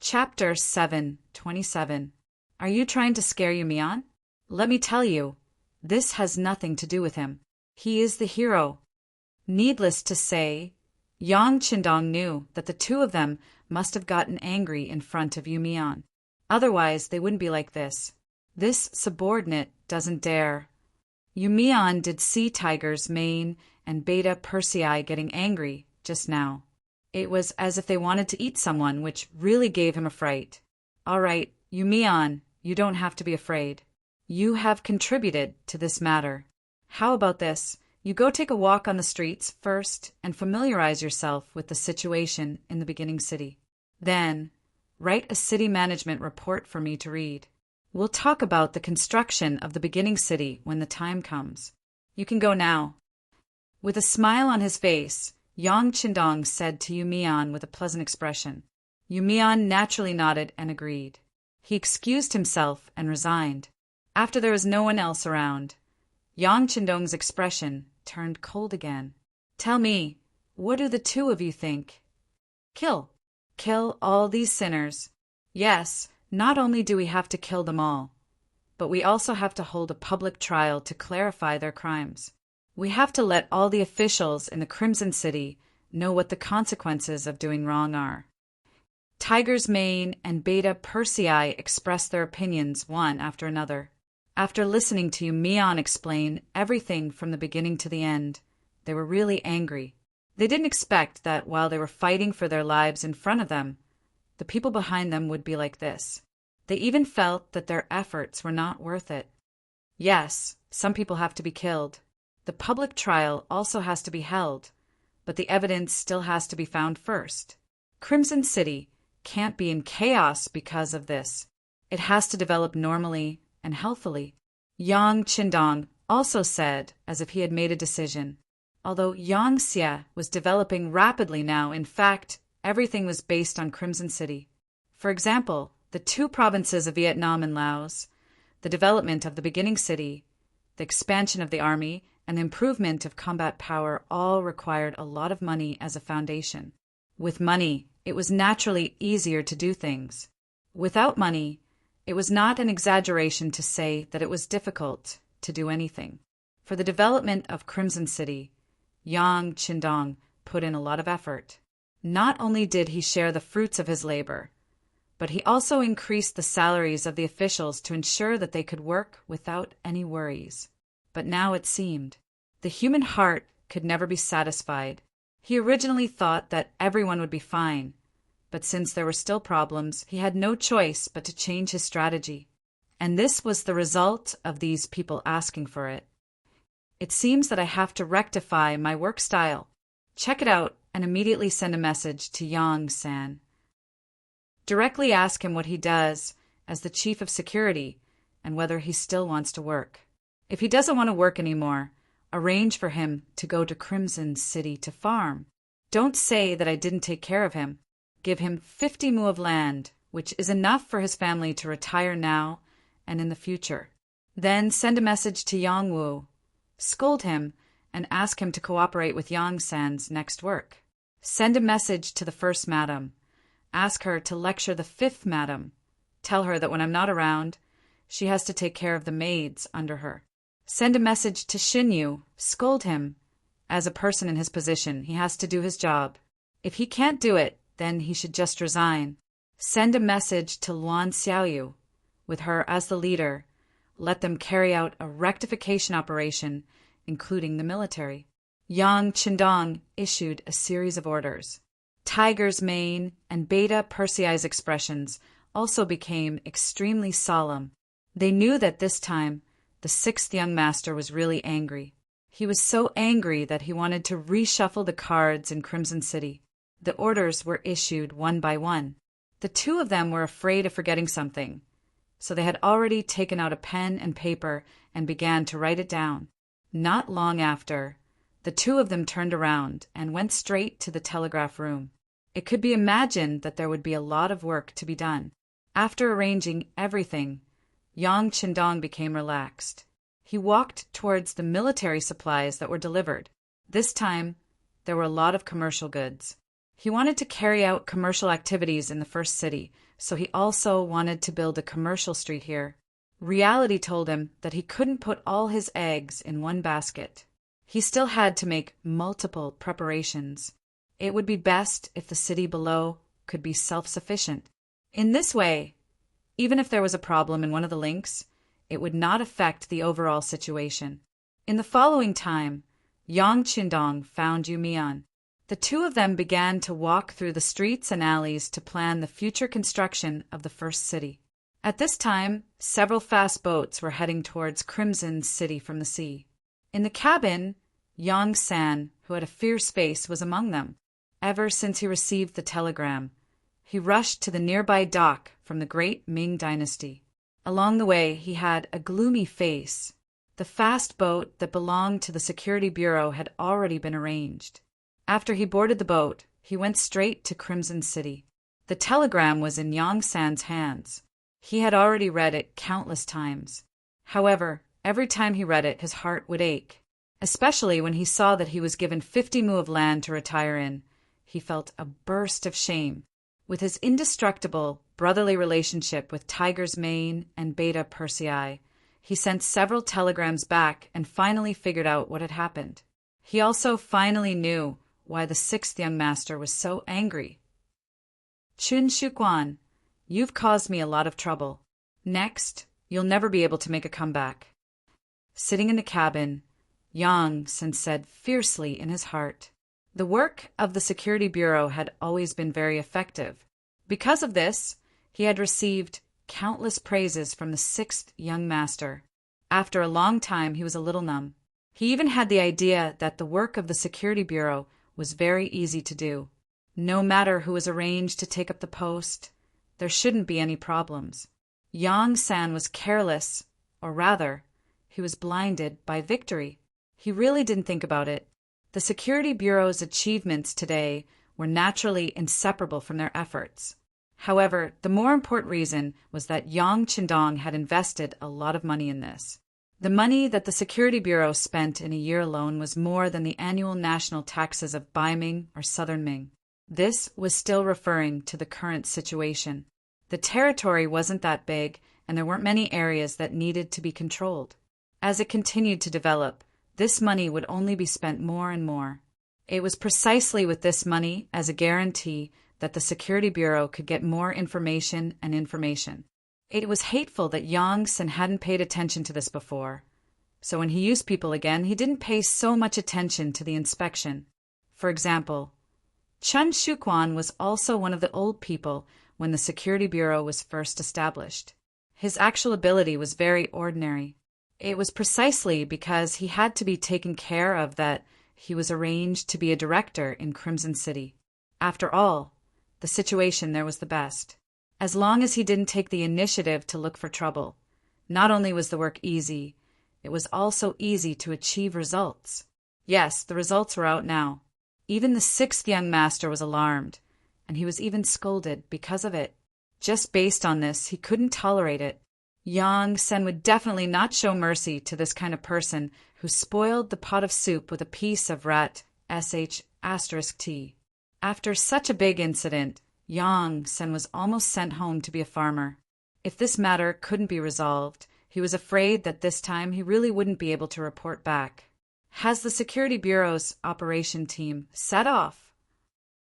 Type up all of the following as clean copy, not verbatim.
Chapter 7:27. Are you trying to scare Yumian? Let me tell you, this has nothing to do with him. He is the hero. Needless to say, Yang Qindong knew that the two of them must have gotten angry in front of Yumian. Otherwise, they wouldn't be like this. This subordinate doesn't dare. Yumian did see Tiger's Mane and Beta Persei getting angry just now. It was as if they wanted to eat someone, which really gave him a fright. All right, Yumian, you don't have to be afraid. You have contributed to this matter. How about this? You go take a walk on the streets first and familiarize yourself with the situation in the beginning city. Then, write a city management report for me to read. We'll talk about the construction of the beginning city when the time comes. You can go now. With a smile on his face, Yang Qindong said to Yumian with a pleasant expression. Yumian naturally nodded and agreed. He excused himself and resigned. After there was no one else around, Yang Qindong's expression turned cold again. Tell me, what do the two of you think? Kill. Kill all these sinners. Yes, not only do we have to kill them all, but we also have to hold a public trial to clarify their crimes. We have to let all the officials in the Crimson City know what the consequences of doing wrong are. Tiger's Mane and Beta Persei expressed their opinions one after another. After listening to Yumian explain everything from the beginning to the end, they were really angry. They didn't expect that while they were fighting for their lives in front of them, the people behind them would be like this. They even felt that their efforts were not worth it. Yes, some people have to be killed. The public trial also has to be held, but the evidence still has to be found first. Crimson City can't be in chaos because of this. It has to develop normally and healthily. Yang Qindong also said, as if he had made a decision. Although Yangxia was developing rapidly now, in fact, everything was based on Crimson City. For example, the two provinces of Vietnam and Laos, the development of the beginning city, the expansion of the army, and the improvement of combat power all required a lot of money as a foundation. With money, it was naturally easier to do things. Without money, it was not an exaggeration to say that it was difficult to do anything. For the development of Crimson City, Yang Qindong put in a lot of effort. Not only did he share the fruits of his labor, but he also increased the salaries of the officials to ensure that they could work without any worries. But now it seemed the human heart could never be satisfied. He originally thought that everyone would be fine, but since there were still problems, he had no choice but to change his strategy. And this was the result of these people asking for it. It seems that I have to rectify my work style. Check it out and immediately send a message to Yang-san. Directly ask him what he does as the chief of security and whether he still wants to work. If he doesn't want to work anymore, arrange for him to go to Crimson City to farm. Don't say that I didn't take care of him. Give him 50 mu of land, which is enough for his family to retire now and in the future. Then send a message to Yang Wu. Scold him and ask him to cooperate with Yang San's next work. Send a message to the first madam. Ask her to lecture the fifth madam. Tell her that when I'm not around, she has to take care of the maids under her. Send a message to Xinyu. Scold him. As a person in his position, he has to do his job. If he can't do it, then he should just resign. Send a message to Luan Xiaoyu. With her as the leader, let them carry out a rectification operation, including the military. Yang Qindong issued a series of orders. Tiger's Mane and Beta Persei's expressions also became extremely solemn. They knew that this time the sixth young master was really angry. He was so angry that he wanted to reshuffle the cards in Crimson City. The orders were issued one by one. The two of them were afraid of forgetting something, so they had already taken out a pen and paper and began to write it down. Not long after, the two of them turned around and went straight to the telegraph room. It could be imagined that there would be a lot of work to be done. After arranging everything, Yang Qindong became relaxed. He walked towards the military supplies that were delivered. This time, there were a lot of commercial goods. He wanted to carry out commercial activities in the first city, so he also wanted to build a commercial street here. Reality told him that he couldn't put all his eggs in one basket. He still had to make multiple preparations. It would be best if the city below could be self-sufficient. In this way, even if there was a problem in one of the links, it would not affect the overall situation. In the following time, Yang Qindong found Yu Mian. The two of them began to walk through the streets and alleys to plan the future construction of the first city. At this time, several fast boats were heading towards Crimson City from the sea. In the cabin, Yang San, who had a fierce face, was among them. Ever since he received the telegram, he rushed to the nearby dock from the great Ming dynasty. Along the way, he had a gloomy face. The fast boat that belonged to the security bureau had already been arranged. After he boarded the boat, he went straight to Crimson City. The telegram was in Yang San's hands. He had already read it countless times. However, every time he read it, his heart would ache. Especially when he saw that he was given 50 mu of land to retire in. He felt a burst of shame. With his indestructible, brotherly relationship with Tiger's Mane and Beta Persei, he sent several telegrams back and finally figured out what had happened. He also finally knew why the sixth young master was so angry. Chun Shuquan, you've caused me a lot of trouble. Next, you'll never be able to make a comeback. Sitting in the cabin, Yang San said fiercely in his heart. The work of the Security Bureau had always been very effective. Because of this, he had received countless praises from the sixth young master. After a long time, he was a little numb. He even had the idea that the work of the Security Bureau was very easy to do. No matter who was arranged to take up the post, there shouldn't be any problems. Yang San was careless, or rather, he was blinded by victory. He really didn't think about it. The Security Bureau's achievements today were naturally inseparable from their efforts. However, the more important reason was that Yang Qindong had invested a lot of money in this. The money that the Security Bureau spent in a year alone was more than the annual national taxes of Ming or Southern Ming. This was still referring to the current situation. The territory wasn't that big, and there weren't many areas that needed to be controlled. As it continued to develop, this money would only be spent more and more. It was precisely with this money as a guarantee that the Security Bureau could get more information and information. It was hateful that Yang San hadn't paid attention to this before. So when he used people again, he didn't pay so much attention to the inspection. For example, Chun Shuquan was also one of the old people when the Security Bureau was first established. His actual ability was very ordinary. It was precisely because he had to be taken care of that he was arranged to be a director in Crimson City. After all, the situation there was the best. As long as he didn't take the initiative to look for trouble, not only was the work easy, it was also easy to achieve results. Yes, the results were out now. Even the sixth young master was alarmed, and he was even scolded because of it. Just based on this, he couldn't tolerate it. Yang San would definitely not show mercy to this kind of person who spoiled the pot of soup with a piece of rat **T. After such a big incident, Yang San was almost sent home to be a farmer. If this matter couldn't be resolved, he was afraid that this time he really wouldn't be able to report back. Has the Security Bureau's operation team set off?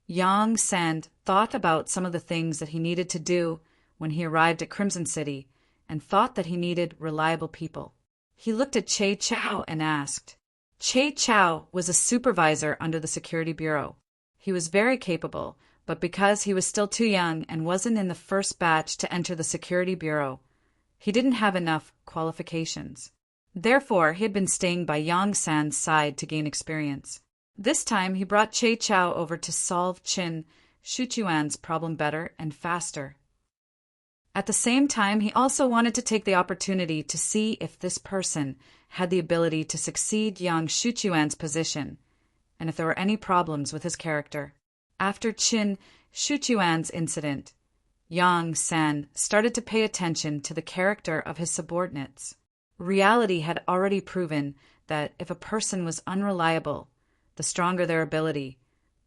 Yang San thought about some of the things that he needed to do when he arrived at Crimson City, and thought that he needed reliable people. He looked at Che Chow and asked. Che Chow was a supervisor under the Security Bureau. He was very capable, but because he was still too young and wasn't in the first batch to enter the Security Bureau, he didn't have enough qualifications. Therefore, he had been staying by Yang San's side to gain experience. This time, he brought Che Chow over to solve Qin Shuchuan's problem better and faster. At the same time, he also wanted to take the opportunity to see if this person had the ability to succeed Yang Shuchuan's position, and if there were any problems with his character. After Qin Shuchuan's incident, Yang San started to pay attention to the character of his subordinates. Reality had already proven that if a person was unreliable, the stronger their ability,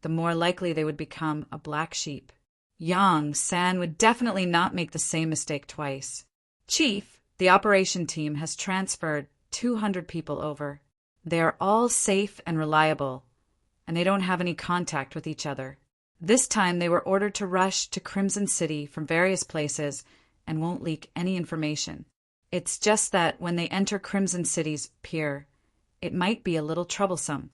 the the more likely they would become a black sheep. Yang San would definitely not make the same mistake twice. Chief, the operation team has transferred 200 people over. They are all safe and reliable, and they don't have any contact with each other. This time they were ordered to rush to Crimson City from various places and won't leak any information. It's just that when they enter Crimson City's pier, it might be a little troublesome.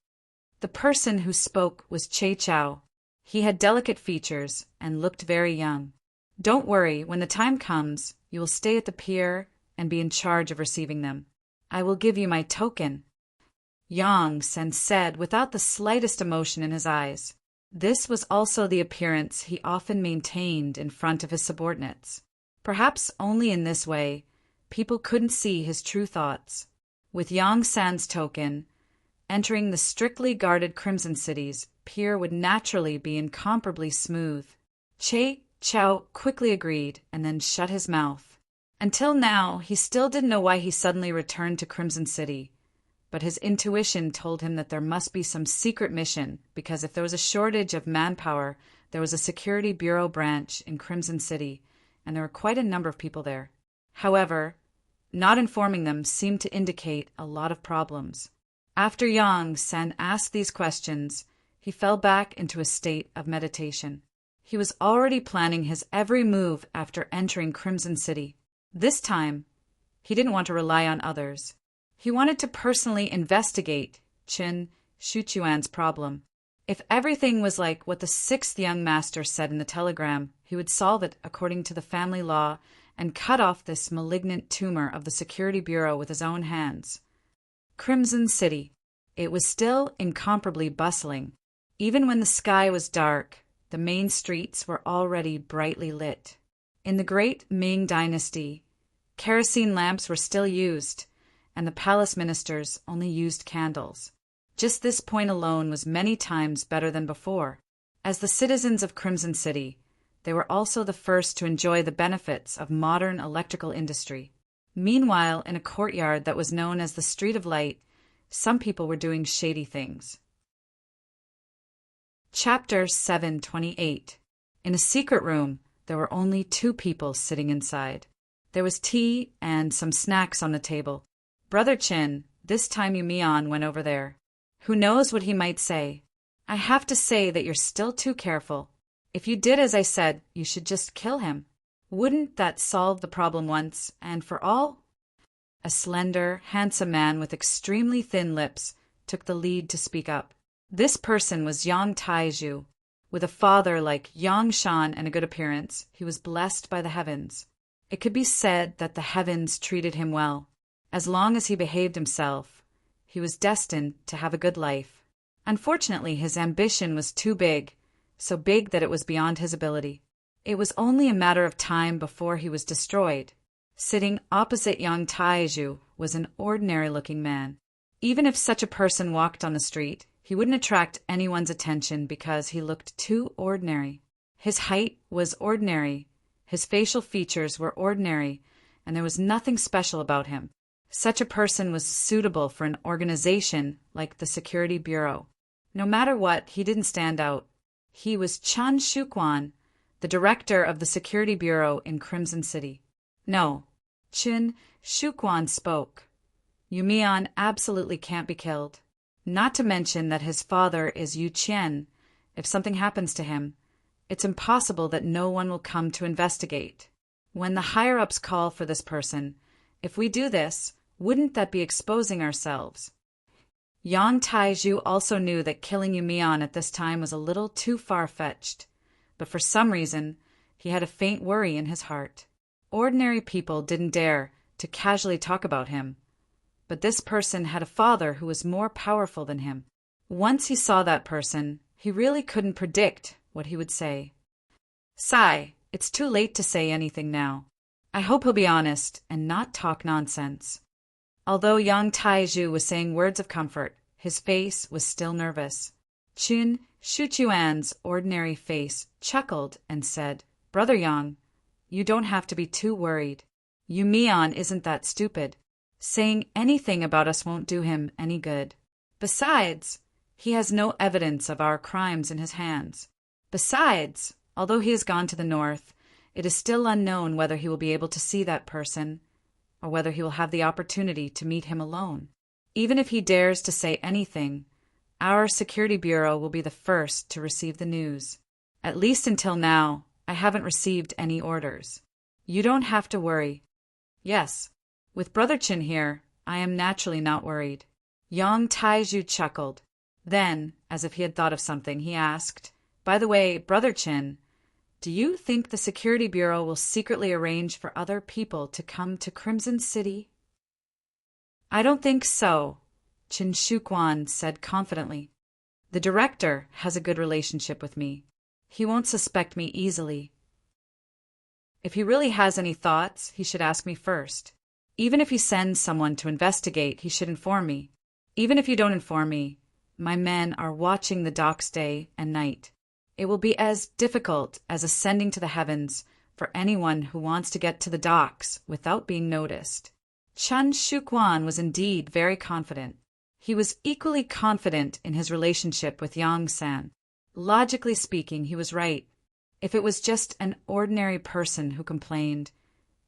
The person who spoke was Che Chow. He had delicate features and looked very young. Don't worry, when the time comes, you will stay at the pier and be in charge of receiving them. I will give you my token. Yang Sen said without the slightest emotion in his eyes. This was also the appearance he often maintained in front of his subordinates. Perhaps only in this way, people couldn't see his true thoughts. With Yang San's token, entering the strictly guarded Crimson City's pier would naturally be incomparably smooth. Che Chow quickly agreed and then shut his mouth. Until now, he still didn't know why he suddenly returned to Crimson City, but his intuition told him that there must be some secret mission, because if there was a shortage of manpower, there was a security bureau branch in Crimson City, and there were quite a number of people there. However, not informing them seemed to indicate a lot of problems. After Yang Sen asked these questions, he fell back into a state of meditation. He was already planning his every move after entering Crimson City. This time, he didn't want to rely on others. He wanted to personally investigate Qin Shuchuan's problem. If everything was like what the sixth young master said in the telegram, he would solve it according to the family law and cut off this malignant tumor of the Security Bureau with his own hands. Crimson City. It was still incomparably bustling. Even when the sky was dark, the main streets were already brightly lit. In the great Ming dynasty, kerosene lamps were still used, and the palace ministers only used candles. Just this point alone was many times better than before. As the citizens of Crimson City, they were also the first to enjoy the benefits of modern electrical industry. Meanwhile, in a courtyard that was known as the Street of Light, some people were doing shady things. Chapter 728. In a secret room, there were only 2 people sitting inside. There was tea and some snacks on the table. Brother Chin, this time Yumian, went over there. Who knows what he might say? I have to say that you're still too careful. If you did as I said, you should just kill him. Wouldn't that solve the problem once and for all? A slender, handsome man with extremely thin lips took the lead to speak up. This person was Yang Taiju. With a father like Yang Shan and a good appearance, he was blessed by the heavens. It could be said that the heavens treated him well. As long as he behaved himself, he was destined to have a good life. Unfortunately, his ambition was too big, so big that it was beyond his ability. It was only a matter of time before he was destroyed. Sitting opposite Yang Taiju was an ordinary-looking man. Even if such a person walked on the street, he wouldn't attract anyone's attention because he looked too ordinary. His height was ordinary, his facial features were ordinary, and there was nothing special about him. Such a person was suitable for an organization like the Security Bureau. No matter what, he didn't stand out. He was Chan Shuquan, the director of the Security Bureau in Crimson City. No, Qin Shuquan spoke. Yumian absolutely can't be killed. Not to mention that his father is Yu Qian. If something happens to him, it's impossible that no one will come to investigate. When the higher-ups call for this person, if we do this, wouldn't that be exposing ourselves? Yang Taiju also knew that killing Yumian at this time was a little too far-fetched, but for some reason, he had a faint worry in his heart. Ordinary people didn't dare to casually talk about him, but this person had a father who was more powerful than him. Once he saw that person, he really couldn't predict what he would say. Sigh, it's too late to say anything now. I hope he'll be honest and not talk nonsense. Although Yang Taiju was saying words of comfort, his face was still nervous. Qin Shuchuan's ordinary face chuckled and said, Brother Yang, you don't have to be too worried. Yumian isn't that stupid. Saying anything about us won't do him any good. Besides, He has no evidence of our crimes in his hands. Besides, although he has gone to the north, it is still unknown whether he will be able to see that person, or whether he will have the opportunity to meet him alone. Even if he dares to say anything, our security bureau will be the first to receive the news. At least until now, I haven't received any orders. You don't have to worry. Yes, with Brother Chin here, I am naturally not worried. Yang Taiju chuckled. Then, as if he had thought of something, he asked, "By the way, Brother Chin, do you think the Security Bureau will secretly arrange for other people to come to Crimson City?" "I don't think so," Chin Shuquan said confidently. "The director has a good relationship with me. He won't suspect me easily. If he really has any thoughts, he should ask me first. Even if he sends someone to investigate, he should inform me. Even if you don't inform me, my men are watching the docks day and night. It will be as difficult as ascending to the heavens for anyone who wants to get to the docks without being noticed." Chen Shuquan was indeed very confident. He was equally confident in his relationship with Yang San. Logically speaking, he was right. If it was just an ordinary person who complained,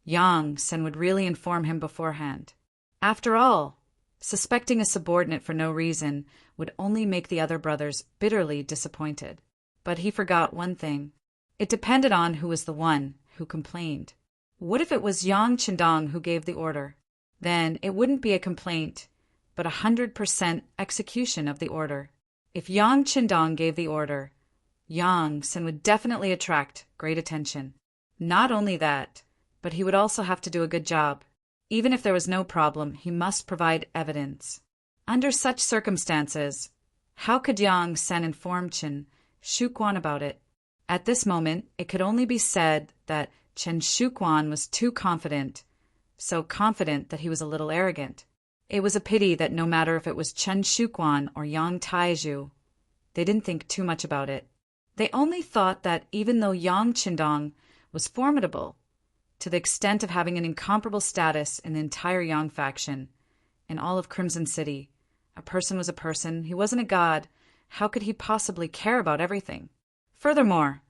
Yang San would really inform him beforehand. After all, suspecting a subordinate for no reason would only make the other brothers bitterly disappointed. But he forgot one thing. It depended on who was the one who complained. What if it was Yang Qindong who gave the order? Then it wouldn't be a complaint, but 100% execution of the order. If Yang Qindong gave the order, Yang San would definitely attract great attention. Not only that, but he would also have to do a good job. Even if there was no problem, he must provide evidence. Under such circumstances, how could Yang San inform Chen Shuquan about it? At this moment, it could only be said that Chen Shuquan was too confident, so confident that he was a little arrogant. It was a pity that no matter if it was Chen Shuquan or Yang Taiju, they didn't think too much about it. They only thought that even though Yang Qindong was formidable, to the extent of having an incomparable status in the entire Yang faction, in all of Crimson City, a person was a person, he wasn't a god, how could he possibly care about everything? Furthermore,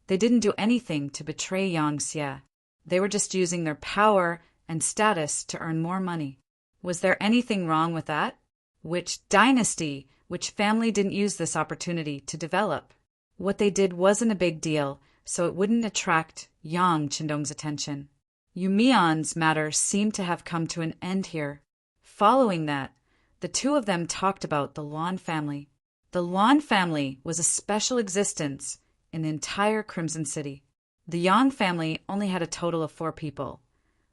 they didn't do anything to betray Yang Xie. They were just using their power and status to earn more money. Was there anything wrong with that? Which dynasty, which family didn't use this opportunity to develop? What they did wasn't a big deal, so it wouldn't attract Yang Qindong's attention. Yumian's matter seemed to have come to an end here. Following that, the two of them talked about the Luan family. The Luan family was a special existence in the entire Crimson City. The Yang family only had a total of 4 people.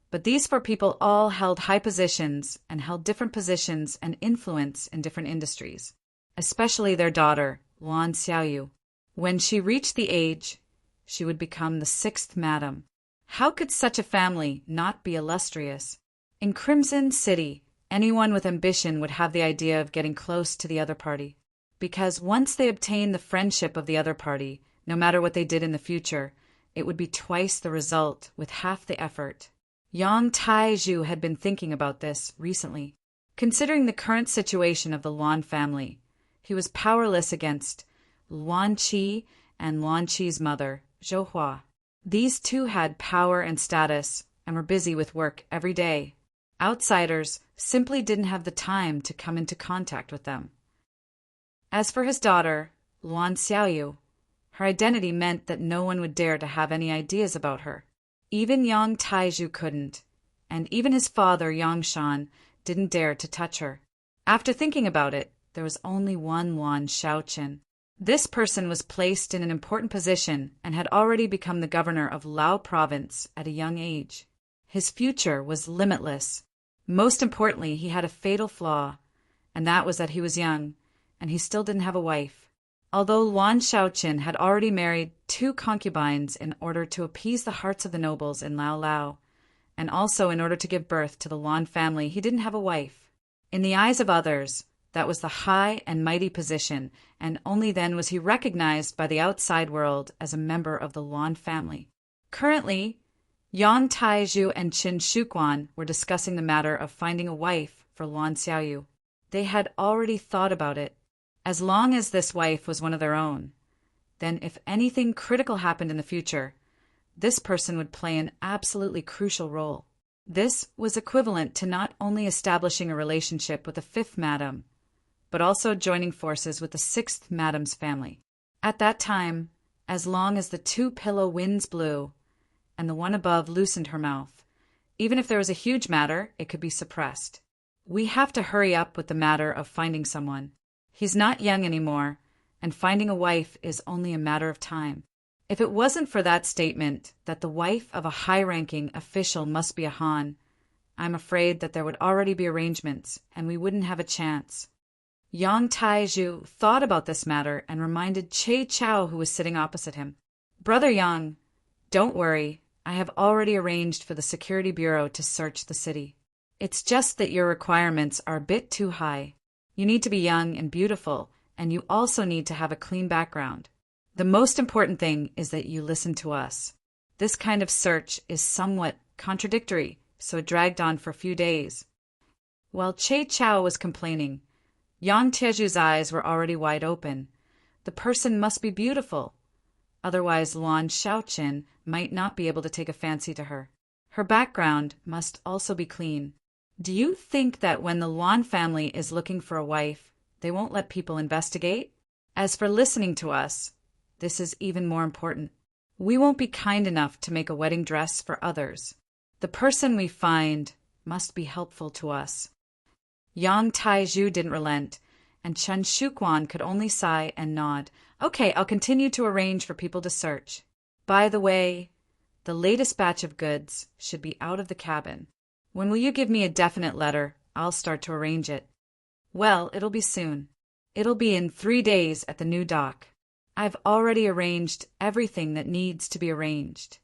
But these 4 people all held high positions and held different positions and influence in different industries, especially their daughter, Luan Xiaoyu. When she reached the age, she would become the 6th madam. How could such a family not be illustrious? In Crimson City, anyone with ambition would have the idea of getting close to the other party, because once they obtained the friendship of the other party, no matter what they did in the future, it would be twice the result with half the effort. Yang Taiju had been thinking about this recently. Considering the current situation of the Luan family, he was powerless against Luan Qi and Luan Qi's mother, Zhou Hua. These two had power and status and were busy with work every day. Outsiders simply didn't have the time to come into contact with them. As for his daughter, Luan Xiaoyu, her identity meant that no one would dare to have any ideas about her. Even Yang Taiju couldn't, and even his father, Yang Shan, didn't dare to touch her. After thinking about it, there was only one Luan Shaoqin. This person was placed in an important position and had already become the governor of Lao province at a young age. His future was limitless. Most importantly, he had a fatal flaw, and that was that he was young, and he still didn't have a wife. Although Luan Shaoqin had already married 2 concubines in order to appease the hearts of the nobles in Lao Lao, and also in order to give birth to the Luan family, he didn't have a wife. In the eyes of others, that was the high and mighty position, and only then was he recognized by the outside world as a member of the Luan family. Currently, Yang Taiju and Qin Shuquan were discussing the matter of finding a wife for Luan Xiaoyu. They had already thought about it. As long as this wife was one of their own, then if anything critical happened in the future, this person would play an absolutely crucial role. This was equivalent to not only establishing a relationship with the fifth madam, but also joining forces with the sixth madam's family. At that time, as long as the two-pillow winds blew and the one above loosened her mouth, even if there was a huge matter, it could be suppressed. We have to hurry up with the matter of finding someone. He's not young anymore, and finding a wife is only a matter of time. If it wasn't for that statement that the wife of a high-ranking official must be a Han, I'm afraid that there would already be arrangements, and we wouldn't have a chance. Yang Taizhu thought about this matter and reminded Che Chao, who was sitting opposite him. Brother Yang, don't worry, I have already arranged for the security bureau to search the city. It's just that your requirements are a bit too high. You need to be young and beautiful, and you also need to have a clean background. The most important thing is that you listen to us. This kind of search is somewhat contradictory, so it dragged on for a few days. While Che Chao was complaining, Yang Tieju's eyes were already wide open. The person must be beautiful. Otherwise, Luan Xiaoqin might not be able to take a fancy to her. Her background must also be clean. Do you think that when the Luan family is looking for a wife, they won't let people investigate? As for listening to us, this is even more important. We won't be kind enough to make a wedding dress for others. The person we find must be helpful to us. Yang Taizhu didn't relent, and Chen Shuquan could only sigh and nod. Okay, I'll continue to arrange for people to search. By the way, the latest batch of goods should be out of the cabin. When will you give me a definite letter? I'll start to arrange it. Well, it'll be soon. It'll be in 3 days at the new dock. I've already arranged everything that needs to be arranged.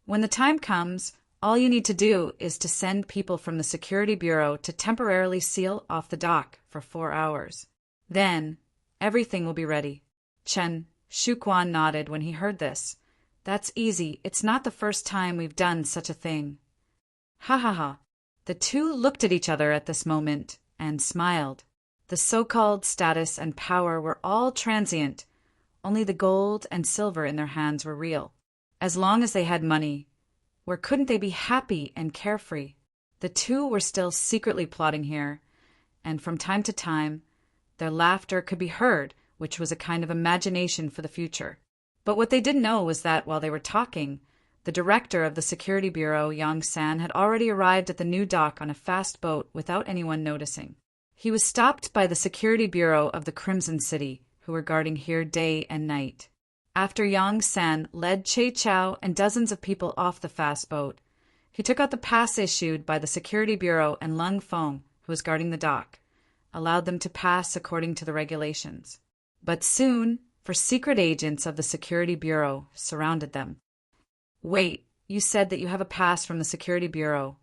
When the time comes, all you need to do is to send people from the security bureau to temporarily seal off the dock for 4 hours. Then, everything will be ready. Chen Shuquan nodded when he heard this. That's easy. It's not the first time we've done such a thing. Ha ha ha. The two looked at each other at this moment and smiled. The so-called status and power were all transient. Only the gold and silver in their hands were real. As long as they had money, where couldn't they be happy and carefree? The two were still secretly plotting here, and from time to time, their laughter could be heard, which was a kind of imagination for the future. But what they didn't know was that while they were talking, the director of the security bureau, Yang San, had already arrived at the new dock on a fast boat without anyone noticing. He was stopped by the security bureau of the Crimson City, who were guarding here day and night. After Yang San led Che Chao and dozens of people off the fast boat, he took out the pass issued by the security bureau, and Lung Feng, who was guarding the dock, allowed them to pass according to the regulations. But soon, for secret agents of the security bureau surrounded them. Wait, you said that you have a pass from the security bureau,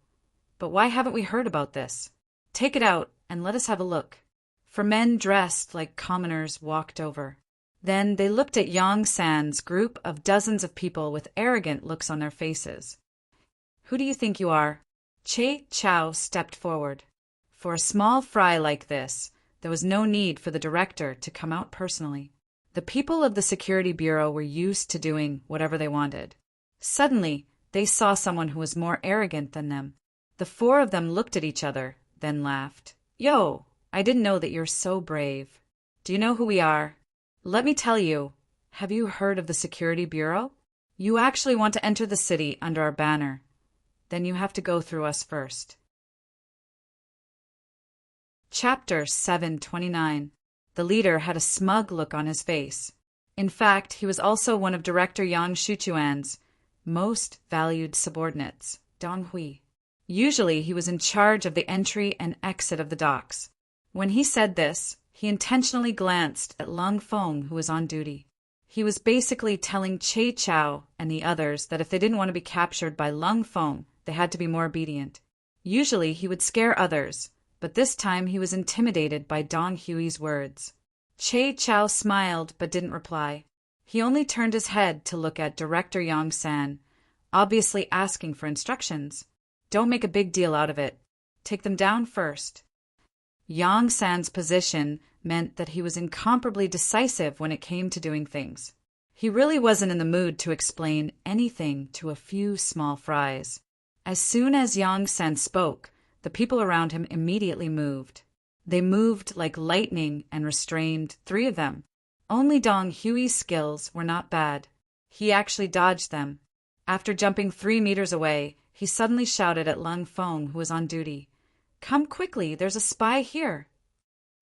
but why haven't we heard about this? Take it out and let us have a look. For men dressed like commoners walked over. Then they looked at Yang San's group of dozens of people with arrogant looks on their faces. Who do you think you are? Che Chao stepped forward. For a small fry like this, there was no need for the director to come out personally. The people of the security bureau were used to doing whatever they wanted. Suddenly, they saw someone who was more arrogant than them. The four of them looked at each other, then laughed. Yo, I didn't know that you're so brave. Do you know who we are? Let me tell you, have you heard of the security bureau? You actually want to enter the city under our banner. Then you have to go through us first. Chapter 729. The leader had a smug look on his face. In fact, he was also one of Director Yang Shuchuan's most valued subordinates, Dong Hui. Usually, he was in charge of the entry and exit of the docks. When he said this, he intentionally glanced at Lung Feng, who was on duty. He was basically telling Che Chao and the others that if they didn't want to be captured by Lung Feng, they had to be more obedient. Usually, he would scare others, but this time he was intimidated by Dong Hui's words. Che Chao smiled but didn't reply. He only turned his head to look at Director Yang San, obviously asking for instructions. Don't make a big deal out of it. Take them down first. Yang San's position meant that he was incomparably decisive when it came to doing things. He really wasn't in the mood to explain anything to a few small fries. As soon as Yang San spoke, the people around him immediately moved. They moved like lightning and restrained 3 of them. Only Dong Hui's skills were not bad. He actually dodged them. After jumping 3 meters away, he suddenly shouted at Lung Feng, who was on duty, "Come quickly, there's a spy here."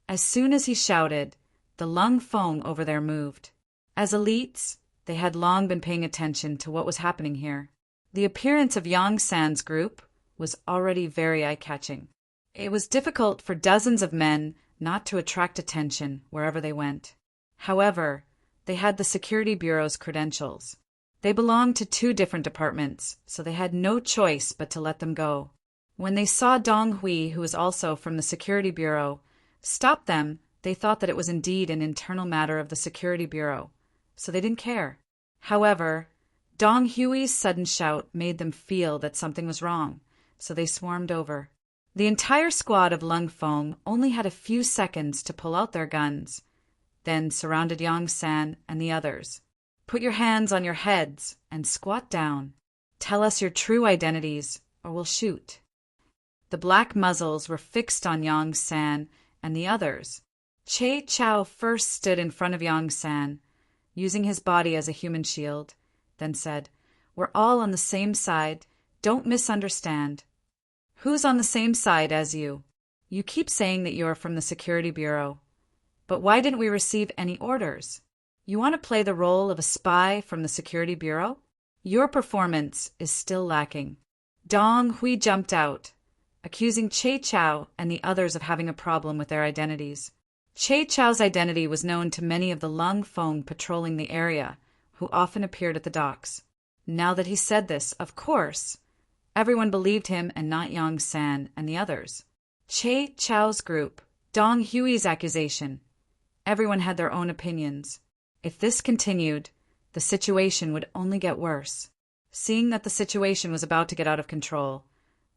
As soon as he shouted, the Lung Feng over there moved. As elites, they had long been paying attention to what was happening here. The appearance of Yang San's group was already very eye-catching. It was difficult for dozens of men not to attract attention wherever they went. However, they had the Security Bureau's credentials. They belonged to 2 different departments, so they had no choice but to let them go. When they saw Dong Hui, who was also from the Security Bureau, stop them, they thought that it was indeed an internal matter of the Security Bureau, so they didn't care. However, Dong Hui's sudden shout made them feel that something was wrong, so they swarmed over. The entire squad of Lung Feng only had a few seconds to pull out their guns, then surrounded Yang San and the others. "Put your hands on your heads and squat down. Tell us your true identities, or we'll shoot." The black muzzles were fixed on Yang San and the others. Che Chao first stood in front of Yang San, using his body as a human shield, then said, "We're all on the same side. Don't misunderstand." "Who's on the same side as you? You keep saying that you're from the Security Bureau. But why didn't we receive any orders? You want to play the role of a spy from the Security Bureau? Your performance is still lacking." Dong Hui jumped out, accusing Che Chao and the others of having a problem with their identities. Che Chao's identity was known to many of the Lung Feng patrolling the area, who often appeared at the docks. Now that he said this, of course, everyone believed him and not Yang San and the others. Che Chao's group, Dong Hui's accusation. Everyone had their own opinions. If this continued, the situation would only get worse. Seeing that the situation was about to get out of control,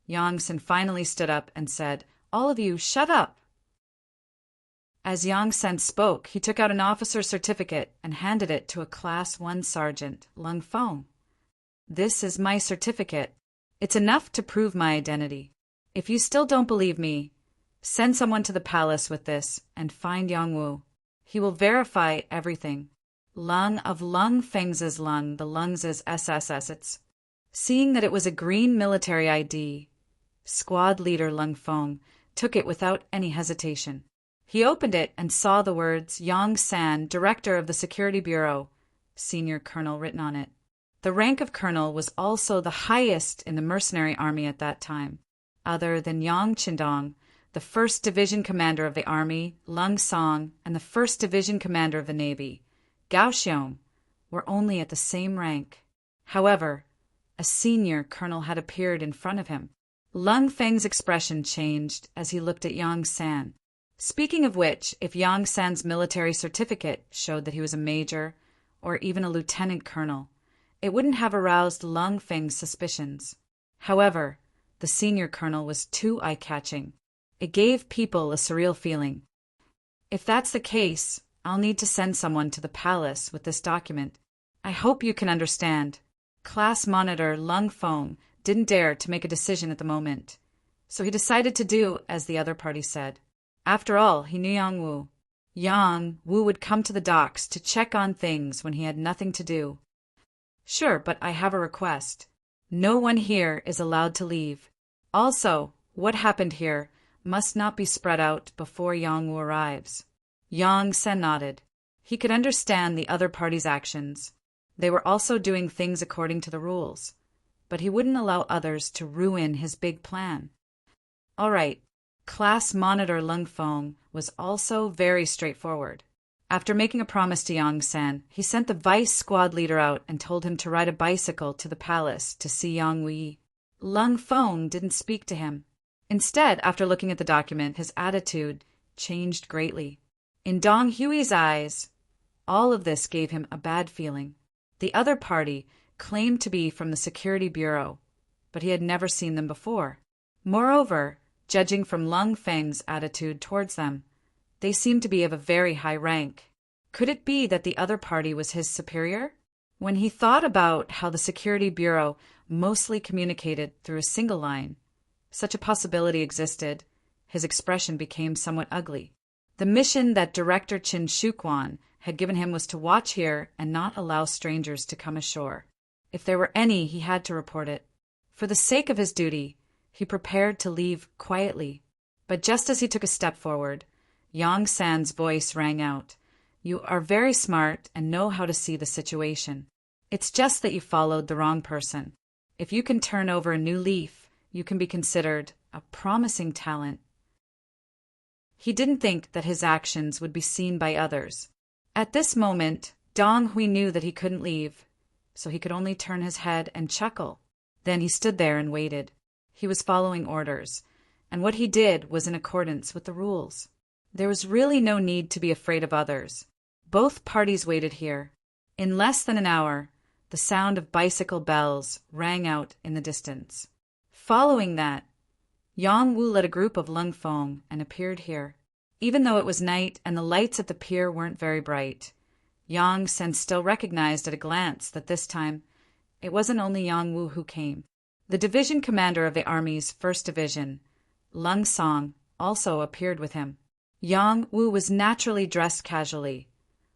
Yang San finally stood up and said, "All of you, shut up!" As Yang San spoke, he took out an officer's certificate and handed it to a Class 1 Sergeant, Lung Feng. "This is my certificate. It's enough to prove my identity. If you still don't believe me, send someone to the palace with this and find Yang Wu. He will verify everything. Lung of Lung Feng's Lung, the Lungs is SSS. It's." Seeing that it was a green military ID, squad leader Lung Feng took it without any hesitation. He opened it and saw the words Yang San, Director of the Security Bureau, Senior Colonel, written on it. The rank of colonel was also the highest in the mercenary army at that time. Other than Yang Qindong, the 1st Division Commander of the Army, Lung Song, and the 1st Division Commander of the Navy, Gao Xiong, were only at the same rank. However, a senior colonel had appeared in front of him. Lung Feng's expression changed as he looked at Yang San. Speaking of which, if Yang San's military certificate showed that he was a major or even a lieutenant colonel, it wouldn't have aroused Lung Feng's suspicions. However, the senior colonel was too eye-catching. It gave people a surreal feeling. If that's the case, I'll need to send someone to the palace with this document. I hope you can understand. Class Monitor Lung Feng didn't dare to make a decision at the moment, so he decided to do as the other party said. After all, he knew Yang Wu. Yang Wu would come to the docks to check on things when he had nothing to do. "Sure, but I have a request. No one here is allowed to leave. Also, what happened here must not be spread out before Yang Wu arrives." Yang Sen nodded. He could understand the other party's actions. They were also doing things according to the rules, but he wouldn't allow others to ruin his big plan. All right. Class Monitor Lung Feng was also very straightforward. After making a promise to Yang San, he sent the vice squad leader out and told him to ride a bicycle to the palace to see Yang Wu. Lung Feng didn't speak to him. Instead, after looking at the document, his attitude changed greatly. In Dong Hui's eyes, all of this gave him a bad feeling. The other party claimed to be from the Security Bureau, but he had never seen them before. Moreover, judging from Lung Feng's attitude towards them. They seemed to be of a very high rank. Could it be that the other party was his superior? When he thought about how the Security Bureau mostly communicated through a single line, such a possibility existed, his expression became somewhat ugly. The mission that Director Qin Shuquan had given him was to watch here and not allow strangers to come ashore. If there were any, he had to report it. For the sake of his duty, he prepared to leave quietly. But just as he took a step forward, Yang San's voice rang out. You are very smart and know how to see the situation. It's just that you followed the wrong person. If you can turn over a new leaf, you can be considered a promising talent. He didn't think that his actions would be seen by others. At this moment, Dong Hui knew that he couldn't leave, so he could only turn his head and chuckle. Then he stood there and waited. He was following orders, and what he did was in accordance with the rules. There was really no need to be afraid of others. Both parties waited here. In less than an hour, the sound of bicycle bells rang out in the distance. Following that, Yang Wu led a group of Lung Feng and appeared here. Even though it was night and the lights at the pier weren't very bright, Yang Sen still recognized at a glance that this time it wasn't only Yang Wu who came. The division commander of the army's 1st Division, Lung Song, also appeared with him. Yang Wu was naturally dressed casually,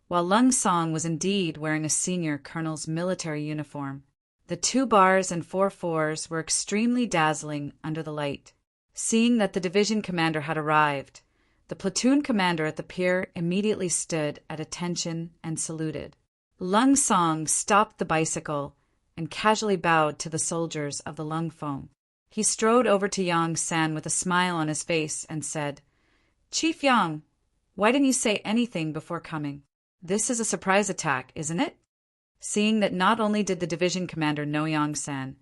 while Lung Song was indeed wearing a senior colonel's military uniform. The 2 bars and 4 fours were extremely dazzling under the light. Seeing that the division commander had arrived, the platoon commander at the pier immediately stood at attention and saluted. Lung Song stopped the bicycle and casually bowed to the soldiers of the Lung Feng. He strode over to Yang San with a smile on his face and said, Chief Yang, why didn't you say anything before coming? This is a surprise attack, isn't it? Seeing that not only did the division commander know Yang San,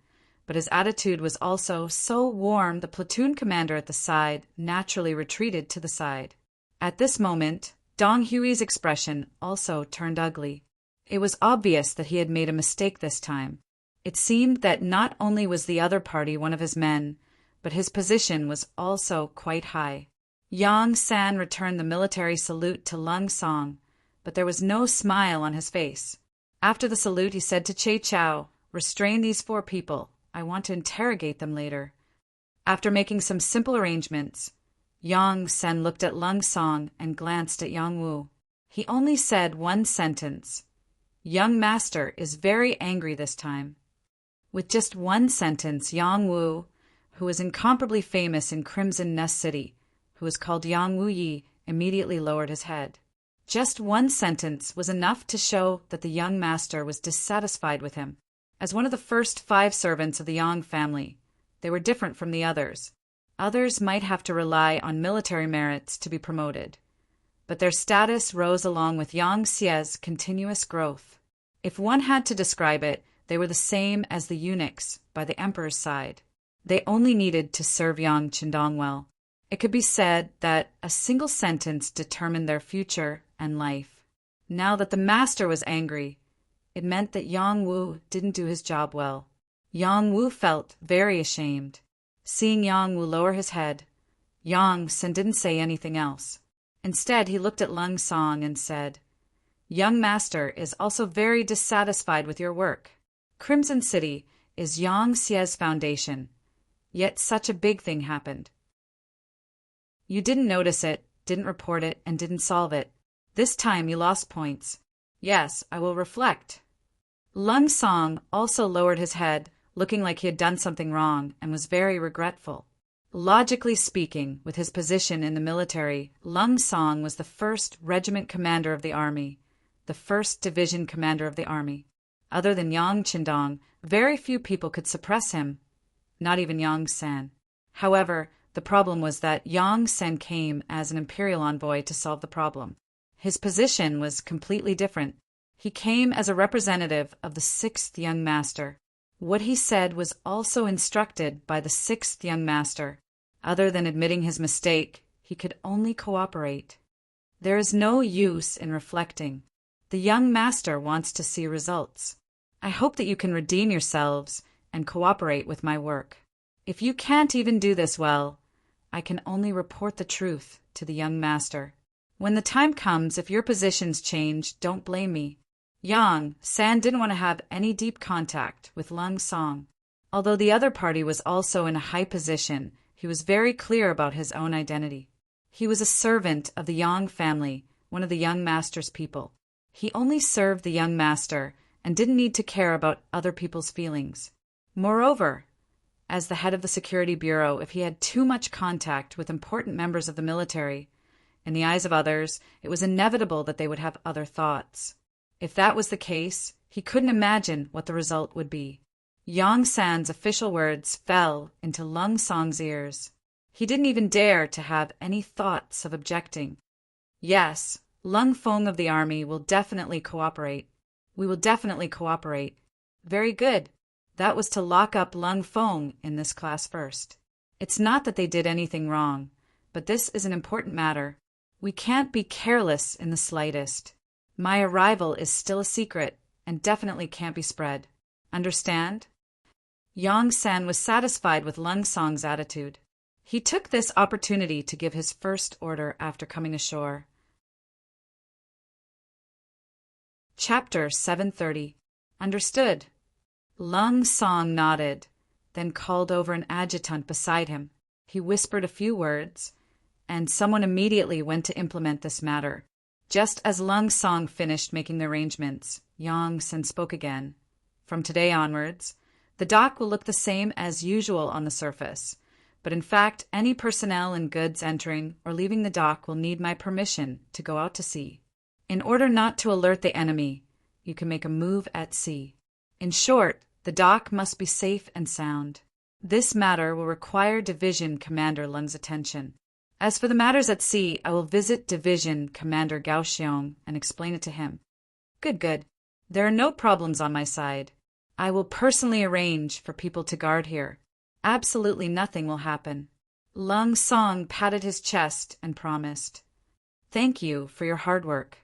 but his attitude was also so warm, the platoon commander at the side naturally retreated to the side. At this moment, Dong Hui's expression also turned ugly. It was obvious that he had made a mistake this time. It seemed that not only was the other party one of his men, but his position was also quite high. Yang San returned the military salute to Lung Song, but there was no smile on his face. After the salute, he said to Che Chao, Restrain these 4 people. I want to interrogate them later. After making some simple arrangements, Yang Sen looked at Lung Song and glanced at Yang Wu. He only said one sentence. Young master is very angry this time. With just one sentence, Yang Wu, who was incomparably famous in Crimson Nest City, who was called Yang Wu Yi, immediately lowered his head. Just one sentence was enough to show that the young master was dissatisfied with him. As one of the first 5 servants of the Yang family, they were different from the others. Others might have to rely on military merits to be promoted, but their status rose along with Yang Xie's continuous growth. If one had to describe it, they were the same as the eunuchs by the emperor's side. They only needed to serve Yang Qindong well. It could be said that a single sentence determined their future and life. Now that the master was angry, it meant that Yang Wu didn't do his job well. Yang Wu felt very ashamed. Seeing Yang Wu lower his head, Yang Sen didn't say anything else. Instead, he looked at Lung Song and said, Young master is also very dissatisfied with your work. Crimson City is Yang Xie's foundation, yet such a big thing happened. You didn't notice it, didn't report it, and didn't solve it. This time you lost points. Yes, I will reflect. Lung Song also lowered his head, looking like he had done something wrong, and was very regretful. Logically speaking, with his position in the military, Lung Song was the 1st Regiment commander of the army, the 1st Division commander of the army. Other than Yang Qindong, very few people could suppress him, not even Yang San. However, the problem was that Yang Sen came as an imperial envoy to solve the problem. His position was completely different. He came as a representative of the 6th young master. What he said was also instructed by the 6th young master. Other than admitting his mistake, he could only cooperate. There is no use in reflecting. The young master wants to see results. I hope that you can redeem yourselves and cooperate with my work. If you can't even do this well, I can only report the truth to the young master. When the time comes, if your positions change, don't blame me. Yang San didn't want to have any deep contact with Lung Song. Although the other party was also in a high position, he was very clear about his own identity. He was a servant of the Yang family, one of the young master's people. He only served the young master and didn't need to care about other people's feelings. Moreover, as the head of the security bureau, if he had too much contact with important members of the military, in the eyes of others, it was inevitable that they would have other thoughts. If that was the case, he couldn't imagine what the result would be. Yang San's official words fell into Lung Song's ears. He didn't even dare to have any thoughts of objecting. Yes, Lung Feng of the army will definitely cooperate. We will definitely cooperate. Very good. That was to lock up Lung Feng in this class first. It's not that they did anything wrong, but this is an important matter. We can't be careless in the slightest. My arrival is still a secret and definitely can't be spread. Understand? Yang San was satisfied with Lung Song's attitude. He took this opportunity to give his first order after coming ashore. Chapter 730. Understood. Lung Song nodded, then called over an adjutant beside him. He whispered a few words, and someone immediately went to implement this matter. Just as Lung Song finished making the arrangements, Yang San spoke again. From today onwards, the dock will look the same as usual on the surface, but in fact, any personnel and goods entering or leaving the dock will need my permission to go out to sea. In order not to alert the enemy, you can make a move at sea. In short, the dock must be safe and sound. This matter will require Division Commander Lung's attention. As for the matters at sea, I will visit Division Commander Gao Xiong and explain it to him. Good. There are no problems on my side. I will personally arrange for people to guard here. Absolutely nothing will happen. Lung Song patted his chest and promised. Thank you for your hard work.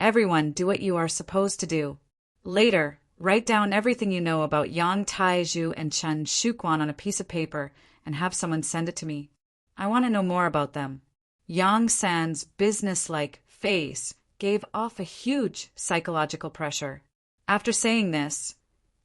Everyone, do what you are supposed to do. Later, write down everything you know about Yang Taizhu and Chen Shuquan on a piece of paper and have someone send it to me. I want to know more about them. Yang San's businesslike face gave off a huge psychological pressure. After saying this,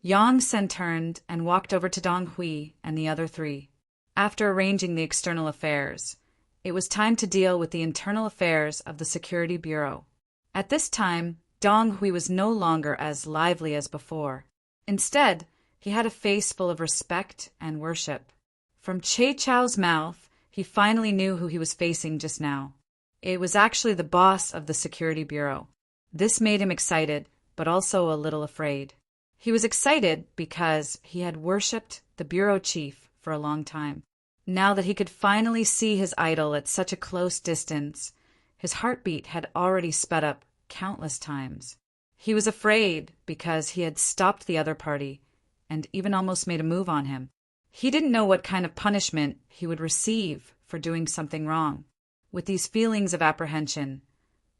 Yang San turned and walked over to Dong Hui and the other three. After arranging the external affairs, it was time to deal with the internal affairs of the Security Bureau. At this time, Dong Hui was no longer as lively as before. Instead, he had a face full of respect and worship. From Che Chow's mouth, he finally knew who he was facing just now. It was actually the boss of the Security Bureau. This made him excited, but also a little afraid. He was excited because he had worshipped the bureau chief for a long time. Now that he could finally see his idol at such a close distance, his heartbeat had already sped up countless times. He was afraid because he had stopped the other party and even almost made a move on him. He didn't know what kind of punishment he would receive for doing something wrong. With these feelings of apprehension,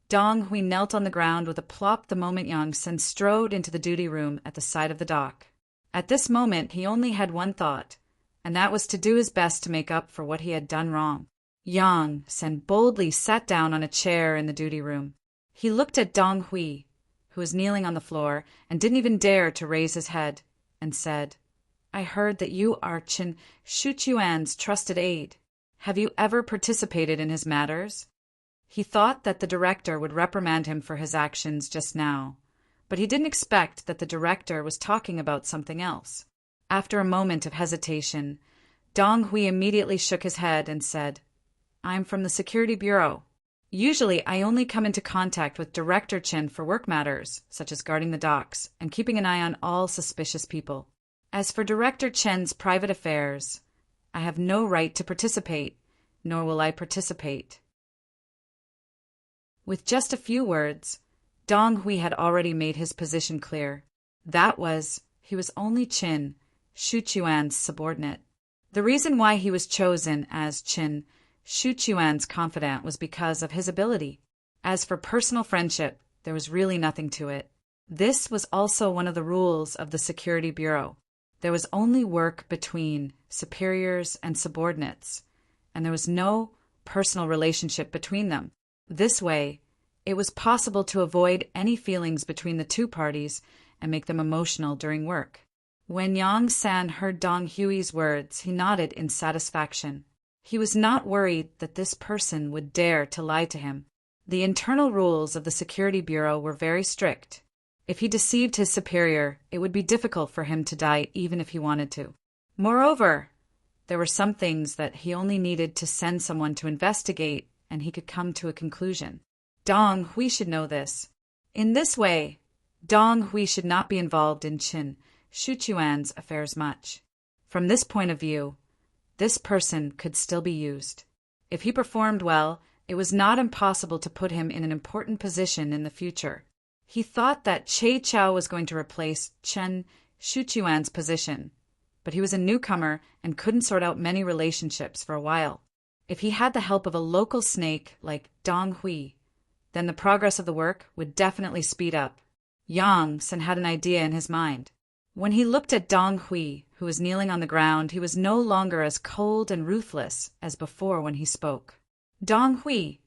Dong Hui knelt on the ground with a plop the moment Yang San strode into the duty room at the side of the dock. At this moment, he only had one thought, and that was to do his best to make up for what he had done wrong. Yang San boldly sat down on a chair in the duty room. He looked at Dong Hui, who was kneeling on the floor and didn't even dare to raise his head, and said, I heard that you are Qin Shuchuan's trusted aide. Have you ever participated in his matters? He thought that the director would reprimand him for his actions just now, but he didn't expect that the director was talking about something else. After a moment of hesitation, Dong Hui immediately shook his head and said, I'm from the Security Bureau. Usually, I only come into contact with Director Chen for work matters, such as guarding the docks and keeping an eye on all suspicious people. As for Director Chen's private affairs, I have no right to participate, nor will I participate. With just a few words, Dong Hui had already made his position clear. That was, he was only Qin Shuchuan's subordinate. The reason why he was chosen as Qin Shuchuan's confidant was because of his ability. As for personal friendship, there was really nothing to it. This was also one of the rules of the Security Bureau. There was only work between superiors and subordinates, and there was no personal relationship between them. This way, it was possible to avoid any feelings between the two parties and make them emotional during work. When Yang San heard Dong Hui's words, he nodded in satisfaction. He was not worried that this person would dare to lie to him. The internal rules of the Security Bureau were very strict. If he deceived his superior, it would be difficult for him to die even if he wanted to. Moreover, there were some things that he only needed to send someone to investigate and he could come to a conclusion. Dong Hui should know this. In this way, Dong Hui should not be involved in Qin Shuchuan's affairs much. From this point of view, this person could still be used. If he performed well, it was not impossible to put him in an important position in the future. He thought that Che Chao was going to replace Chen Shuchuan's position, but he was a newcomer and couldn't sort out many relationships for a while. If he had the help of a local snake like Dong Hui, then the progress of the work would definitely speed up. Yang San had an idea in his mind. When he looked at Dong Hui, who was kneeling on the ground, he was no longer as cold and ruthless as before when he spoke. Dong Hui,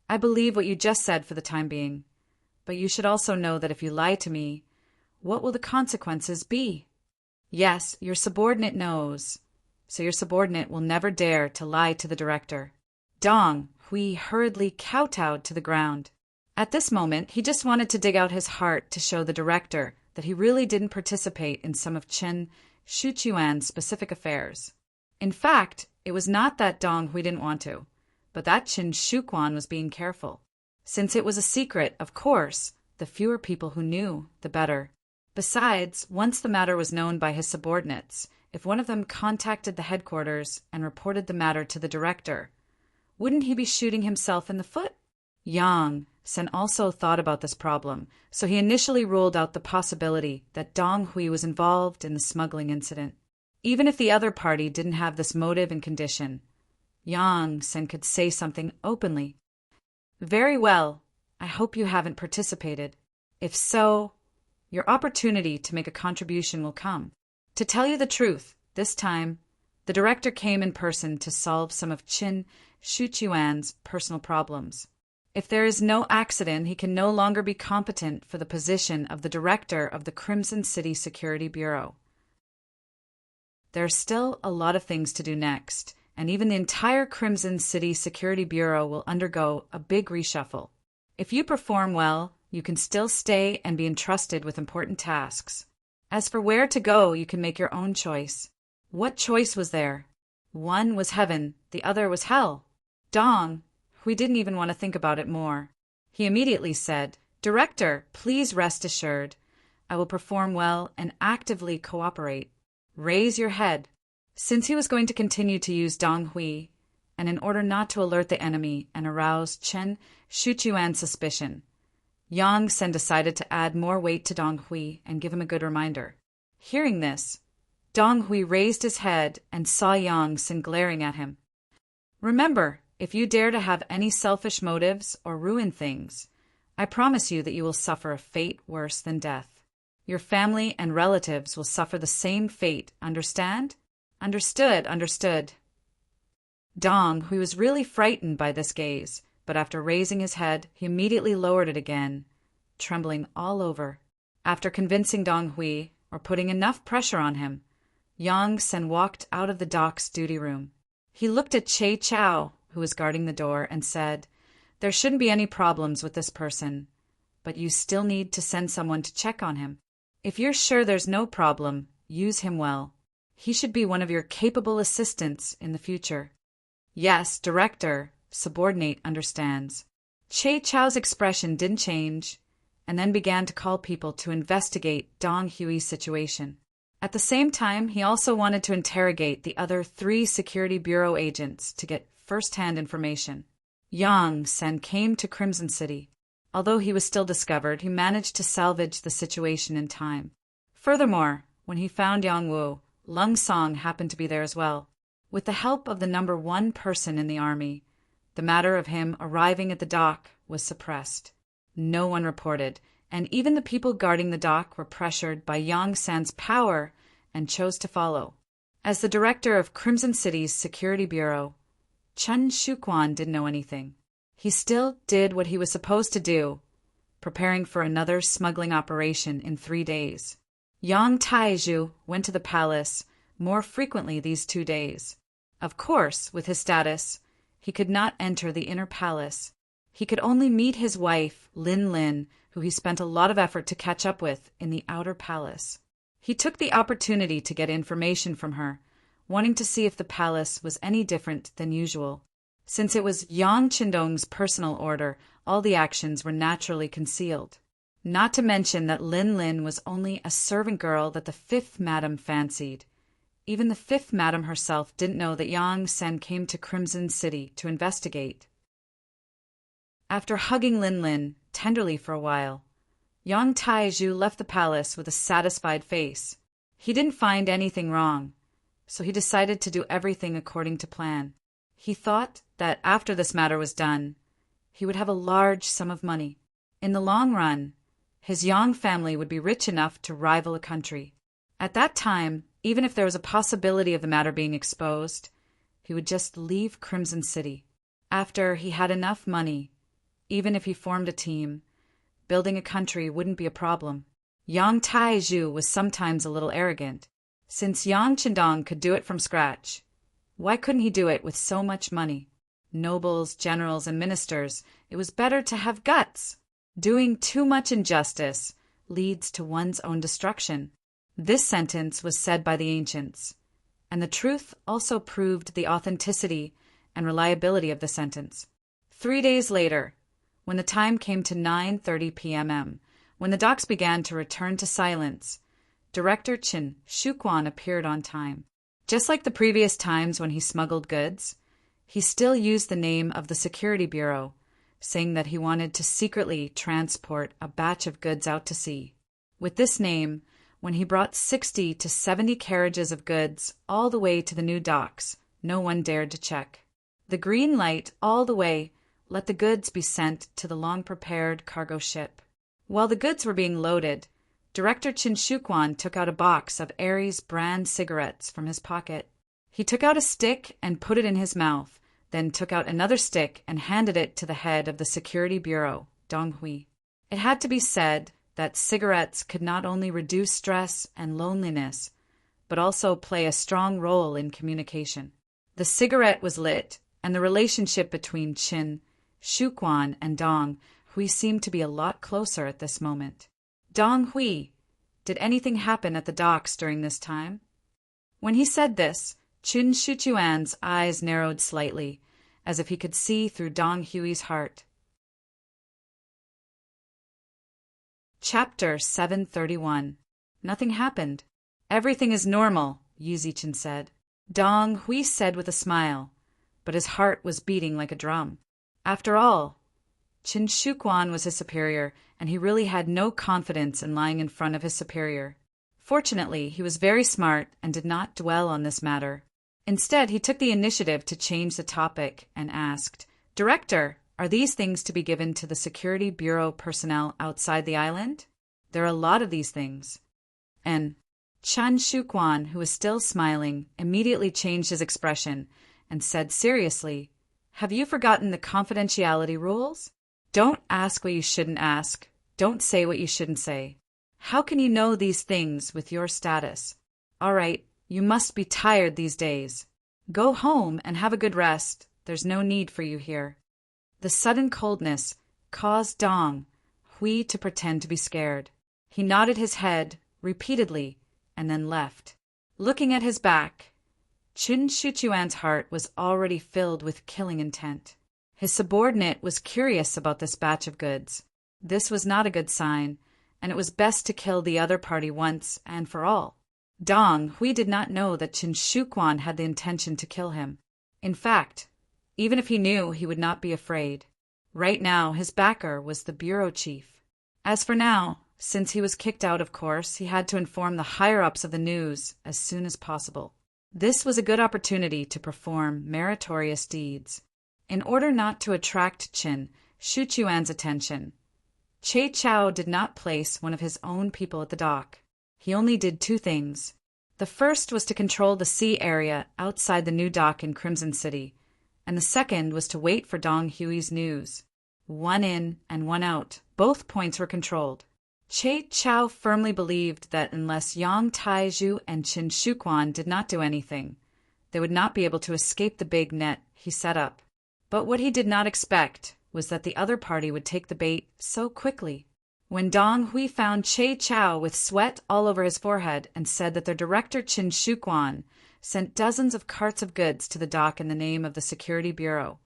I believe what you just said for the time being, but you should also know that if you lie to me, what will the consequences be? Yes, your subordinate knows, so your subordinate will never dare to lie to the director. Dong Hui hurriedly kowtowed to the ground. At this moment, he just wanted to dig out his heart to show the director that he really didn't participate in some of Chen Shuchuan's specific affairs. In fact, it was not that Dong Hui didn't want to, but that Chen Shuquan was being careful. Since it was a secret, of course, the fewer people who knew, the better. Besides, once the matter was known by his subordinates, if one of them contacted the headquarters and reported the matter to the director, wouldn't he be shooting himself in the foot? Yang San also thought about this problem, so he initially ruled out the possibility that Dong Hui was involved in the smuggling incident. Even if the other party didn't have this motive and condition, Yang San could say something openly. Very well, I hope you haven't participated. If so, your opportunity to make a contribution will come. To tell you the truth, this time, the director came in person to solve some of Qin Shuchuan's personal problems. If there is no accident, he can no longer be competent for the position of the director of the Crimson City Security Bureau. There are still a lot of things to do next, and even the entire Crimson City Security Bureau will undergo a big reshuffle. If you perform well, you can still stay and be entrusted with important tasks. As for where to go, you can make your own choice. What choice was there? One was heaven, the other was hell. Dong Hui didn't even want to think about it more. He immediately said, Director, please rest assured. I will perform well and actively cooperate. Raise your head. Since he was going to continue to use Dong Hui, and in order not to alert the enemy and arouse Chen Shuchuan's suspicion, Yang San decided to add more weight to Dong Hui and give him a good reminder. Hearing this, Dong Hui raised his head and saw Yang San glaring at him. Remember, if you dare to have any selfish motives or ruin things, I promise you that you will suffer a fate worse than death. Your family and relatives will suffer the same fate, understand? Understood, understood. Dong Hui was really frightened by this gaze, but after raising his head, he immediately lowered it again, trembling all over. After convincing Dong Hui, or putting enough pressure on him, Yang San walked out of the dock's duty room. He looked at Che Chao, who was guarding the door, and said, There shouldn't be any problems with this person, but you still need to send someone to check on him. If you're sure there's no problem, use him well. He should be one of your capable assistants in the future. Yes, Director, subordinate understands. Che Chao's expression didn't change, and then began to call people to investigate Dong Hui's situation. At the same time, he also wanted to interrogate the other 3 Security Bureau agents to get first-hand information. Yang San came to Crimson City. Although he was still discovered, he managed to salvage the situation in time. Furthermore, when he found Yang Wu, Lung Song happened to be there as well. With the help of the number 1 person in the army, the matter of him arriving at the dock was suppressed. No one reported, and even the people guarding the dock were pressured by Yang San's power and chose to follow. As the director of Crimson City's Security Bureau, Chen Shuquan didn't know anything. He still did what he was supposed to do, preparing for another smuggling operation in 3 days. Yang Taizhu went to the palace more frequently these 2 days. Of course, with his status, he could not enter the inner palace. He could only meet his wife, Lin Lin, who he spent a lot of effort to catch up with in the outer palace. He took the opportunity to get information from her, wanting to see if the palace was any different than usual. Since it was Yang Qindong's personal order, all the actions were naturally concealed. Not to mention that Lin Lin was only a servant girl that the fifth madam fancied. Even the fifth madam herself didn't know that Yang Sen came to Crimson City to investigate. After hugging Lin Lin tenderly for a while, Yang Taizhu left the palace with a satisfied face. He didn't find anything wrong, so he decided to do everything according to plan. He thought that after this matter was done, he would have a large sum of money. In the long run, his Yang family would be rich enough to rival a country. At that time, even if there was a possibility of the matter being exposed, he would just leave Crimson City. After he had enough money, even if he formed a team, building a country wouldn't be a problem. Yang Taizhu was sometimes a little arrogant. Since Yang Qindong could do it from scratch, why couldn't he do it with so much money? Nobles, generals, and ministers, it was better to have guts. Doing too much injustice leads to one's own destruction. This sentence was said by the ancients, and the truth also proved the authenticity and reliability of the sentence. 3 days later, when the time came to 9:30 p.m., when the docks began to return to silence, Director Chen Shuquan appeared on time. Just like the previous times when he smuggled goods, he still used the name of the Security Bureau, saying that he wanted to secretly transport a batch of goods out to sea. With this name, when he brought 60 to 70 carriages of goods all the way to the new docks, no one dared to check. The green light all the way let the goods be sent to the long-prepared cargo ship. While the goods were being loaded, Director Chen Shuquan took out a box of Aries brand cigarettes from his pocket. He took out a stick and put it in his mouth, then took out another stick and handed it to the head of the Security Bureau, Dong Hui. It had to be said that cigarettes could not only reduce stress and loneliness, but also play a strong role in communication. The cigarette was lit, and the relationship between Chen Shuquan and Dong Hui seemed to be a lot closer at this moment. Dong Hui, did anything happen at the docks during this time? When he said this, Chen Shuquan's eyes narrowed slightly, as if he could see through Dong Hui's heart. Chapter 731. Nothing happened. Everything is normal, Yu Zichen said. Dong Hui said with a smile, but his heart was beating like a drum. After all, Chen Shuquan was his superior, and he really had no confidence in lying in front of his superior. Fortunately, he was very smart and did not dwell on this matter. Instead, he took the initiative to change the topic and asked, "Director, are these things to be given to the Security Bureau personnel outside the island? There are a lot of these things." And Chen Shuquan, who was still smiling, immediately changed his expression and said seriously, "Have you forgotten the confidentiality rules? Don't ask what you shouldn't ask. Don't say what you shouldn't say. How can you know these things with your status? All right, you must be tired these days. Go home and have a good rest. There's no need for you here." The sudden coldness caused Dong Hui to pretend to be scared. He nodded his head repeatedly and then left. Looking at his back, Chen Shuquan's heart was already filled with killing intent. His subordinate was curious about this batch of goods. This was not a good sign, and it was best to kill the other party once and for all. Dong Hui did not know that Chen Shuquan had the intention to kill him. In fact, even if he knew, he would not be afraid. Right now, his backer was the bureau chief. As for now, since he was kicked out, of course, he had to inform the higher-ups of the news as soon as possible. This was a good opportunity to perform meritorious deeds. In order not to attract Chen Shuquan's attention, Che Chao did not place one of his own people at the dock. He only did 2 things. The first was to control the sea area outside the new dock in Crimson City, and the second was to wait for Dong Hui's news. One in and one out, both points were controlled. Che Chao firmly believed that unless Yang Taizhu and Qin Shuquan did not do anything, they would not be able to escape the big net he set up. But what he did not expect was that the other party would take the bait so quickly. When Dong Hui found Che Chao with sweat all over his forehead and said that their director Qin Shuquan sent dozens of carts of goods to the dock in the name of the Security Bureau,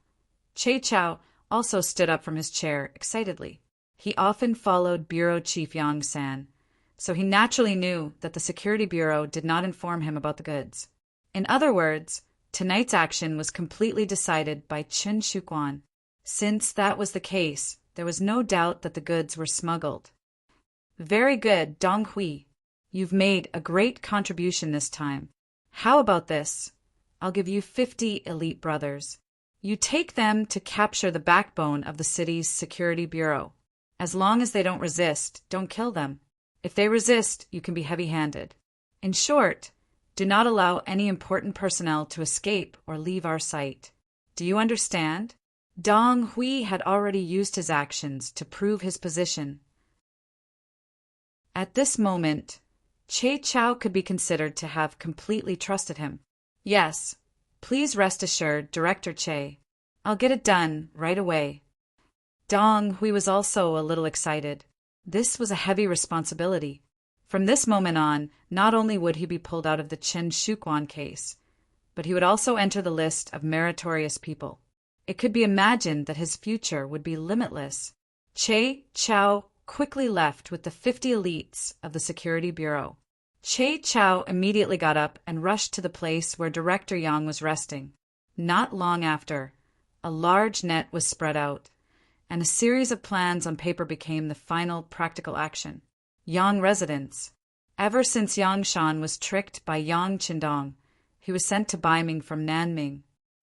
Che Chao also stood up from his chair excitedly. He often followed Bureau Chief Yang San, so he naturally knew that the Security Bureau did not inform him about the goods. In other words, tonight's action was completely decided by Qin Shuquan. Since that was the case, there was no doubt that the goods were smuggled. Very good, Dong Hui. You've made a great contribution this time. How about this? I'll give you 50 elite brothers. You take them to capture the backbone of the city's Security Bureau. As long as they don't resist, don't kill them. If they resist, you can be heavy-handed. In short, do not allow any important personnel to escape or leave our sight. Do you understand? Dong Hui had already used his actions to prove his position. At this moment, Che Chao could be considered to have completely trusted him. Yes, please rest assured, Director Che. I'll get it done right away. Dong Hui was also a little excited. This was a heavy responsibility. From this moment on, not only would he be pulled out of the Qin Shuquan case, but he would also enter the list of meritorious people. It could be imagined that his future would be limitless. Che Chao quickly left with the 50 elites of the Security Bureau. Che Chao immediately got up and rushed to the place where Director Yang was resting. Not long after, a large net was spread out, and a series of plans on paper became the final practical action. Yang residence. Ever since Yang Shan was tricked by Yang Qindong, he was sent to Ming from Nanming.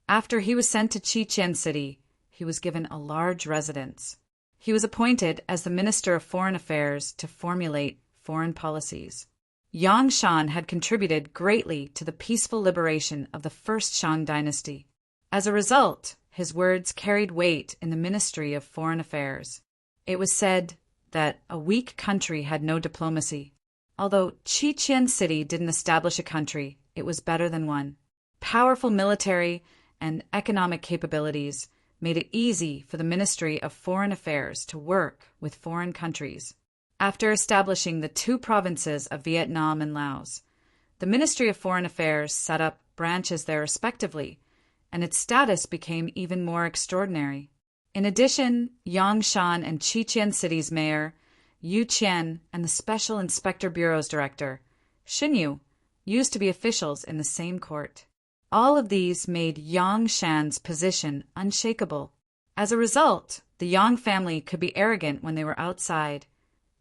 After he was sent to Qiqian City, he was given a large residence. He was appointed as the Minister of Foreign Affairs to formulate foreign policies. Yang Shan had contributed greatly to the peaceful liberation of the first Shang dynasty. As a result, his words carried weight in the Ministry of Foreign Affairs. It was said that a weak country had no diplomacy. Although Qiqian City didn't establish a country, it was better than one. Powerful military and economic capabilities made it easy for the Ministry of Foreign Affairs to work with foreign countries. After establishing the two provinces of Vietnam and Laos, the Ministry of Foreign Affairs set up branches there respectively, and its status became even more extraordinary. In addition, Yang Shan and Qiqian City's mayor, Yu Qian, and the Special Inspector Bureau's director, Xin Yu, used to be officials in the same court. All of these made Yang Shan's position unshakable. As a result, the Yang family could be arrogant when they were outside,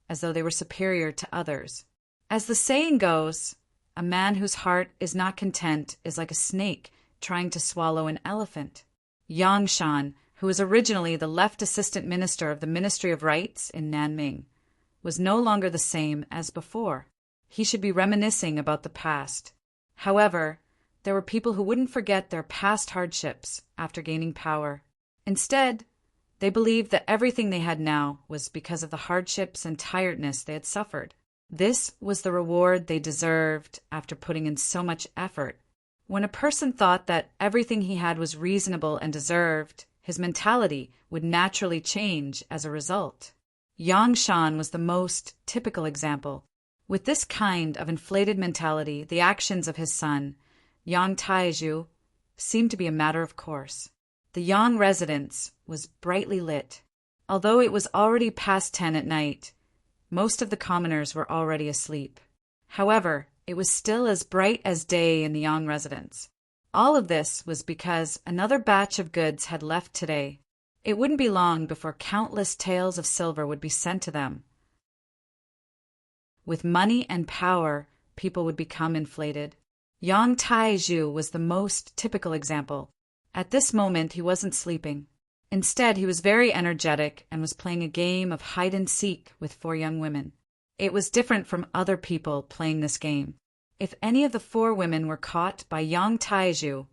as though they were superior to others. As the saying goes, a man whose heart is not content is like a snake trying to swallow an elephant. Yang Shan, who was originally the left assistant minister of the Ministry of Rights in Nanming, was no longer the same as before. He should be reminiscing about the past. However, there were people who wouldn't forget their past hardships after gaining power. Instead, they believed that everything they had now was because of the hardships and tiredness they had suffered. This was the reward they deserved after putting in so much effort. When a person thought that everything he had was reasonable and deserved, his mentality would naturally change as a result. Yang Shan was the most typical example. With this kind of inflated mentality, the actions of his son, Yang Taizhu, seemed to be a matter of course. The Yang residence was brightly lit. Although it was already past 10 at night, most of the commoners were already asleep. However, it was still as bright as day in the Yang residence. All of this was because another batch of goods had left today. It wouldn't be long before countless taels of silver would be sent to them. With money and power, people would become inflated. Yang Taizhu was the most typical example. At this moment, he wasn't sleeping. Instead, he was very energetic and was playing a game of hide-and-seek with 4 young women. It was different from other people playing this game. If any of the 4 women were caught by Yang Taizhu,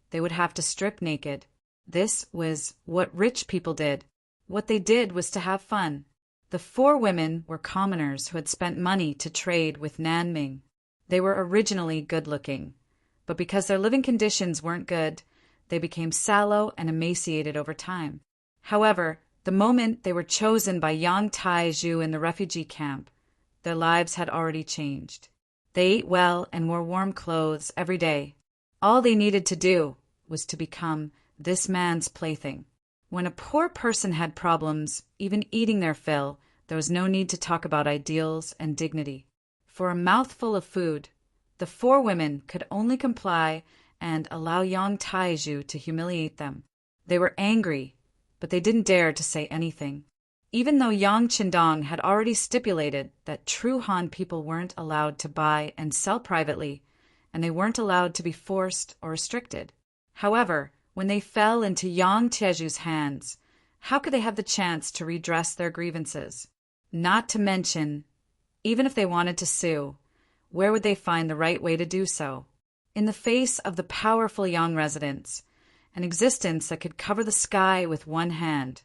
they would have to strip naked. This was what rich people did. What they did was to have fun. The 4 women were commoners who had spent money to trade with Ming. They were originally good-looking, but because their living conditions weren't good, they became sallow and emaciated over time. However, the moment they were chosen by Yang Taizhu in the refugee camp, their lives had already changed. They ate well and wore warm clothes every day. All they needed to do was to become this man's plaything. When a poor person had problems, even eating their fill, there was no need to talk about ideals and dignity. For a mouthful of food, the 4 women could only comply and allow Yang Taizhu to humiliate them. They were angry, but they didn't dare to say anything. Even though Yang Qindong had already stipulated that true Han people weren't allowed to buy and sell privately, and they weren't allowed to be forced or restricted. However, when they fell into Yang Tieju's hands, how could they have the chance to redress their grievances? Not to mention, even if they wanted to sue, where would they find the right way to do so? In the face of the powerful Yang residents, an existence that could cover the sky with one hand,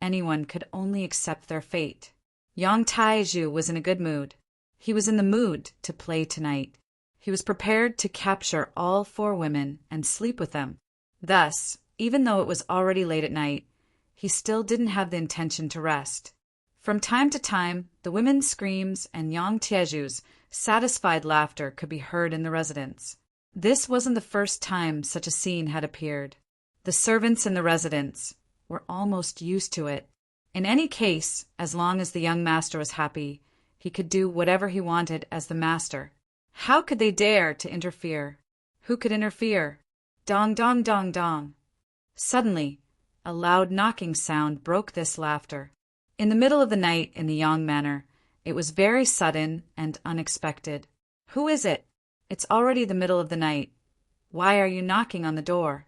anyone could only accept their fate. Yang Taizhu was in a good mood. He was in the mood to play tonight. He was prepared to capture all 4 women and sleep with them. Thus, even though it was already late at night, he still didn't have the intention to rest. From time to time, the women's screams and Yang Tieju's satisfied laughter could be heard in the residence. This wasn't the first time such a scene had appeared. The servants in the residence were almost used to it. In any case, as long as the young master was happy, he could do whatever he wanted as the master. How could they dare to interfere? Who could interfere? Dong, dong, dong, dong. Suddenly, a loud knocking sound broke this laughter. In the middle of the night in the Yang manor, it was very sudden and unexpected. Who is it? It's already the middle of the night. Why are you knocking on the door?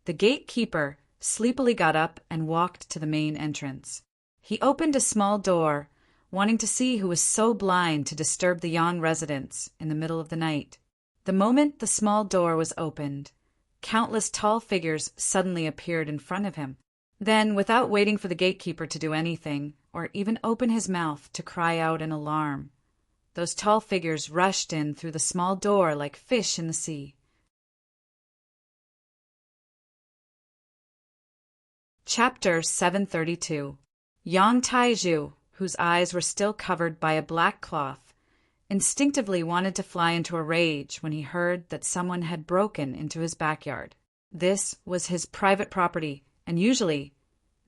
The gatekeeper sleepily got up and walked to the main entrance. He opened a small door, wanting to see who was so blind to disturb the Yang residents in the middle of the night. The moment the small door was opened, countless tall figures suddenly appeared in front of him. Then, without waiting for the gatekeeper to do anything, or even open his mouth to cry out in alarm, those tall figures rushed in through the small door like fish in the sea. Chapter 732. Yang Taizhu, whose eyes were still covered by a black cloth, instinctively wanted to fly into a rage when he heard that someone had broken into his backyard. This was his private property, and usually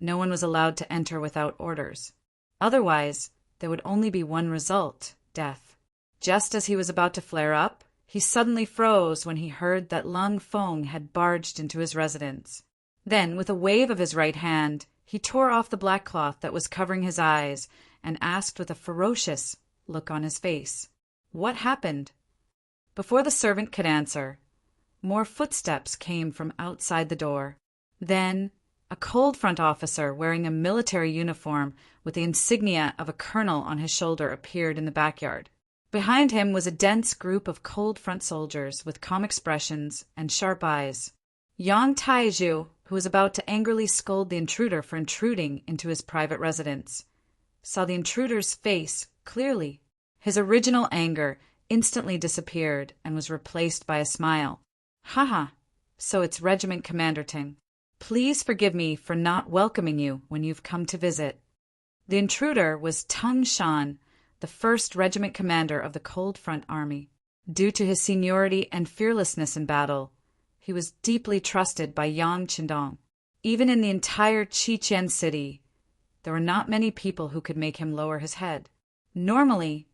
no one was allowed to enter without orders. Otherwise, there would only be one result: death. Just as he was about to flare up, he suddenly froze when he heard that Lung Feng had barged into his residence. Then, with a wave of his right hand, he tore off the black cloth that was covering his eyes and asked with a ferocious look on his face, "What happened?" Before the servant could answer, more footsteps came from outside the door. Then, a cold front officer wearing a military uniform with the insignia of a colonel on his shoulder appeared in the backyard. Behind him was a dense group of cold front soldiers with calm expressions and sharp eyes. Yang Taizhu, who was about to angrily scold the intruder for intruding into his private residence, saw the intruder's face clearly. His original anger instantly disappeared and was replaced by a smile. "Haha, so it's Regiment Commander Ting. Please forgive me for not welcoming you when you've come to visit." The intruder was Tung Shan, the first regiment commander of the Cold Front Army. Due to his seniority and fearlessness in battle, he was deeply trusted by Yang Qindong. Even in the entire Qiqian city, there were not many people who could make him lower his head. Normally,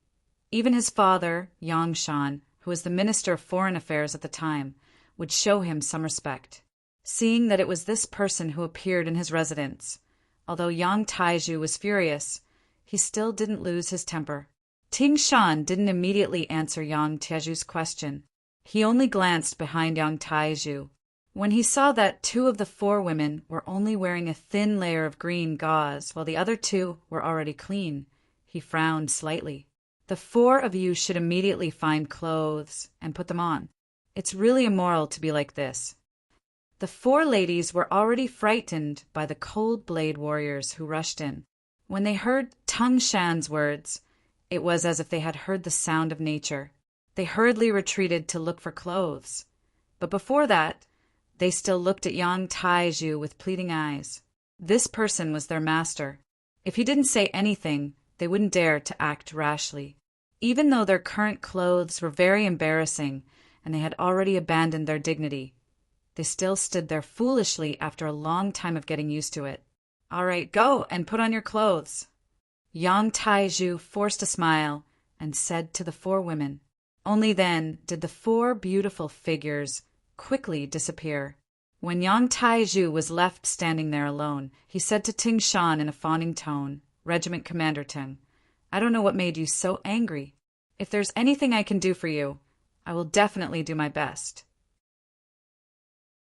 even his father, Yang Shan, who was the Minister of Foreign Affairs at the time, would show him some respect. Seeing that it was this person who appeared in his residence, although Yang Taizhu was furious, he still didn't lose his temper. Ting Shan didn't immediately answer Yang Tieju's question. He only glanced behind Yang Taizhu. When he saw that 2 of the 4 women were only wearing a thin layer of green gauze while the other 2 were already clean, he frowned slightly. "The 4 of you should immediately find clothes and put them on. It's really immoral to be like this." The four ladies were already frightened by the cold blade warriors who rushed in. When they heard Tung Shan's words, it was as if they had heard the sound of nature. They hurriedly retreated to look for clothes. But before that, they still looked at Yang Taizhu with pleading eyes. This person was their master. If he didn't say anything, they wouldn't dare to act rashly. Even though their current clothes were very embarrassing and they had already abandoned their dignity, they still stood there foolishly after a long time of getting used to it. "All right, go and put on your clothes." Yang Taizhu forced a smile and said to the four women. Only then did the four beautiful figures quickly disappear. When Yang Taizhu was left standing there alone, he said to Ting Shan in a fawning tone, "Regiment Commander Ting, I don't know what made you so angry. If there's anything I can do for you, I will definitely do my best.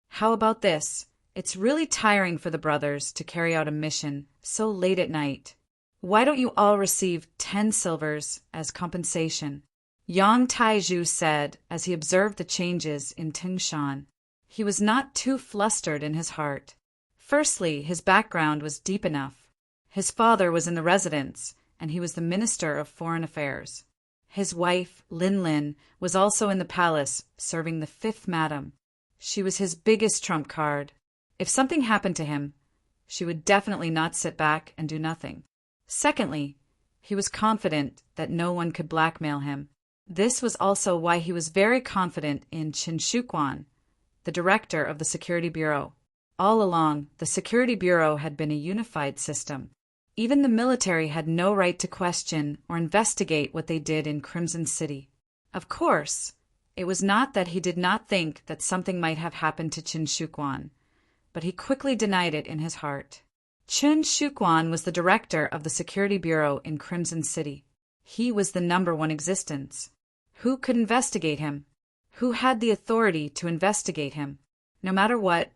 How about this? It's really tiring for the brothers to carry out a mission so late at night. Why don't you all receive 10 silvers as compensation?" Yang Taizhu said as he observed the changes in Ting Shan. He was not too flustered in his heart. Firstly, his background was deep enough. His father was in the residence, and he was the Minister of Foreign Affairs. His wife, Lin Lin, was also in the palace, serving the 5th Madam. She was his biggest trump card. If something happened to him, she would definitely not sit back and do nothing. Secondly, he was confident that no one could blackmail him. This was also why he was very confident in Qin Shuquan, the director of the Security Bureau. All along, the Security Bureau had been a unified system. Even the military had no right to question or investigate what they did in Crimson City. Of course, it was not that he did not think that something might have happened to Qin Shuquan, but he quickly denied it in his heart. Qin Shuquan was the director of the Security Bureau in Crimson City. He was the #1 existence. Who could investigate him? Who had the authority to investigate him? No matter what,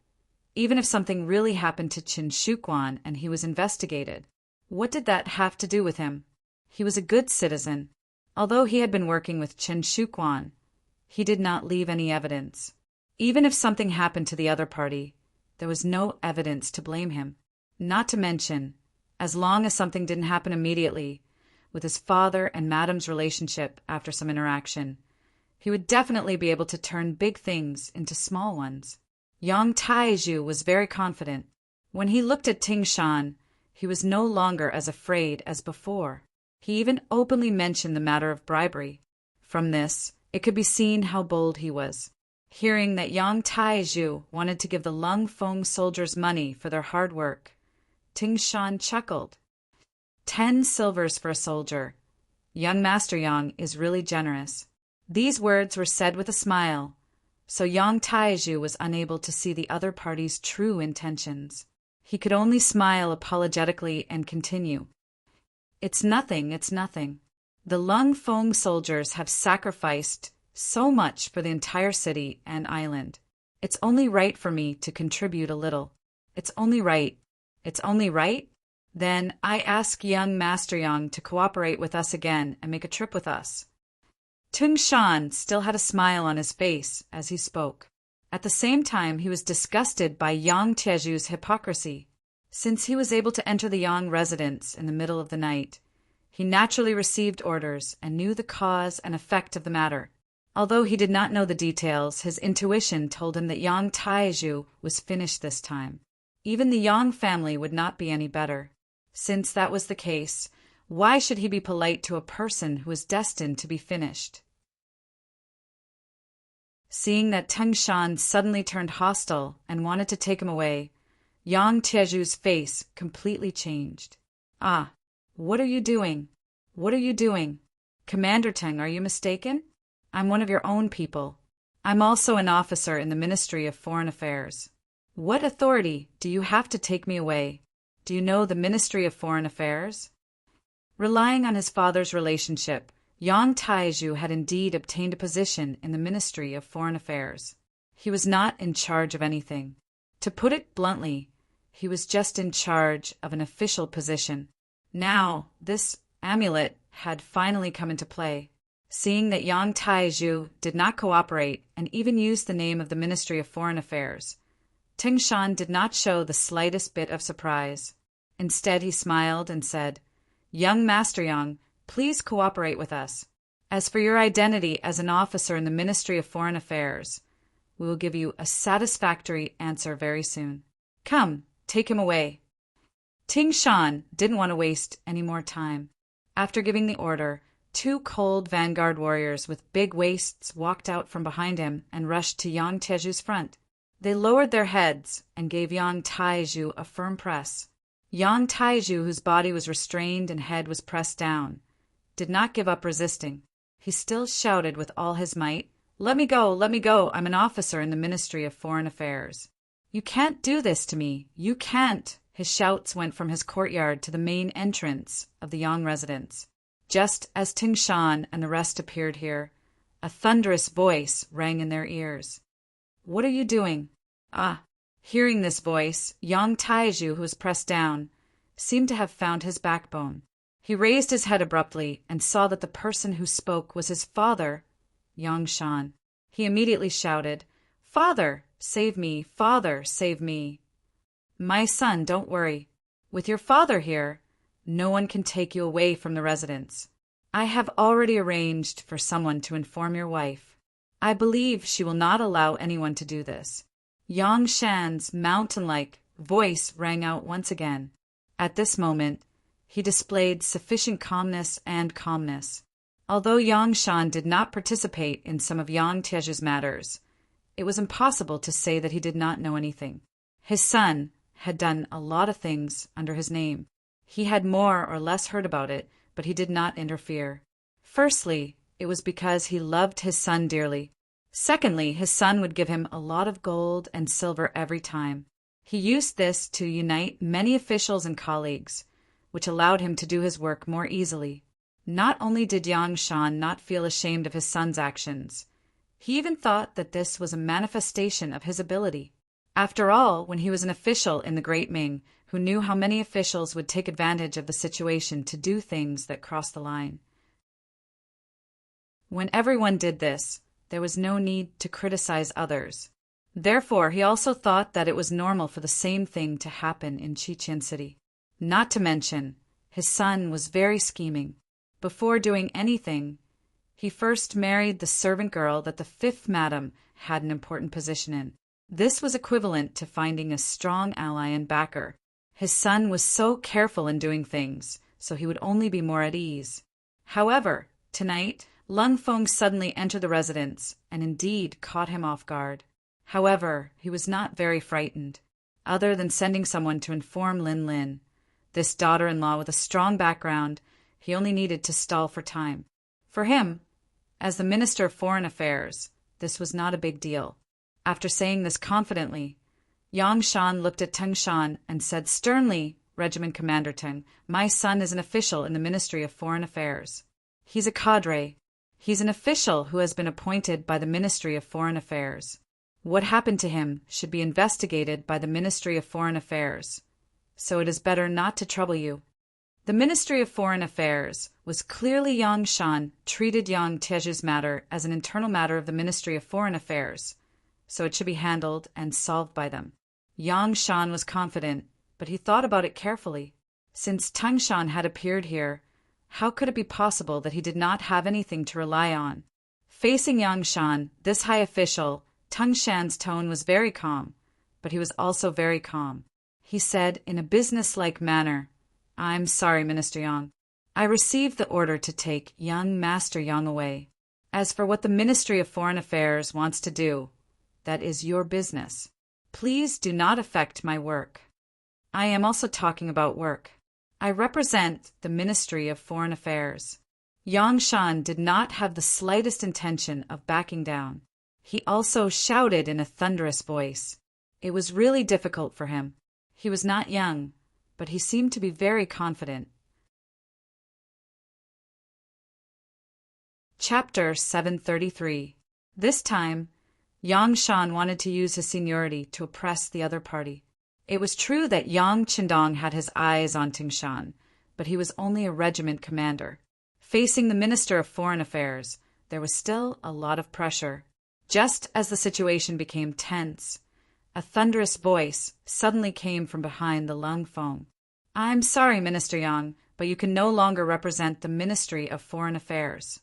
even if something really happened to Qin Shuquan and he was investigated, what did that have to do with him? He was a good citizen. Although he had been working with Qin Shuquan, he did not leave any evidence. Even if something happened to the other party, there was no evidence to blame him. Not to mention, as long as something didn't happen immediately, with his father and Madam's relationship after some interaction, he would definitely be able to turn big things into small ones. Yang Taizhu was very confident. When he looked at Ting Shan, he was no longer as afraid as before. He even openly mentioned the matter of bribery. From this, it could be seen how bold he was. Hearing that Yang Taizhu wanted to give the Lung Feng soldiers money for their hard work, Ting Shan chuckled. 10 silvers for a soldier. Young Master Yang is really generous. These words were said with a smile, so Yang Taizhu was unable to see the other party's true intentions. He could only smile apologetically and continue. It's nothing. The Lung Feng soldiers have sacrificed so much for the entire city and island. It's only right for me to contribute a little. It's only right. Then I ask young Master Yang to cooperate with us again and make a trip with us. Ting Shan still had a smile on his face as he spoke. At the same time, he was disgusted by Yang Tieju's hypocrisy. Since he was able to enter the Yang residence in the middle of the night, he naturally received orders and knew the cause and effect of the matter. Although he did not know the details, his intuition told him that Yang Taizhu was finished this time. Even the Yang family would not be any better. Since that was the case, why should he be polite to a person who was destined to be finished? Seeing that Ting Shan suddenly turned hostile and wanted to take him away, Yang Tieju's face completely changed. "Ah, what are you doing? Commander Teng, are you mistaken? I'm one of your own people. I'm also an officer in the Ministry of Foreign Affairs. What authority do you have to take me away? Do you know the Ministry of Foreign Affairs?" Relying on his father's relationship, Yang Taizhu had indeed obtained a position in the Ministry of Foreign Affairs. He was not in charge of anything. To put it bluntly, he was just in charge of an official position. Now, this amulet had finally come into play. Seeing that Yang Taizhu did not cooperate and even used the name of the Ministry of Foreign Affairs, Tingshan did not show the slightest bit of surprise. Instead, he smiled and said, "Young Master Yang, please cooperate with us. As for your identity as an officer in the Ministry of Foreign Affairs, we will give you a satisfactory answer very soon. Come, take him away." Tingshan didn't want to waste any more time. After giving the order, 2 cold vanguard warriors with big waists walked out from behind him and rushed to Yang Tieju's front. They lowered their heads and gave Yang Taiju a firm press. Yang Taiju, whose body was restrained and head was pressed down, did not give up resisting. He still shouted with all his might, "Let me go, let me go, I'm an officer in the Ministry of Foreign Affairs. You can't do this to me, you can't." His shouts went from his courtyard to the main entrance of the Yang residence. Just as Tingshan and the rest appeared here, a thunderous voice rang in their ears. "What are you doing?" Hearing this voice, Yang Taiju, who was pressed down, seemed to have found his backbone. He raised his head abruptly and saw that the person who spoke was his father, Yang Shan. He immediately shouted, "Father, save me! Father, save me!" "My son, don't worry. With your father here, no one can take you away from the residence. I have already arranged for someone to inform your wife. I believe she will not allow anyone to do this." Yang Shan's mountain-like voice rang out once again. At this moment, he displayed sufficient calmness. Although Yang Shan did not participate in some of Yang Tieju's matters, it was impossible to say that he did not know anything. His son had done a lot of things under his name. He had more or less heard about it, but he did not interfere. Firstly, it was because he loved his son dearly. Secondly, his son would give him a lot of gold and silver every time. He used this to unite many officials and colleagues, which allowed him to do his work more easily. Not only did Yang Shan not feel ashamed of his son's actions, he even thought that this was a manifestation of his ability. After all, when he was an official in the Great Ming, who knew how many officials would take advantage of the situation to do things that crossed the line. When everyone did this, there was no need to criticize others. Therefore, he also thought that it was normal for the same thing to happen in Qiqian City. Not to mention, his son was very scheming. Before doing anything, he first married the servant girl that the 5th madam had an important position in. This was equivalent to finding a strong ally and backer. His son was so careful in doing things, so he would only be more at ease. However, tonight, Lung Feng suddenly entered the residence and indeed caught him off guard. However, he was not very frightened. Other than sending someone to inform Lin Lin, this daughter-in-law with a strong background, he only needed to stall for time. For him, as the Minister of Foreign Affairs, this was not a big deal. After saying this confidently, Yang Shan looked at Teng Shan and said sternly, "Regiment Commander Teng, my son is an official in the Ministry of Foreign Affairs. He's a cadre. He's an official who has been appointed by the Ministry of Foreign Affairs. What happened to him should be investigated by the Ministry of Foreign Affairs, so it is better not to trouble you." The Ministry of Foreign Affairs was clearly Yang Shan treated Yang Tieju's matter as an internal matter of the Ministry of Foreign Affairs, so it should be handled and solved by them. Yang Shan was confident, but he thought about it carefully. Since Teng Shan had appeared here, how could it be possible that he did not have anything to rely on? Facing Yang Shan, this high official, Teng Shan's tone was very calm, but he was also very calm. He said in a business-like manner, "I'm sorry, Minister Yang. I received the order to take young Master Yang away. As for what the Ministry of Foreign Affairs wants to do, that is your business. Please do not affect my work. I am also talking about work. I represent the Ministry of Foreign Affairs." Yang Shan did not have the slightest intention of backing down. He also shouted in a thunderous voice. It was really difficult for him. He was not young, but he seemed to be very confident. Chapter 733. This time, Yang Shan wanted to use his seniority to oppress the other party. It was true that Yang Qindong had his eyes on Tingshan, but he was only a regiment commander. Facing the Minister of Foreign Affairs, there was still a lot of pressure. Just as the situation became tense, A thunderous voice suddenly came from behind the Lung Fong. "I'm sorry, Minister Yang, but you can no longer represent the Ministry of Foreign Affairs."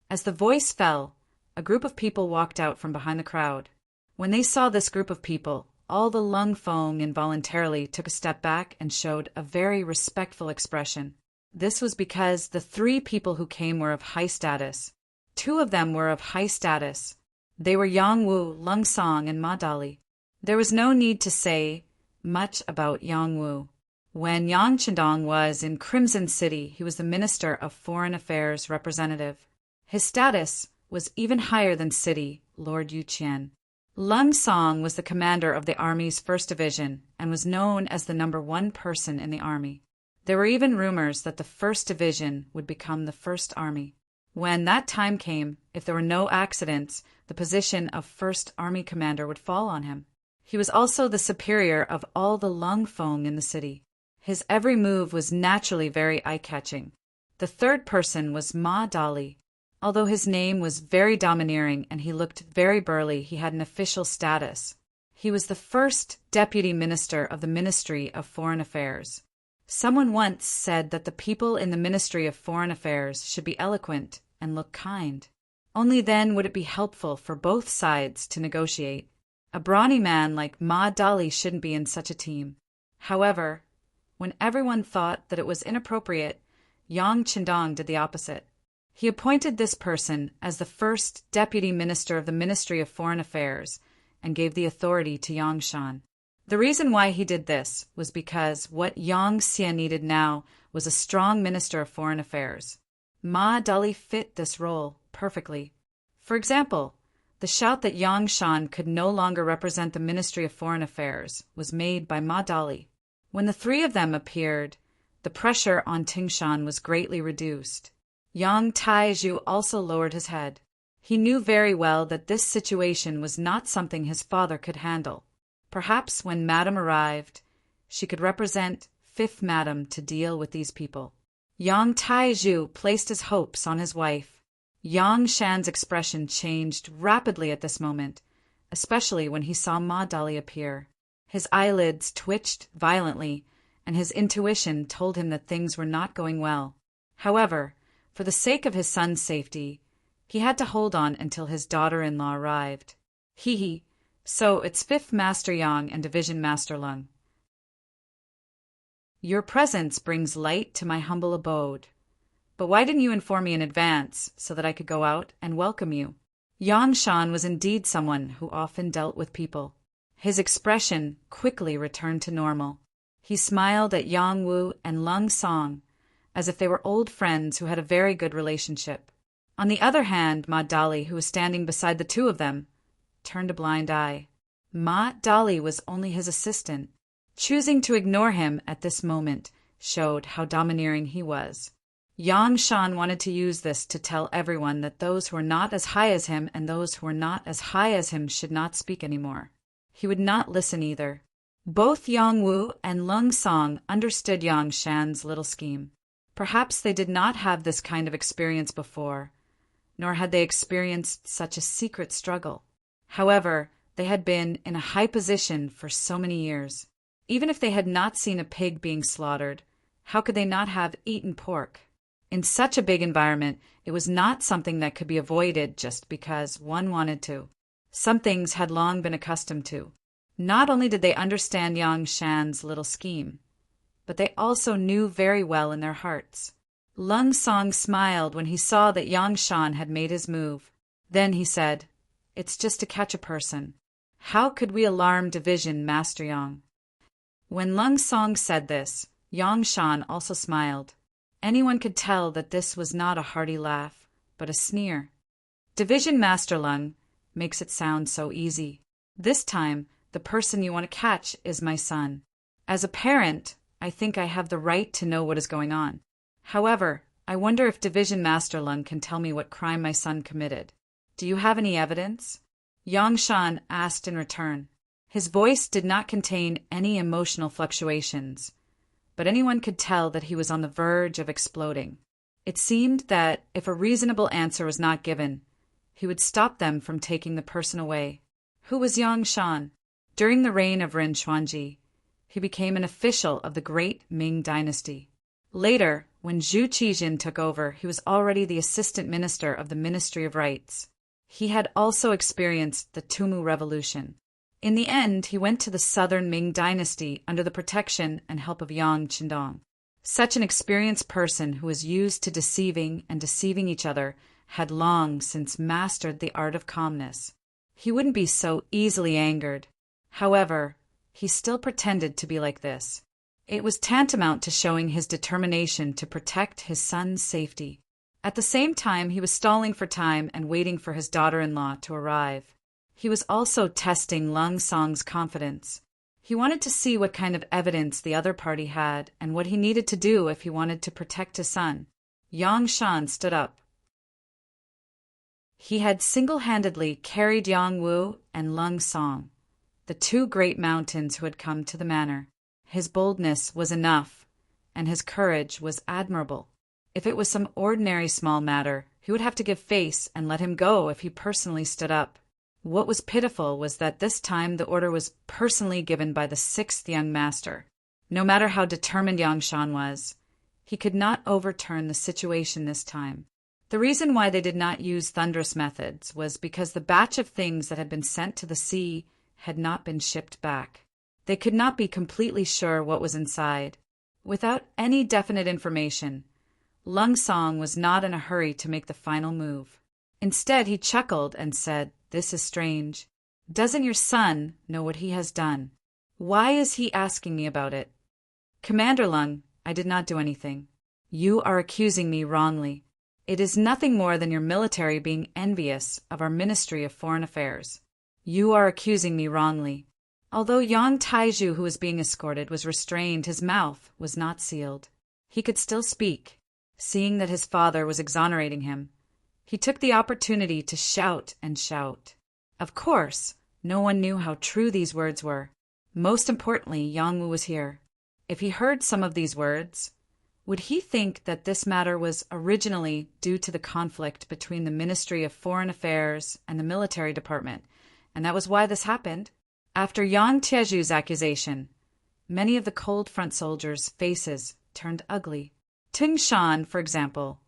As the voice fell, a group of people walked out from behind the crowd. When they saw this group of people, all the Lung Fong involuntarily took a step back and showed a very respectful expression. This was because the three people who came were of high status. Two of them were of high status. They were Yang Wu, Lung Song, and Ma Dali. There was no need to say much about Yang Wu. When Yang Chendong was in Crimson City, he was the Minister of Foreign Affairs representative. His status was even higher than City Lord Yu Qian. Lung Song was the commander of the Army's 1st Division and was known as the #1 person in the Army. There were even rumors that the 1st Division would become the 1st Army. When that time came, if there were no accidents, the position of 1st Army Commander would fall on him. He was also the superior of all the Lung Fong in the city. His every move was naturally very eye-catching. The third person was Ma Dali. Although his name was very domineering and he looked very burly, he had an official status. He was the first deputy minister of the Ministry of Foreign Affairs. Someone once said that the people in the Ministry of Foreign Affairs should be eloquent and look kind. Only then would it be helpful for both sides to negotiate. A brawny man like Ma Dali shouldn't be in such a team. However, when everyone thought that it was inappropriate, Yang Chendong did the opposite. He appointed this person as the first deputy minister of the Ministry of Foreign Affairs and gave the authority to Yang Shan. The reason why he did this was because what Yang Xie needed now was a strong minister of foreign affairs. Ma Dali fit this role perfectly. For example, the shout that Yang Shan could no longer represent the Ministry of Foreign Affairs was made by Ma Dali. When the three of them appeared, the pressure on Tingshan was greatly reduced. Yang Taizhu also lowered his head. He knew very well that this situation was not something his father could handle. Perhaps when Madame arrived, she could represent 5th Madame to deal with these people. Yang Taizhu placed his hopes on his wife. Yang Shan's expression changed rapidly at this moment, especially when he saw Ma Dali appear. His eyelids twitched violently, and his intuition told him that things were not going well. However, for the sake of his son's safety, he had to hold on until his daughter-in-law arrived. So it's 5th Master Yang and Division Master Lung. Your presence brings light to my humble abode. But why didn't you inform me in advance so that I could go out and welcome you? Yang Shan was indeed someone who often dealt with people. His expression quickly returned to normal. He smiled at Yang Wu and Lung Song, as if they were old friends who had a very good relationship. On the other hand, Ma Dali, who was standing beside the two of them, turned a blind eye. Ma Dali was only his assistant. Choosing to ignore him at this moment showed how domineering he was. Yang Shan wanted to use this to tell everyone that those who were not as high as him and those who were not as high as him should not speak anymore. He would not listen either. Both Yang Wu and Lung Song understood Yang Shan's little scheme. Perhaps they did not have this kind of experience before, nor had they experienced such a secret struggle. However, they had been in a high position for so many years. Even if they had not seen a pig being slaughtered, how could they not have eaten pork? In such a big environment, it was not something that could be avoided just because one wanted to. Some things had long been accustomed to. Not only did they understand Yang Shan's little scheme, but they also knew very well in their hearts. Lung Song smiled when he saw that Yang Shan had made his move. Then he said, "It's just to catch a person. How could we alarm Division Master Yang?" When Lung Song said this, Yang Shan also smiled. Anyone could tell that this was not a hearty laugh, but a sneer. Division Master Lung makes it sound so easy. This time, the person you want to catch is my son. As a parent, I think I have the right to know what is going on. However, I wonder if Division Master Lung can tell me what crime my son committed. Do you have any evidence? Yang Shan asked in return. His voice did not contain any emotional fluctuations, but anyone could tell that he was on the verge of exploding. It seemed that if a reasonable answer was not given, he would stop them from taking the person away. Who was Yang Shan? During the reign of Ren Xuanji, he became an official of the great Ming dynasty. Later, when Zhu Qijin took over, he was already the assistant minister of the Ministry of Rights. He had also experienced the Tumu Revolution. In the end, he went to the southern Ming dynasty under the protection and help of Yang Qindong. Such an experienced person who was used to deceiving and deceiving each other had long since mastered the art of calmness. He wouldn't be so easily angered. However, he still pretended to be like this. It was tantamount to showing his determination to protect his son's safety. At the same time, he was stalling for time and waiting for his daughter-in-law to arrive. He was also testing Lung Song's confidence. He wanted to see what kind of evidence the other party had and what he needed to do if he wanted to protect his son. Yang Shan stood up. He had single-handedly carried Yang Wu and Lung Song, the two great mountains who had come to the manor. His boldness was enough, and his courage was admirable. If it was some ordinary small matter, he would have to give face and let him go if he personally stood up. What was pitiful was that this time the order was personally given by the sixth young master. No matter how determined Yang Shan was, he could not overturn the situation this time. The reason why they did not use thunderous methods was because the batch of things that had been sent to the sea had not been shipped back. They could not be completely sure what was inside. Without any definite information, Lung Song was not in a hurry to make the final move. Instead, he chuckled and said, "This is strange. Doesn't your son know what he has done? Why is he asking me about it?" "Commander Lung, I did not do anything. You are accusing me wrongly. It is nothing more than your military being envious of our Ministry of Foreign Affairs. You are accusing me wrongly." Although Yang Taizhu, who was being escorted, was restrained, his mouth was not sealed. He could still speak. Seeing that his father was exonerating him, he took the opportunity to shout and shout. Of course, no one knew how true these words were. Most importantly, Yang Wu was here. If he heard some of these words, would he think that this matter was originally due to the conflict between the Ministry of Foreign Affairs and the military department, and that was why this happened? After Yang Tieju's accusation, many of the cold front soldiers' faces turned ugly. Ting Shan, for example,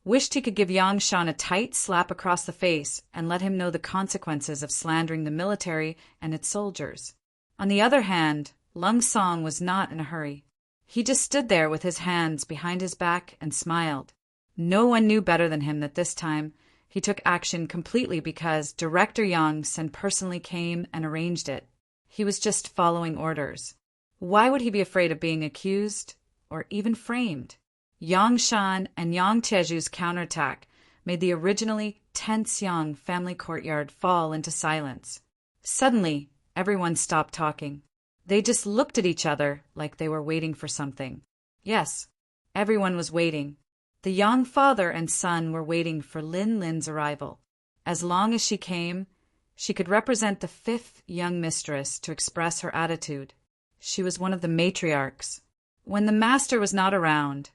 wished he could give Yang Shan a tight slap across the face and let him know the consequences of slandering the military and its soldiers. On the other hand, Lung Song was not in a hurry. He just stood there with his hands behind his back and smiled. No one knew better than him that this time he took action completely because Director Yang Sen personally came and arranged it. He was just following orders. Why would he be afraid of being accused or even framed? Yang Shan and Yang Tieju's counterattack made the originally tense Yang family courtyard fall into silence. Suddenly, everyone stopped talking. They just looked at each other like they were waiting for something. Yes, everyone was waiting. The Yang father and son were waiting for Lin Lin's arrival. As long as she came, she could represent the fifth young mistress to express her attitude. She was one of the matriarchs. When the master was not around,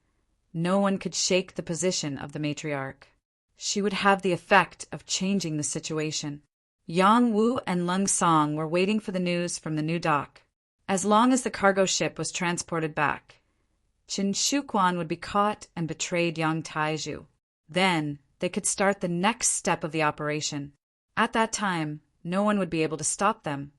no one could shake the position of the matriarch. She would have the effect of changing the situation. Yang Wu and Lung Song were waiting for the news from the new dock. As long as the cargo ship was transported back, Qin Shuquan would be caught and betrayed Yang Taizhu. Then they could start the next step of the operation. At that time, no one would be able to stop them.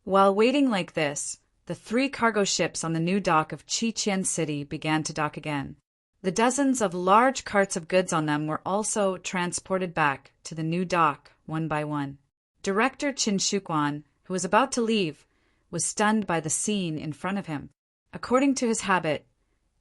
While waiting like this, the 3 cargo ships on the new dock of Qiqian City began to dock again. The dozens of large carts of goods on them were also transported back to the new dock one by one. Director Qin Shuquan, who was about to leave, was stunned by the scene in front of him. According to his habit,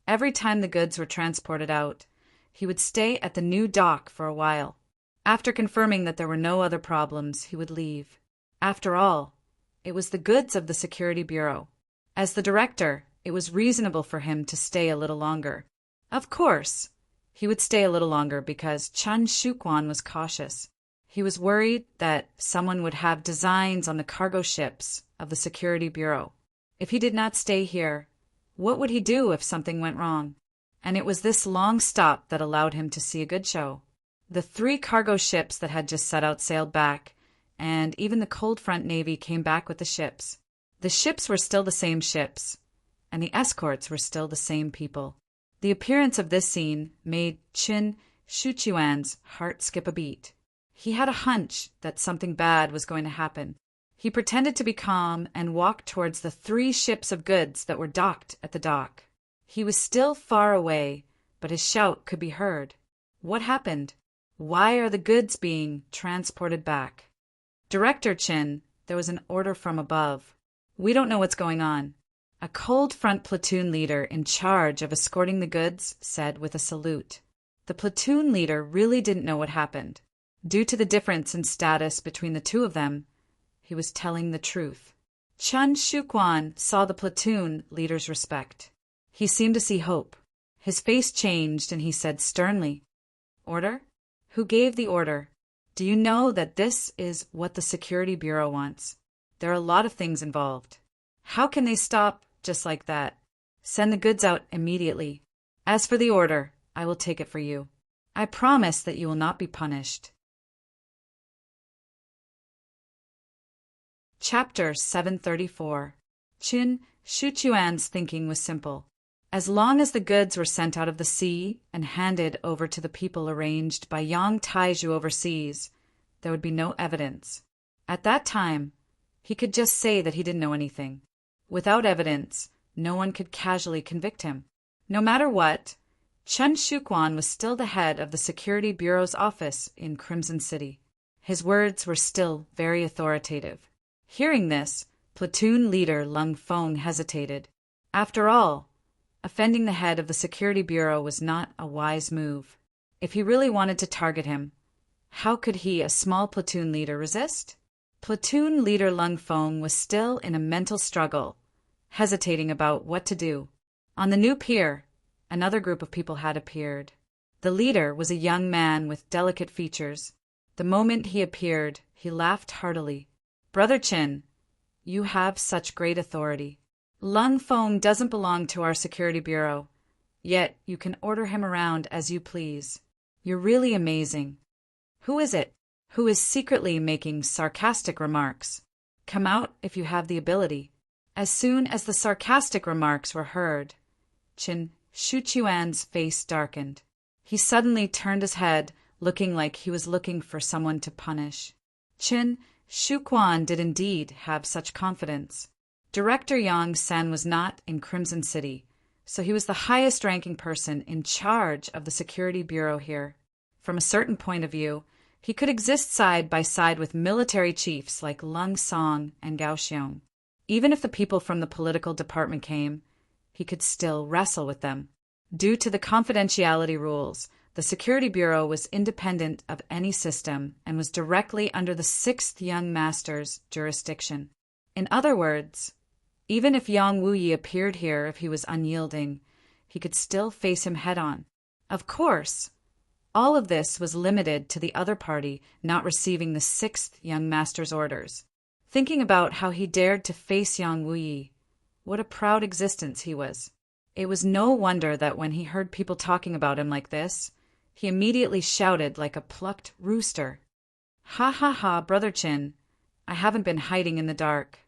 every time the goods were transported out, he would stay at the new dock for a while. After confirming that there were no other problems, he would leave. After all, it was the goods of the Security Bureau. As the director, it was reasonable for him to stay a little longer. Of course, he would stay a little longer because Qin Shuquan was cautious. He was worried that someone would have designs on the cargo ships of the Security Bureau. If he did not stay here, what would he do if something went wrong? And it was this long stop that allowed him to see a good show. The 3 cargo ships that had just set out sailed back, and even the cold front navy came back with the ships. The ships were still the same ships, and the escorts were still the same people. The appearance of this scene made Qin Shuchuan's heart skip a beat. He had a hunch that something bad was going to happen. He pretended to be calm and walked towards the 3 ships of goods that were docked at the dock. He was still far away, but his shout could be heard. What happened? Why are the goods being transported back? Director Qin, there was an order from above. We don't know what's going on. A cold front platoon leader in charge of escorting the goods said with a salute. The platoon leader really didn't know what happened. Due to the difference in status between the two of them, he was telling the truth. Chen Shuquan saw the platoon leader's respect. He seemed to see hope. His face changed and he said sternly, "Order? Who gave the order? Do you know that this is what the Security Bureau wants? There are a lot of things involved. How can they stop just like that? Send the goods out immediately. As for the order, I will take it for you. I promise that you will not be punished." Chapter 734. Qin Shuchuan's thinking was simple. As long as the goods were sent out of the sea and handed over to the people arranged by Yang Taiju overseas, there would be no evidence. At that time, he could just say that he didn't know anything. Without evidence, no one could casually convict him. No matter what, Chen Shuquan was still the head of the Security Bureau's office in Crimson City. His words were still very authoritative. Hearing this, platoon leader Lung Feng hesitated. After all, offending the head of the Security Bureau was not a wise move. If he really wanted to target him, how could he, a small platoon leader, resist? Platoon leader Lung Feng was still in a mental struggle, hesitating about what to do. On the new pier, another group of people had appeared. The leader was a young man with delicate features. The moment he appeared, he laughed heartily. "Brother Qin, you have such great authority. Lung Feng doesn't belong to our Security Bureau, yet you can order him around as you please. You're really amazing. Who is it who is secretly making sarcastic remarks? Come out if you have the ability." As soon as the sarcastic remarks were heard, Qin Shuchuan's face darkened. He suddenly turned his head, looking like he was looking for someone to punish. Qin Shuquan did indeed have such confidence. Director Yang Sen was not in Crimson City, so he was the highest-ranking person in charge of the Security Bureau here. From a certain point of view, he could exist side by side with military chiefs like Lung Song and Gao Xiong. Even if the people from the political department came, he could still wrestle with them. Due to the confidentiality rules, the Security Bureau was independent of any system and was directly under the 6th Young Master's jurisdiction. In other words, even if Yang Wuyi appeared here if he was unyielding, he could still face him head-on. Of course, all of this was limited to the other party not receiving the 6th Young Master's orders. Thinking about how he dared to face Yang Wuyi, what a proud existence he was. It was no wonder that when he heard people talking about him like this, he immediately shouted like a plucked rooster. "Ha ha ha, Brother Qin, I haven't been hiding in the dark.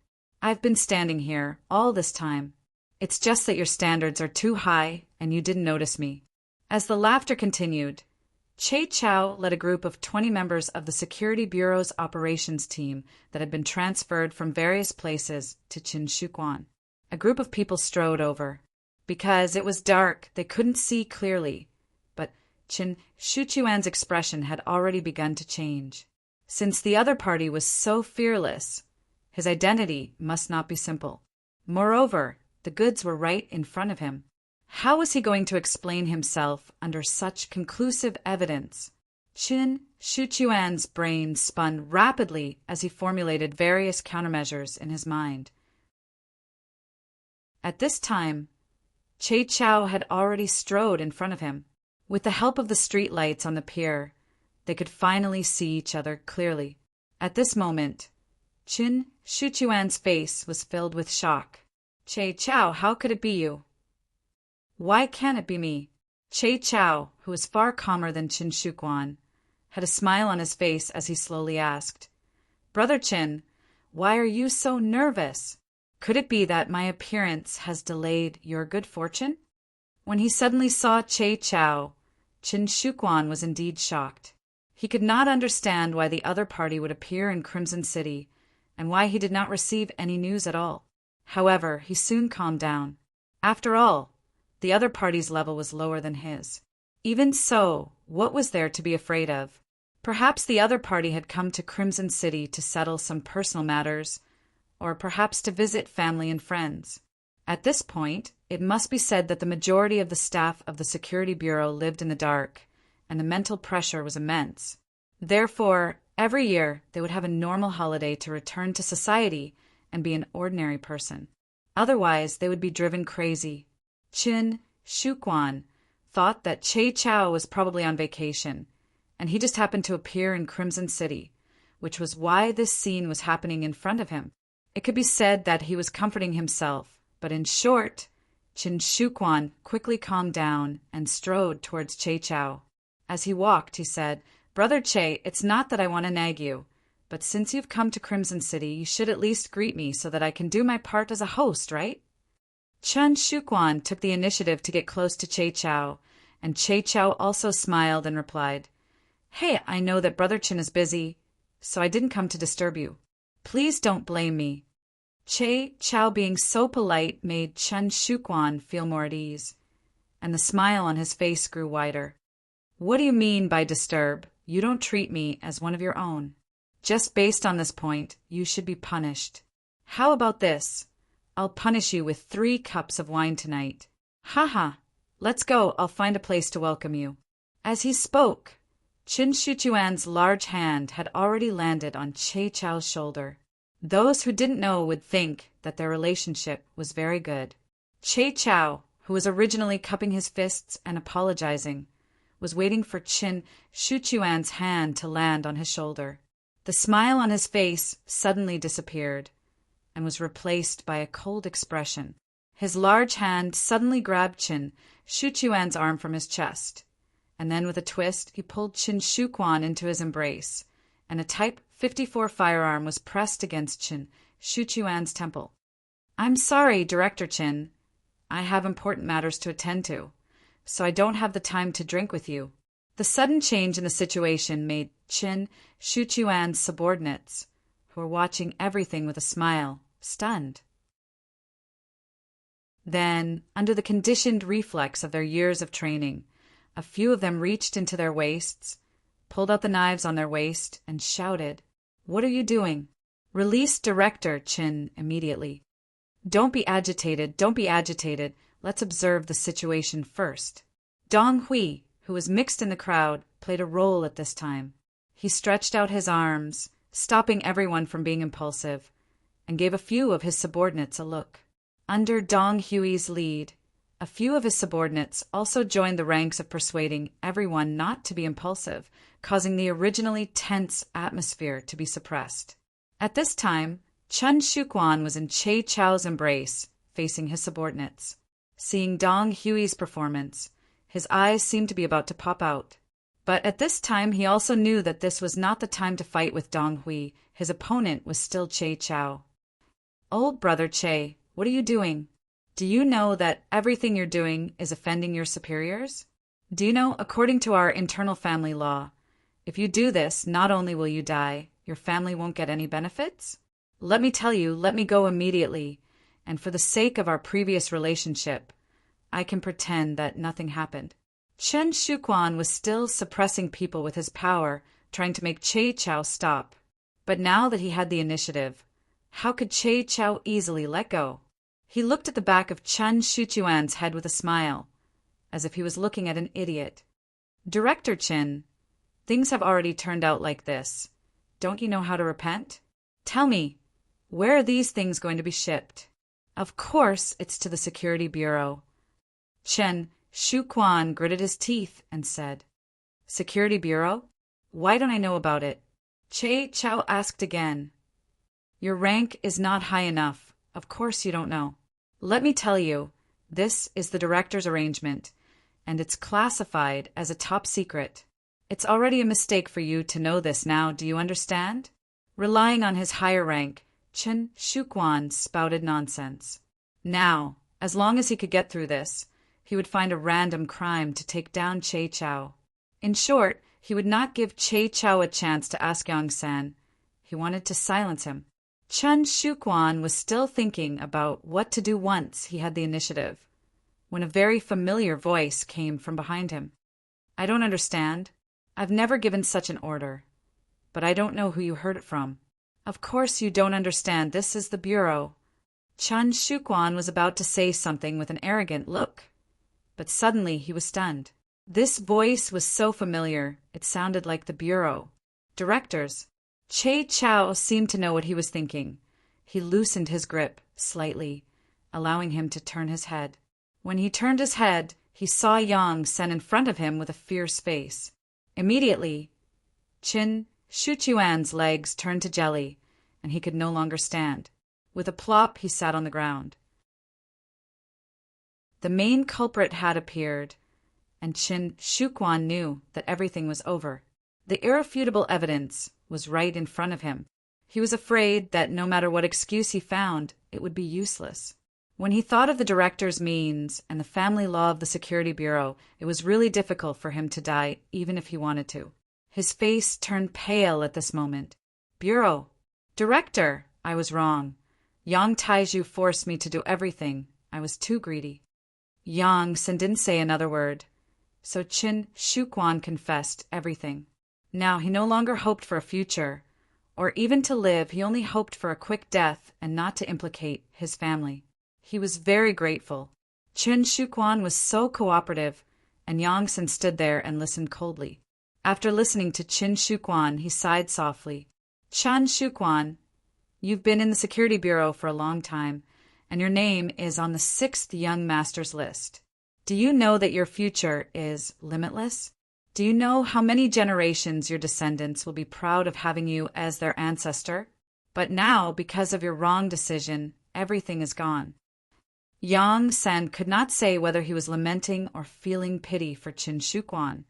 I've been standing here all this time. It's just that your standards are too high and you didn't notice me." As the laughter continued, Che Chao led a group of 20 members of the Security Bureau's operations team that had been transferred from various places to Qin Shuquan. A group of people strode over. Because it was dark, they couldn't see clearly, but Qin Shuchuan's expression had already begun to change. Since the other party was so fearless, his identity must not be simple. Moreover, the goods were right in front of him. How was he going to explain himself under such conclusive evidence? Qin Shuchuan's brain spun rapidly as he formulated various countermeasures in his mind. At this time, Che Chao had already strode in front of him. With the help of the street lights on the pier, they could finally see each other clearly. At this moment, Qin Shuchuan's face was filled with shock. "Che Chao, how could it be you?" "Why can't it be me?" Che Chao, who was far calmer than Qin Shuquan, had a smile on his face as he slowly asked, Brother Chin, why are you so nervous? Could it be that my appearance has delayed your good fortune? When he suddenly saw Che Chao, Qin Shuquan was indeed shocked. He could not understand why the other party would appear in Crimson City, and why he did not receive any news at all. However, he soon calmed down. After all, the other party's level was lower than his. Even so, what was there to be afraid of? Perhaps the other party had come to Crimson City to settle some personal matters, or perhaps to visit family and friends. At this point, it must be said that the majority of the staff of the Security Bureau lived in the dark, and the mental pressure was immense. Therefore, every year they would have a normal holiday to return to society and be an ordinary person. Otherwise, they would be driven crazy. Qin Shuquan thought that Che Chao was probably on vacation, and he just happened to appear in Crimson City, which was why this scene was happening in front of him. It could be said that he was comforting himself, but in short, Qin Shuquan quickly calmed down and strode towards Che Chao. As he walked, he said, "Brother Che, it's not that I want to nag you, but since you've come to Crimson City, you should at least greet me so that I can do my part as a host, right?" Qin Shuquan took the initiative to get close to Che Chao, and Che Chao also smiled and replied, "Hey, I know that Brother Qin is busy, so I didn't come to disturb you. Please don't blame me." Che Chao being so polite made Qin Shuquan feel more at ease, and the smile on his face grew wider. "What do you mean by disturb? You don't treat me as one of your own. Just based on this point, you should be punished. How about this? I'll punish you with 3 cups of wine tonight. Haha, let's go, I'll find a place to welcome you." As he spoke, Qin Shuquan's large hand had already landed on Che Chao's shoulder. Those who didn't know would think that their relationship was very good. Che Chao, who was originally cupping his fists and apologizing, was waiting for Qin Shuquan's hand to land on his shoulder. The smile on his face suddenly disappeared and was replaced by a cold expression. His large hand suddenly grabbed Qin Shuquan's arm from his chest, and then with a twist he pulled Qin Shuquan into his embrace, and a Type 54 firearm was pressed against Qin Shuquan's temple. "I'm sorry, Director Qin. I have important matters to attend to, so I don't have the time to drink with you." The sudden change in the situation made Qin Shuquan's subordinates, who were watching everything with a smile, stunned. Then, under the conditioned reflex of their years of training, a few of them reached into their waists, pulled out the knives on their waist, and shouted, "What are you doing? Release Director Qin immediately. Don't be agitated, don't be agitated. Let's observe the situation first." Dong Hui, who was mixed in the crowd, played a role at this time. He stretched out his arms, stopping everyone from being impulsive, and gave a few of his subordinates a look. Under Dong Hui's lead, a few of his subordinates also joined the ranks of persuading everyone not to be impulsive, causing the originally tense atmosphere to be suppressed. At this time, Qin Shuquan was in Che Chao's embrace, facing his subordinates. Seeing Dong Hui's performance, his eyes seemed to be about to pop out. But at this time he also knew that this was not the time to fight with Dong Hui. His opponent was still Che Chao. "Old brother Che, what are you doing? Do you know that everything you're doing is offending your superiors? Do you know, according to our internal family law, if you do this, not only will you die, your family won't get any benefits? Let me tell you, let me go immediately, and for the sake of our previous relationship, I can pretend that nothing happened." Qin Shuquan was still suppressing people with his power, trying to make Che Chao stop. But now that he had the initiative, how could Che Chao easily let go? He looked at the back of Qin Shuquan's head with a smile, as if he was looking at an idiot. "Director Qin, things have already turned out like this. Don't you know how to repent? Tell me, where are these things going to be shipped?" "Of course it's to the Security Bureau." Qin Shuquan gritted his teeth and said, "Security Bureau? Why don't I know about it?" Che Chao asked again. "Your rank is not high enough. Of course you don't know. Let me tell you, this is the director's arrangement, and it's classified as a top secret. It's already a mistake for you to know this now, do you understand? Relying on his higher rank, Chen Shuquan spouted nonsense. Now, as long as he could get through this, he would find a random crime to take down Che Chao. In short, he would not give Che Chao a chance to ask Yang San. He wanted to silence him. Chen Shuquan was still thinking about what to do once he had the initiative, when a very familiar voice came from behind him. I don't understand. I've never given such an order. But I don't know who you heard it from. Of course you don't understand. This is the Bureau. Chen Shuquan was about to say something with an arrogant look, but suddenly he was stunned. This voice was so familiar, it sounded like the Bureau. Directors. Che Chao seemed to know what he was thinking. He loosened his grip slightly, allowing him to turn his head. When he turned his head, he saw Yang Sen in front of him with a fierce face. Immediately, Qin Shuchuan's legs turned to jelly, and he could no longer stand. With a plop, he sat on the ground. The main culprit had appeared, and Qin Shuquan knew that everything was over. The irrefutable evidence was right in front of him. He was afraid that no matter what excuse he found, it would be useless. When he thought of the director's means and the family law of the Security Bureau, it was really difficult for him to die, even if he wanted to. His face turned pale at this moment. Bureau. Director. I was wrong. Yang Taiju forced me to do everything. I was too greedy. Yang Sen didn't say another word, so Qin Shuquan confessed everything. Now he no longer hoped for a future, or even to live. He only hoped for a quick death and not to implicate his family. He was very grateful. Qin Shuquan was so cooperative, and Yang Sen stood there and listened coldly. After listening to Qin Shuquan, he sighed softly. Chen Shuquan, you've been in the Security Bureau for a long time, and your name is on the 6th Young Masters list. Do you know that your future is limitless? Do you know how many generations your descendants will be proud of having you as their ancestor? But now, because of your wrong decision, everything is gone. Yang Sen could not say whether he was lamenting or feeling pity for Qin Shuquan.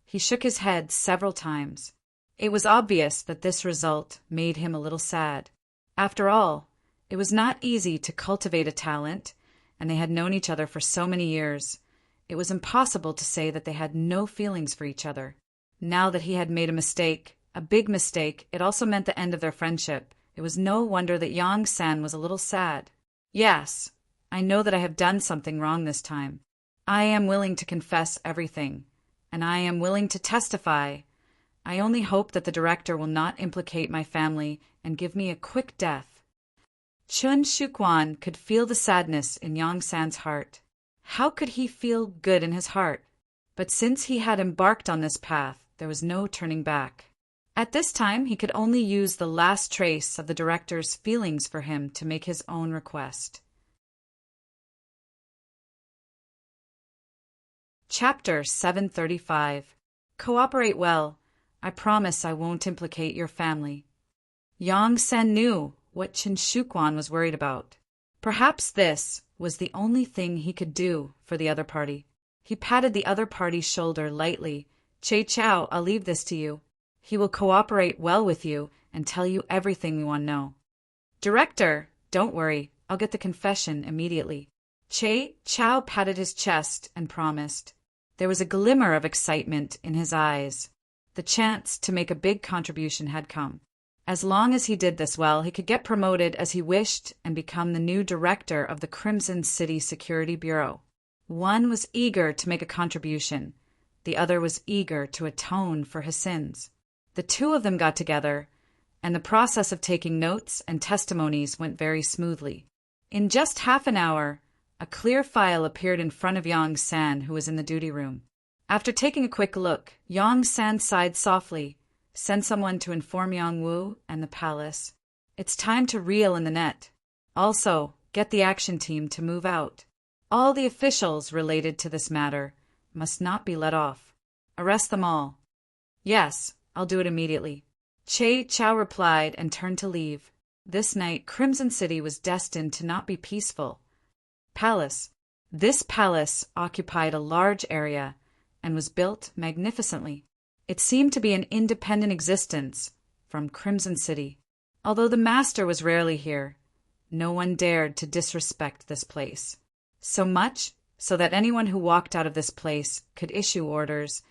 He shook his head several times. It was obvious that this result made him a little sad. After all, it was not easy to cultivate a talent, and they had known each other for so many years. It was impossible to say that they had no feelings for each other. Now that he had made a mistake, a big mistake, it also meant the end of their friendship. It was no wonder that Yang San was a little sad. Yes, I know that I have done something wrong this time. I am willing to confess everything, and I am willing to testify. I only hope that the director will not implicate my family and give me a quick death. Qin Shuquan could feel the sadness in Yang San's heart. How could he feel good in his heart? But since he had embarked on this path, there was no turning back. At this time, he could only use the last trace of the director's feelings for him to make his own request. Chapter 735. Cooperate well. I promise I won't implicate your family. Yang Sen knew what Qin Shuquan was worried about. Perhaps this was the only thing he could do for the other party. He patted the other party's shoulder lightly. Che Chao, I'll leave this to you. He will cooperate well with you and tell you everything we want to know. Director, don't worry. I'll get the confession immediately. Che Chao patted his chest and promised. There was a glimmer of excitement in his eyes. The chance to make a big contribution had come. As long as he did this well, he could get promoted as he wished and become the new director of the Crimson City Security Bureau. One was eager to make a contribution. The other was eager to atone for his sins. The two of them got together, and the process of taking notes and testimonies went very smoothly. In just half an hour, a clear file appeared in front of Yang San, who was in the duty room. After taking a quick look, Yang San sighed softly. Send someone to inform Yang Wu and the palace. It's time to reel in the net. Also, get the action team to move out. All the officials related to this matter must not be let off. Arrest them all. Yes, I'll do it immediately. Che Chao replied and turned to leave. This night, Crimson City was destined to not be peaceful. Palace. This palace occupied a large area and was built magnificently. It seemed to be an independent existence from Crimson City. Although the master was rarely here, no one dared to disrespect this place. So much so that anyone who walked out of this place could issue orders,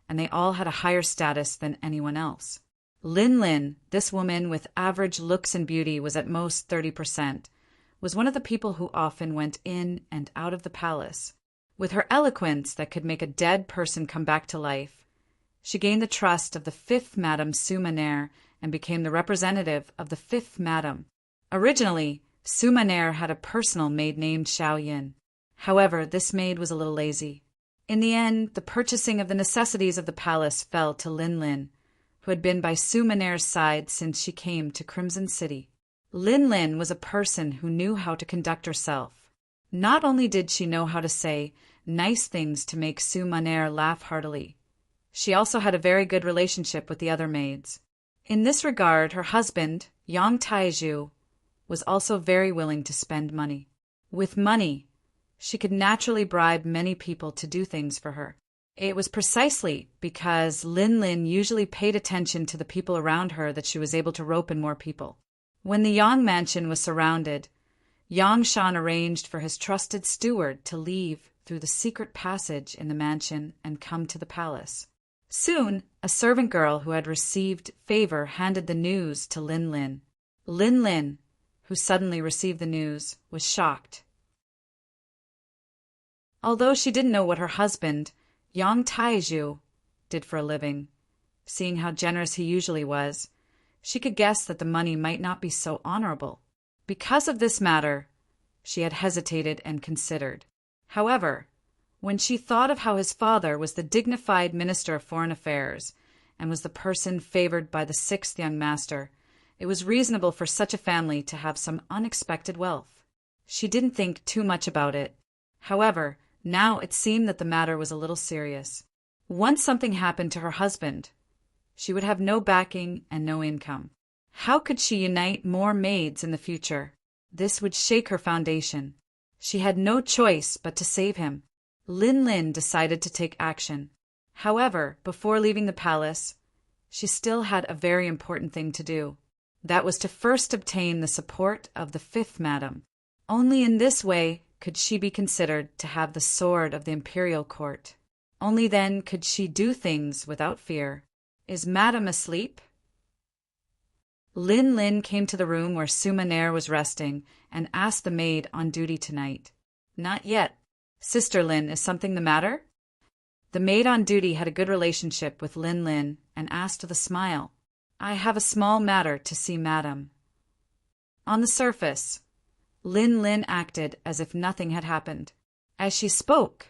and they all had a higher status than anyone else. Lin Lin, this woman with average looks and beauty was at most 30%, was one of the people who often went in and out of the palace. With her eloquence that could make a dead person come back to life, she gained the trust of the fifth Madame Sumaner and became the representative of the fifth Madame. Originally, Sumaner had a personal maid named Xiao Yin. However, this maid was a little lazy. In the end, the purchasing of the necessities of the palace fell to Lin Lin, who had been by Sumaner's side since she came to Crimson City. Lin Lin was a person who knew how to conduct herself. Not only did she know how to say nice things to make Sumaner laugh heartily, she also had a very good relationship with the other maids. In this regard, her husband, Yang Taizhu, was also very willing to spend money. With money, she could naturally bribe many people to do things for her. It was precisely because Lin Lin usually paid attention to the people around her that she was able to rope in more people. When the Yang mansion was surrounded, Yang Shan arranged for his trusted steward to leave through the secret passage in the mansion and come to the palace. Soon, a servant girl who had received favor handed the news to Lin Lin. Lin Lin, who suddenly received the news, was shocked. Although she didn't know what her husband, Yang Taizhu, did for a living, seeing how generous he usually was, she could guess that the money might not be so honorable. Because of this matter, she had hesitated and considered. However, when she thought of how his father was the dignified Minister of Foreign Affairs and was the person favored by the sixth young master, it was reasonable for such a family to have some unexpected wealth. She didn't think too much about it. However, now it seemed that the matter was a little serious. Once something happened to her husband, she would have no backing and no income. How could she unite more maids in the future? This would shake her foundation. She had no choice but to save him. Lin Lin decided to take action. However, before leaving the palace, she still had a very important thing to do. That was to first obtain the support of the fifth madam. Only in this way could she be considered to have the sword of the imperial court. Only then could she do things without fear. Is madam asleep? Lin Lin came to the room where Sumaner was resting and asked the maid on duty tonight. Not yet. Sister Lin, is something the matter? The maid on duty had a good relationship with Lin Lin and asked with a smile, I have a small matter to see madam. On the surface, Lin Lin acted as if nothing had happened. As she spoke,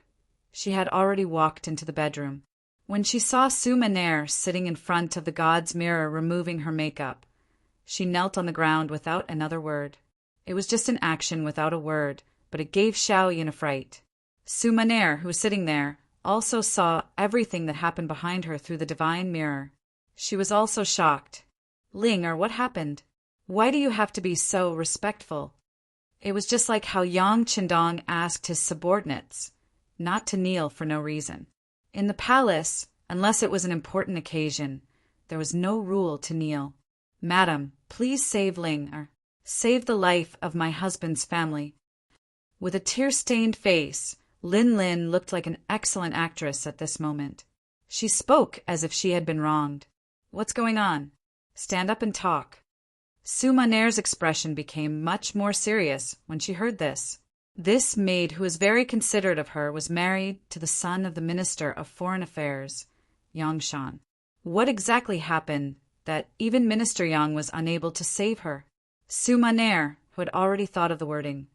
she had already walked into the bedroom. When she saw Sumaner sitting in front of the god's mirror removing her makeup, she knelt on the ground without another word. It was just an action without a word, but it gave Xiao Yin a fright. Sumaner, who was sitting there, also saw everything that happened behind her through the divine mirror. She was also shocked. Linger, what happened? Why do you have to be so respectful? It was just like how Yang Qindong asked his subordinates not to kneel for no reason. In the palace, unless it was an important occasion, there was no rule to kneel. Madam, please save Linger. Save the life of my husband's family. With a tear-stained face, Lin Lin looked like an excellent actress at this moment. She spoke as if she had been wronged. What's going on? Stand up and talk. Sumaner's expression became much more serious when she heard this. This maid, who was very considerate of her, was married to the son of the Minister of Foreign Affairs, Yang Shan. What exactly happened that even Minister Yang was unable to save her? Sumaner, who had already thought of the wording,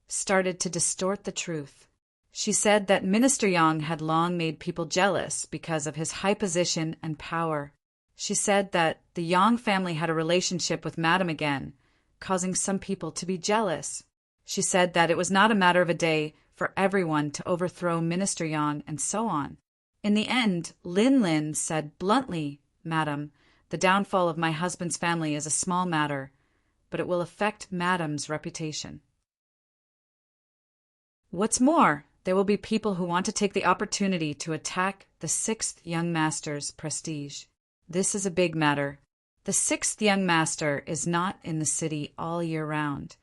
started to distort the truth. She said that Minister Yang had long made people jealous because of his high position and power. She said that the Yang family had a relationship with Madame again, causing some people to be jealous. She said that it was not a matter of a day for everyone to overthrow Minister Yang and so on. In the end, Lin Lin said bluntly, Madame, the downfall of my husband's family is a small matter, but it will affect Madame's reputation. What's more, there will be people who want to take the opportunity to attack the sixth young master's prestige. This is a big matter. The sixth young master is not in the city all year round,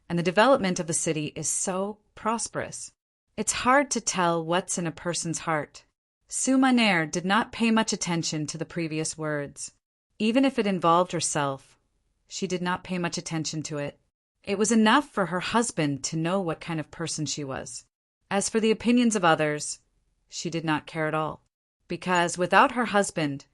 and the development of the city is so prosperous. It's hard to tell what's in a person's heart. Sumaner did not pay much attention to the previous words. Even if it involved herself, she did not pay much attention to it. It was enough for her husband to know what kind of person she was. As for the opinions of others, she did not care at all, because without her husband,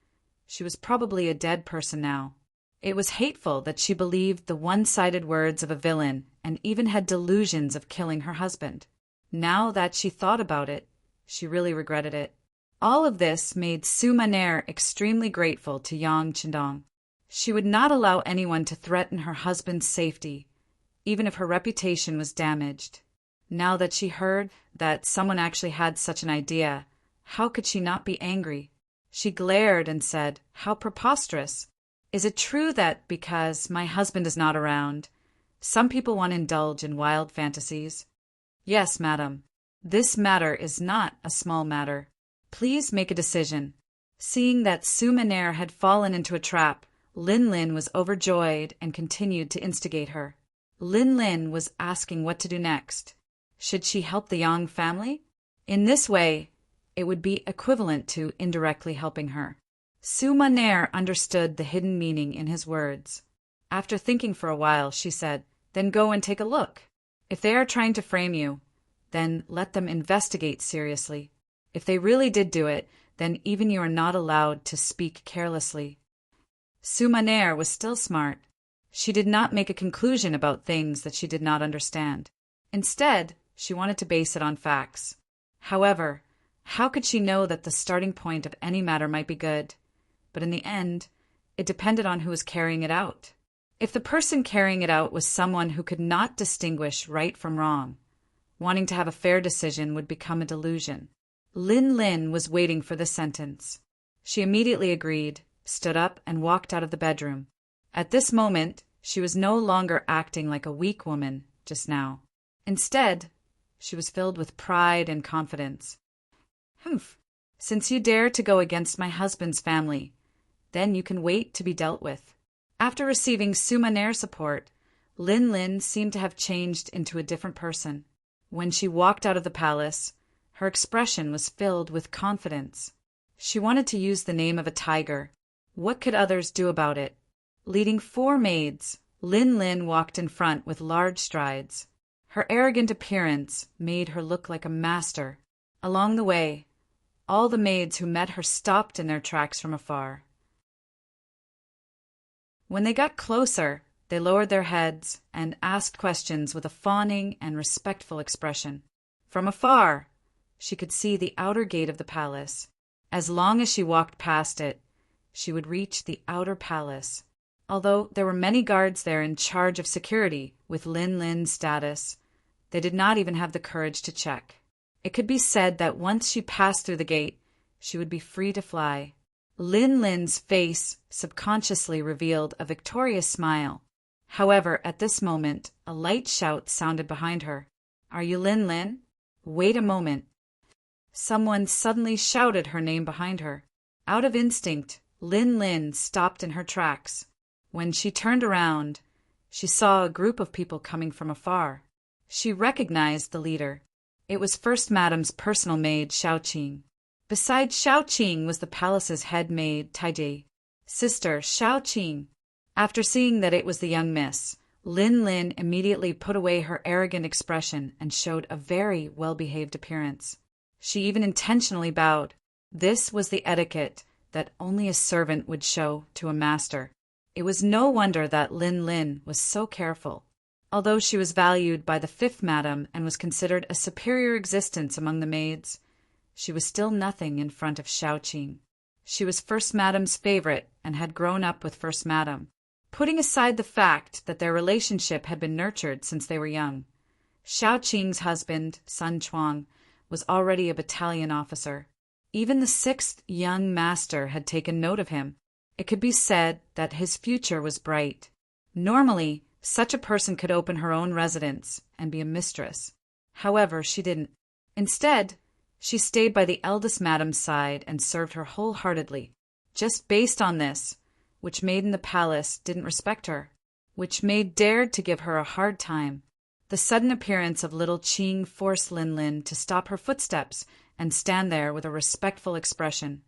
she was probably a dead person now. It was hateful that she believed the one-sided words of a villain and even had delusions of killing her husband. Now that she thought about it, she really regretted it. All of this made Sumaner extremely grateful to Yang Chendong. She would not allow anyone to threaten her husband's safety, even if her reputation was damaged. Now that she heard that someone actually had such an idea, how could she not be angry? She glared and said, "How preposterous! Is it true that because my husband is not around, some people want to indulge in wild fantasies?" "Yes, madam. This matter is not a small matter. Please make a decision." Seeing that Sumaner had fallen into a trap, Lin Lin was overjoyed and continued to instigate her. Lin Lin was asking what to do next. Should she help the Yang family? In this way, it would be equivalent to indirectly helping her. Sumaner understood the hidden meaning in his words. After thinking for a while, she said, "Then go and take a look. If they are trying to frame you, then let them investigate seriously. If they really did do it, then even you are not allowed to speak carelessly." Sumaner was still smart. She did not make a conclusion about things that she did not understand. Instead, she wanted to base it on facts. However, how could she know that the starting point of any matter might be good? But in the end, it depended on who was carrying it out. If the person carrying it out was someone who could not distinguish right from wrong, wanting to have a fair decision would become a delusion. Lin Lin was waiting for the sentence. She immediately agreed, stood up, and walked out of the bedroom. At this moment, she was no longer acting like a weak woman just now. Instead, she was filled with pride and confidence. "Humph! Since you dare to go against my husband's family, then you can wait to be dealt with." After receiving Sumaner's support, Lin Lin seemed to have changed into a different person. When she walked out of the palace, her expression was filled with confidence. She wanted to use the name of a tiger. What could others do about it? Leading 4 maids, Lin Lin walked in front with large strides. Her arrogant appearance made her look like a master. Along the way, all the maids who met her stopped in their tracks from afar. When they got closer, they lowered their heads and asked questions with a fawning and respectful expression. From afar, she could see the outer gate of the palace. As long as she walked past it, she would reach the outer palace. Although there were many guards there in charge of security with Lin Lin's status, they did not even have the courage to check. It could be said that once she passed through the gate, she would be free to fly. Lin Lin's face subconsciously revealed a victorious smile. However, at this moment, a light shout sounded behind her. "Are you Lin Lin? Wait a moment." Someone suddenly shouted her name behind her. Out of instinct, Lin Lin stopped in her tracks. When she turned around, she saw a group of people coming from afar. She recognized the leader. It was First Madam's personal maid, Xiaoqing. Beside Xiaoqing was the palace's head maid, Taiji. "Sister, Xiaoqing." After seeing that it was the young miss, Lin Lin immediately put away her arrogant expression and showed a very well-behaved appearance. She even intentionally bowed. This was the etiquette that only a servant would show to a master. It was no wonder that Lin Lin was so careful. Although she was valued by the 5th Madam and was considered a superior existence among the maids, she was still nothing in front of Xiaoqing. She was First Madam's favorite and had grown up with First Madam. Putting aside the fact that their relationship had been nurtured since they were young, Xiaoqing's husband, Sun Chuang, was already a battalion officer. Even the 6th young master had taken note of him. It could be said that his future was bright. Normally, such a person could open her own residence and be a mistress. However, she didn't. Instead, she stayed by the eldest madam's side and served her wholeheartedly. Just based on this, which maid in the palace didn't respect her? Which maid dared to give her a hard time? The sudden appearance of little Qing forced Lin Lin to stop her footsteps and stand there with a respectful expression.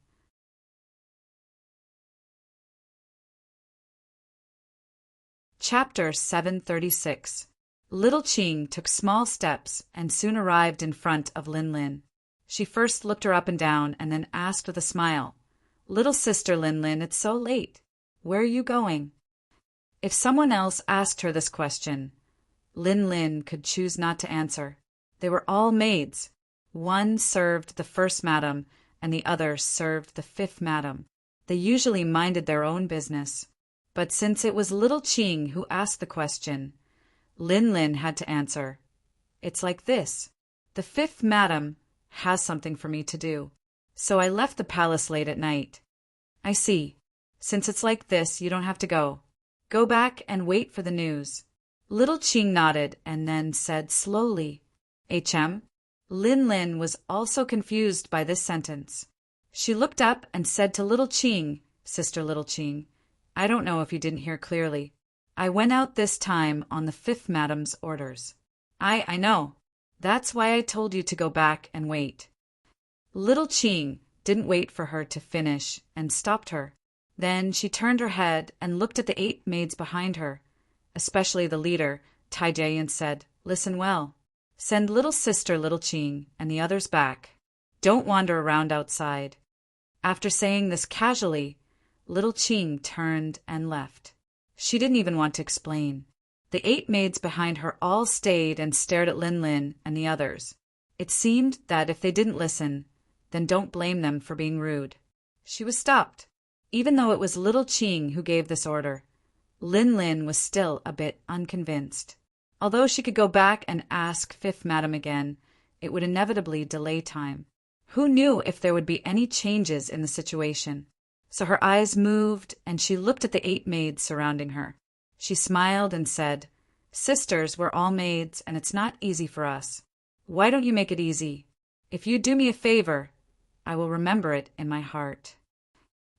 Chapter 736. Little Qing took small steps and soon arrived in front of Lin Lin. She first looked her up and down and then asked with a smile, "Little sister Lin Lin, it's so late. Where are you going?" If someone else asked her this question, Lin Lin could choose not to answer. They were all maids. One served the first madam and the other served the fifth madam. They usually minded their own business. But since it was little Qing who asked the question, Lin Lin had to answer. "It's like this. The fifth madam has something for me to do. So I left the palace late at night." "I see. Since it's like this, you don't have to go. Go back and wait for the news." Little Qing nodded and then said slowly, "HM?" Lin Lin was also confused by this sentence. She looked up and said to little Qing, "Sister little Qing, I don't know if you didn't hear clearly. I went out this time on the fifth madam's orders." I know. That's why I told you to go back and wait." Little Qing didn't wait for her to finish and stopped her. Then she turned her head and looked at the 8 maids behind her, especially the leader, Taijie, and said, "Listen well. Send little sister little Qing and the others back. Don't wander around outside." After saying this casually, little Qing turned and left. She didn't even want to explain. The 8 maids behind her all stayed and stared at Lin Lin and the others. It seemed that if they didn't listen, then don't blame them for being rude. She was stopped. Even though it was little Qing who gave this order, Lin Lin was still a bit unconvinced. Although she could go back and ask fifth madam again, it would inevitably delay time. Who knew if there would be any changes in the situation? So her eyes moved and she looked at the 8 maids surrounding her. She smiled and said, "Sisters, we're all maids and it's not easy for us. Why don't you make it easy? If you do me a favor, I will remember it in my heart."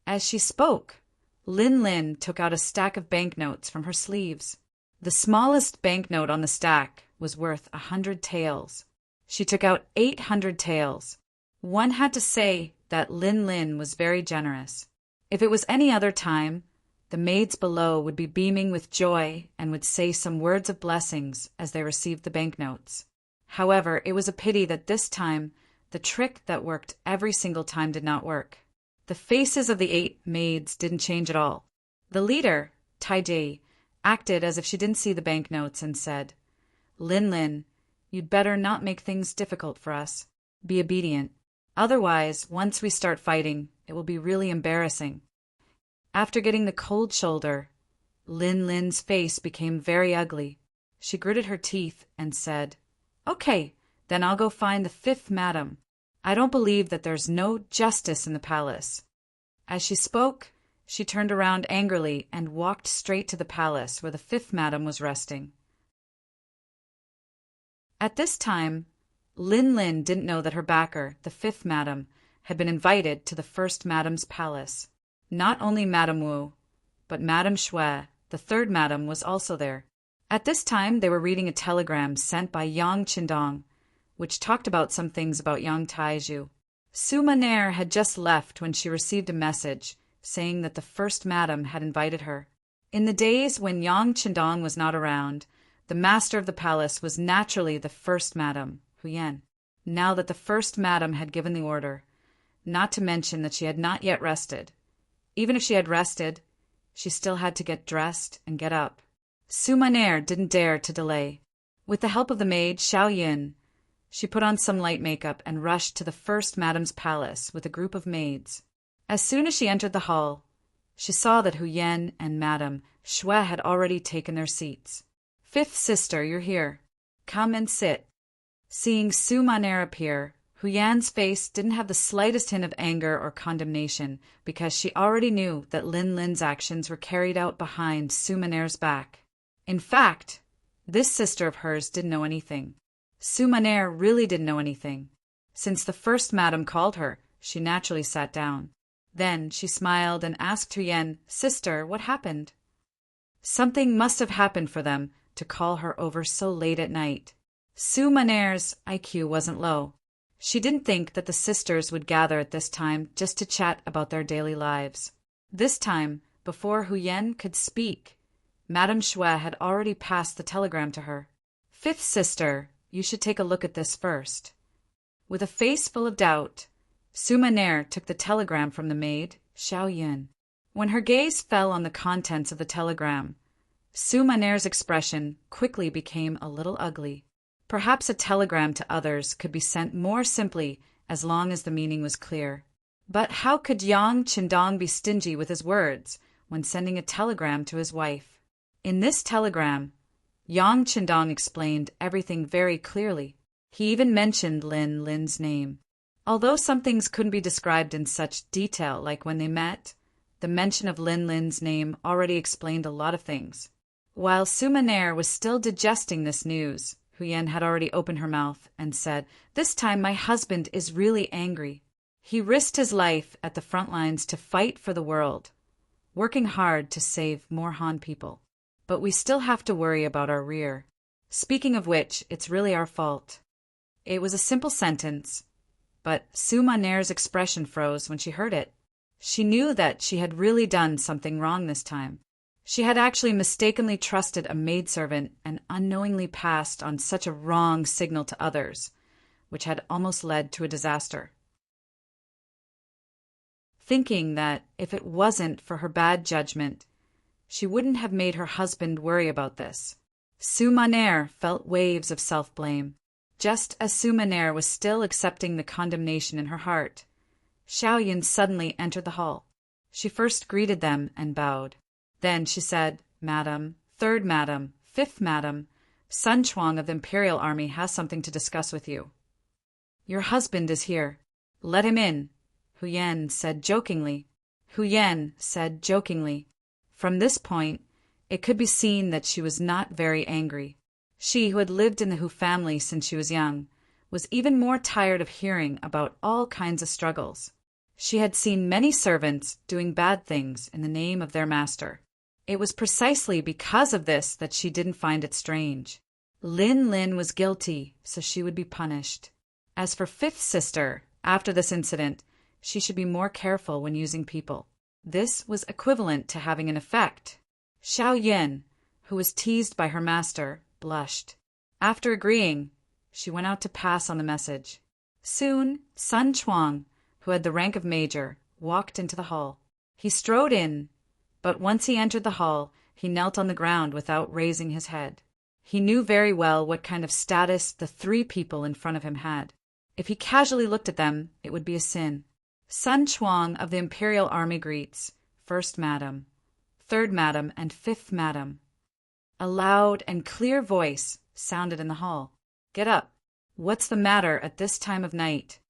As she spoke, Lin Lin took out a stack of banknotes from her sleeves. The smallest banknote on the stack was worth 100 taels. She took out 800 taels. One had to say that Lin Lin was very generous. If it was any other time, the maids below would be beaming with joy and would say some words of blessings as they received the banknotes. However, it was a pity that this time the trick that worked every single time did not work. The faces of the 8 maids didn't change at all. The leader, Taijie, acted as if she didn't see the banknotes and said, "Lin Lin, you'd better not make things difficult for us. Be obedient. Otherwise, once we start fighting, it will be really embarrassing." After getting the cold shoulder, Lin Lin's face became very ugly. She gritted her teeth and said, "Okay, then I'll go find the fifth madam. I don't believe that there's no justice in the palace." As she spoke, she turned around angrily and walked straight to the palace where the fifth madam was resting. At this time, Lin Lin didn't know that her backer, the fifth madam, had been invited to the first madam's palace. Not only Madame Wu, but Madame Shui, the third madam, was also there. At this time, they were reading a telegram sent by Yang Qindong, which talked about some things about Yang Taizhu. Su Maner had just left when she received a message saying that the first madam had invited her. In the days when Yang Qindong was not around, the master of the palace was naturally the first madam, Huyen. Now that the first madam had given the order, not to mention that she had not yet rested. Even if she had rested, she still had to get dressed and get up. Su Maner didn't dare to delay. With the help of the maid, Xiao Yin, she put on some light makeup and rushed to the first madam's palace with a group of maids. As soon as she entered the hall, she saw that Huyen and Madame Shui had already taken their seats. "Fifth sister, you're here. Come and sit." Seeing Su Maner appear, Huyan's face didn't have the slightest hint of anger or condemnation because she already knew that Lin Lin's actions were carried out behind Su Maner's back. In fact, this sister of hers didn't know anything. Su Maner really didn't know anything. Since the first madam called her, she naturally sat down. Then she smiled and asked Huyen, "Sister, what happened?" Something must have happened for them to call her over so late at night. Su Maner's IQ wasn't low. She didn't think that the sisters would gather at this time just to chat about their daily lives. This time, before Huyen could speak, Madame Shui had already passed the telegram to her. "Fifth sister, you should take a look at this first." With a face full of doubt, Su Maner took the telegram from the maid, Xiao Yun. When her gaze fell on the contents of the telegram, Su Maner's expression quickly became a little ugly. Perhaps a telegram to others could be sent more simply as long as the meaning was clear. But how could Yang Qindong be stingy with his words when sending a telegram to his wife? In this telegram, Yang Qindong explained everything very clearly. He even mentioned Lin Lin's name. Although some things couldn't be described in such detail like when they met, the mention of Lin Lin's name already explained a lot of things. While Su Maner was still digesting this news, Huyen had already opened her mouth and said, "This time my husband is really angry. He risked his life at the front lines to fight for the world, working hard to save more Han people. But we still have to worry about our rear. Speaking of which, it's really our fault." It was a simple sentence, but Su Maner's expression froze when she heard it. She knew that she had really done something wrong this time. She had actually mistakenly trusted a maidservant and unknowingly passed on such a wrong signal to others, which had almost led to a disaster. Thinking that if it wasn't for her bad judgment, she wouldn't have made her husband worry about this. Su Maner felt waves of self-blame. Just as Su Maner was still accepting the condemnation in her heart, Xiao Yun suddenly entered the hall. She first greeted them and bowed. Then she said, "Madam, third madam, fifth madam, Sun Chuang of the Imperial Army has something to discuss with you." "Your husband is here. Let him in," Huyen said jokingly. From this point, it could be seen that she was not very angry. She, who had lived in the Hu family since she was young, was even more tired of hearing about all kinds of struggles. She had seen many servants doing bad things in the name of their master. It was precisely because of this that she didn't find it strange. Lin Lin was guilty, so she would be punished. As for fifth sister, after this incident, she should be more careful when using people. This was equivalent to having an effect. Xiao Yun, who was teased by her master, blushed. After agreeing, she went out to pass on the message. Soon, Sun Chuang, who had the rank of major, walked into the hall. He strode in, but once he entered the hall, he knelt on the ground without raising his head. He knew very well what kind of status the three people in front of him had. If he casually looked at them, it would be a sin. Sun Chuang of the Imperial Army greets, "First Madam, Third Madam, and Fifth Madam." A loud and clear voice sounded in the hall. "Get up. What's the matter at this time of night?"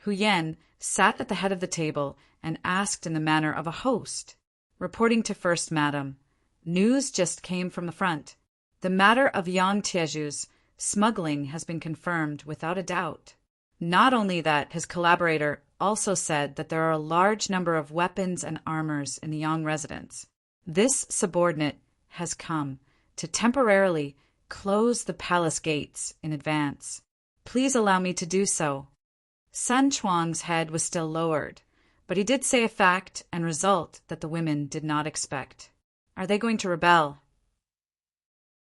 Huyen sat at the head of the table and asked in the manner of a host. Reporting to First Madam, "News just came from the front. The matter of Yang Tieju's smuggling has been confirmed without a doubt. Not only that, his collaborator also said that there are a large number of weapons and armors in the Yang residence. This subordinate has come to temporarily close the palace gates in advance. Please allow me to do so." Sun Chuang's head was still lowered, but he did say a fact and result that the women did not expect. "Are they going to rebel?"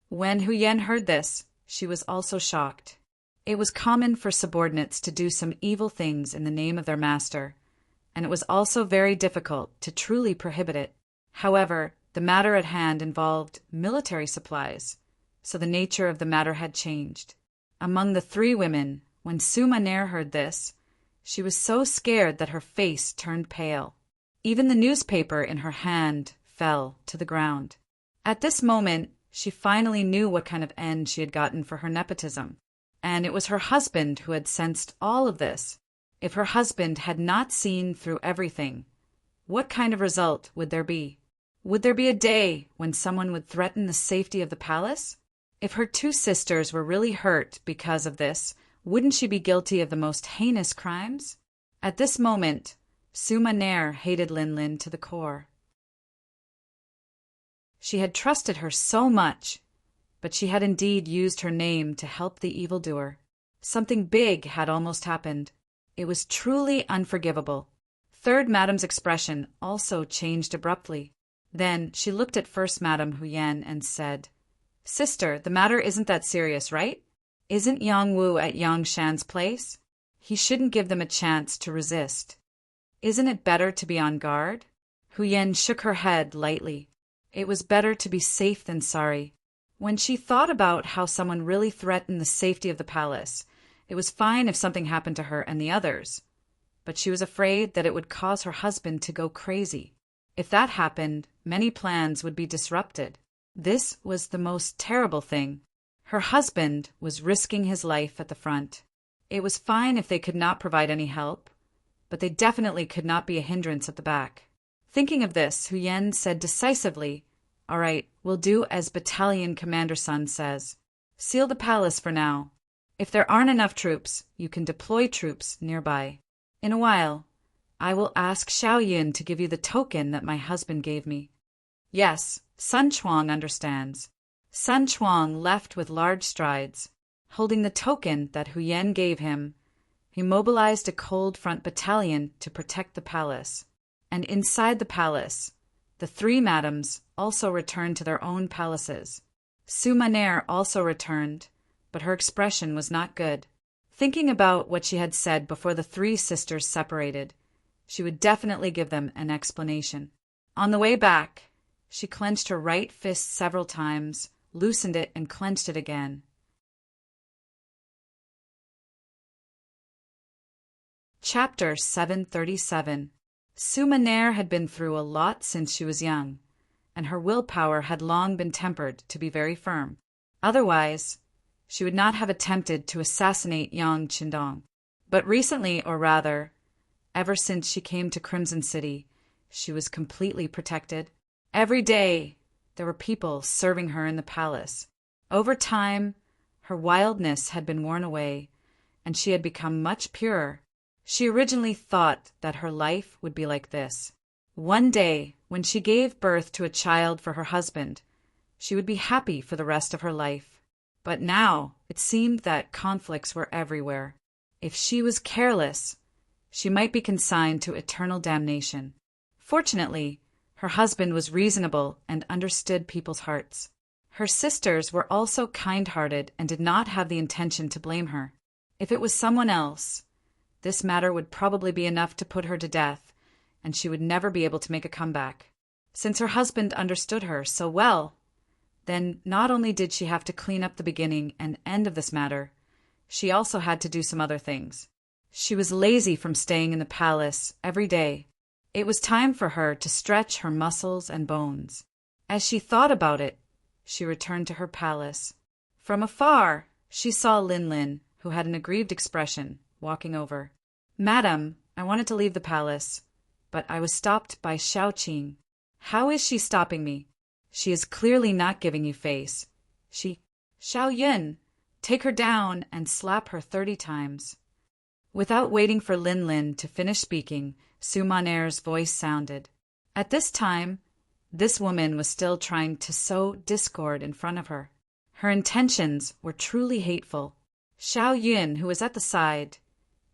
When Huyen heard this, she was also shocked. It was common for subordinates to do some evil things in the name of their master, and it was also very difficult to truly prohibit it. However, the matter at hand involved military supplies, so the nature of the matter had changed. Among the three women, when Su Maner heard this, she was so scared that her face turned pale. Even the newspaper in her hand fell to the ground. At this moment, she finally knew what kind of end she had gotten for her nepotism, and it was her husband who had sensed all of this. If her husband had not seen through everything, what kind of result would there be? Would there be a day when someone would threaten the safety of the palace? If her two sisters were really hurt because of this, wouldn't she be guilty of the most heinous crimes? At this moment, Suma Nair hated Lin Lin to the core. She had trusted her so much, but she had indeed used her name to help the evildoer. Something big had almost happened. It was truly unforgivable. Third Madam's expression also changed abruptly. Then she looked at First Madam Huyen and said, "Sister, the matter isn't that serious, right? Isn't Yang Wu at Yang Shan's place? He shouldn't give them a chance to resist. Isn't it better to be on guard?" Huyen shook her head lightly. It was better to be safe than sorry. When she thought about how someone really threatened the safety of the palace, it was fine if something happened to her and the others. But she was afraid that it would cause her husband to go crazy. If that happened, many plans would be disrupted. This was the most terrible thing. Her husband was risking his life at the front. It was fine if they could not provide any help, but they definitely could not be a hindrance at the back. Thinking of this, Huyen said decisively, "All right, we'll do as Battalion Commander Sun says. Seal the palace for now. If there aren't enough troops, you can deploy troops nearby. In a while, I will ask Xiao Yun to give you the token that my husband gave me." Yes, Sun Chuang understands. Sun Chuang left with large strides. Holding the token that Huyen gave him, he mobilized a cold front battalion to protect the palace. And inside the palace, the three madams also returned to their own palaces. Suma Nair also returned, but her expression was not good. Thinking about what she had said before the three sisters separated, she would definitely give them an explanation. On the way back, she clenched her right fist several times, loosened it and clenched it again. Chapter 737. Suma Nair had been through a lot since she was young, and her willpower had long been tempered to be very firm. Otherwise, she would not have attempted to assassinate Yang Qindong. But recently, or rather, ever since she came to Crimson City, she was completely protected. Every day, there were people serving her in the palace. Over time, her wildness had been worn away, and she had become much purer. She originally thought that her life would be like this. One day, when she gave birth to a child for her husband, she would be happy for the rest of her life. But now, it seemed that conflicts were everywhere. If she was careless, she might be consigned to eternal damnation. Fortunately, her husband was reasonable and understood people's hearts. Her sisters were also kind-hearted and did not have the intention to blame her. If it was someone else, this matter would probably be enough to put her to death, and she would never be able to make a comeback. Since her husband understood her so well, then not only did she have to clean up the beginning and end of this matter, she also had to do some other things. She was lazy from staying in the palace every day. It was time for her to stretch her muscles and bones. As she thought about it, she returned to her palace. From afar, she saw Lin Lin, who had an aggrieved expression, walking over. "Madam, I wanted to leave the palace, but I was stopped by Xiao Qing." "How is she stopping me? She is clearly not giving you face. Xiao Yun, take her down and slap her 30 times. Without waiting for Lin Lin to finish speaking, Suma Nair's voice sounded. At this time, this woman was still trying to sow discord in front of her. Her intentions were truly hateful. Xiao Yun, who was at the side,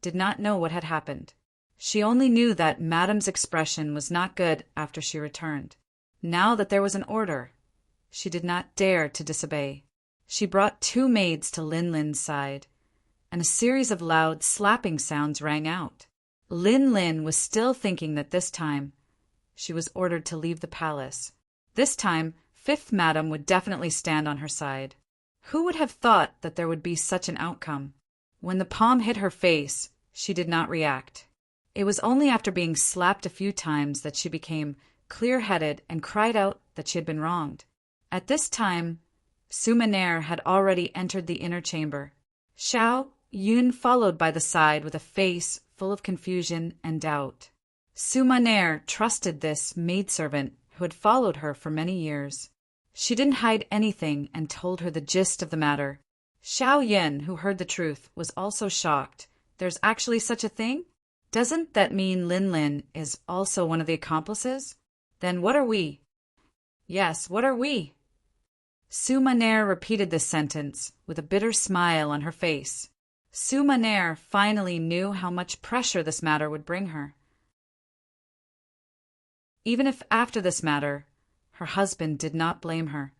did not know what had happened. She only knew that Madam's expression was not good after she returned. Now that there was an order, she did not dare to disobey. She brought 2 maids to Lin Lin's side, and a series of loud slapping sounds rang out. Lin Lin was still thinking that this time she was ordered to leave the palace. This time, 5th Madam would definitely stand on her side. Who would have thought that there would be such an outcome? When the palm hit her face, she did not react. It was only after being slapped a few times that she became clear-headed and cried out that she had been wronged. At this time, Suma Nair had already entered the inner chamber. Xiao Yun followed by the side with a face full of confusion and doubt. Suma Nair trusted this maidservant who had followed her for many years. She didn't hide anything and told her the gist of the matter. Xiao Yin, who heard the truth, was also shocked. "There's actually such a thing? Doesn't that mean Lin Lin is also one of the accomplices? Then what are we? Yes, what are we? Su Maner repeated this sentence with a bitter smile on her face. Su Maner finally knew how much pressure this matter would bring her. Even if after this matter, her husband did not blame her,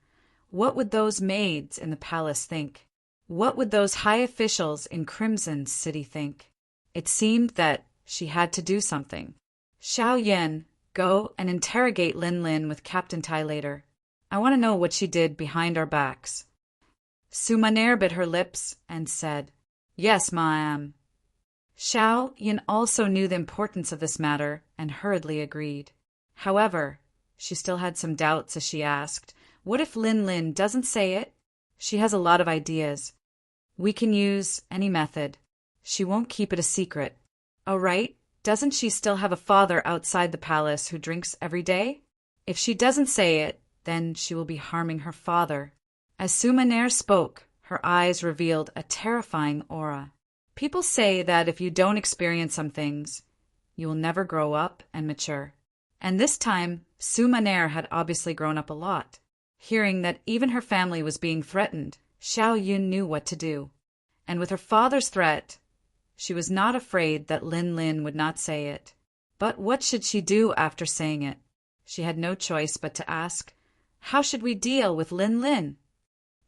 what would those maids in the palace think? What would those high officials in Crimson City think? It seemed that she had to do something. Xiao Yin, go and interrogate Lin Lin with Captain Tai later. I want to know what she did behind our backs. Su Maner bit her lips and said, Yes, ma'am. Xiao Yin also knew the importance of this matter and hurriedly agreed. However, she still had some doubts as she asked, What if Lin Lin doesn't say it? She has a lot of ideas. We can use any method. She won't keep it a secret. Oh, right, doesn't she still have a father outside the palace who drinks every day? If she doesn't say it, then she will be harming her father. As Su Maner spoke, her eyes revealed a terrifying aura. People say that if you don't experience some things, you will never grow up and mature. And this time, Su Maner had obviously grown up a lot. Hearing that even her family was being threatened, Xiao Yun knew what to do. And with her father's threat, she was not afraid that Lin Lin would not say it. But what should she do after saying it? She had no choice but to ask, How should we deal with Lin Lin?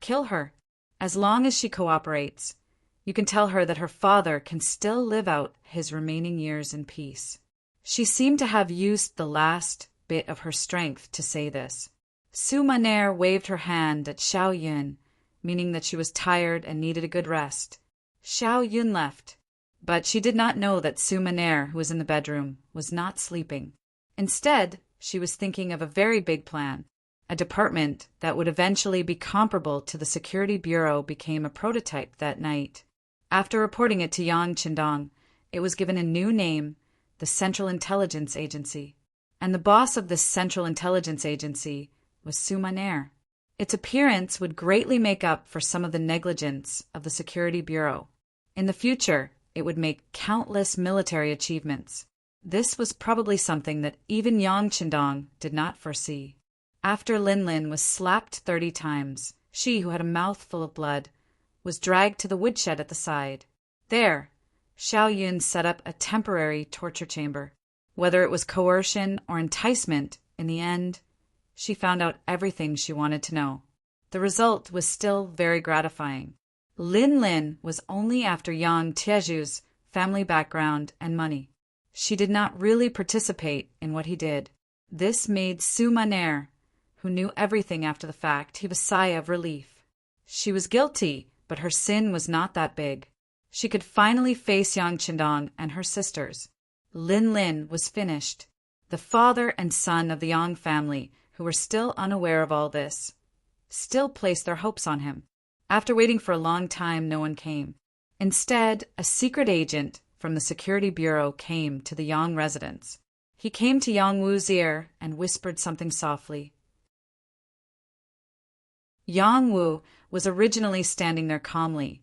Kill her. As long as she cooperates, you can tell her that her father can still live out his remaining years in peace. She seemed to have used the last bit of her strength to say this. Su Maner waved her hand at Xiao Yun, meaning that she was tired and needed a good rest. Xiao Yun left, but she did not know that Su Maner, who was in the bedroom, was not sleeping. Instead, she was thinking of a very big plan. A department that would eventually be comparable to the Security Bureau became a prototype that night. After reporting it to Yang Qindong, it was given a new name, the Central Intelligence Agency. And the boss of this Central Intelligence Agency was Su Maner. Its appearance would greatly make up for some of the negligence of the Security Bureau. In the future, it would make countless military achievements. This was probably something that even Yang Qindong did not foresee. After Lin Lin was slapped 30 times, she, who had a mouthful of blood, was dragged to the woodshed at the side. There, Xiao Yun set up a temporary torture chamber. Whether it was coercion or enticement, in the end, she found out everything she wanted to know. The result was still very gratifying. Lin Lin was only after Yang Tieju's family background and money. She did not really participate in what he did. This made Su Maner, who knew everything after the fact, heave a sigh of relief. She was guilty, but her sin was not that big. She could finally face Yang Qindong and her sisters. Lin Lin was finished. The father and son of the Yang family, who were still unaware of all this, still placed their hopes on him. After waiting for a long time, no one came. Instead, a secret agent from the Security Bureau came to the Yang residence. He came to Yang Wu's ear and whispered something softly. Yang Wu was originally standing there calmly,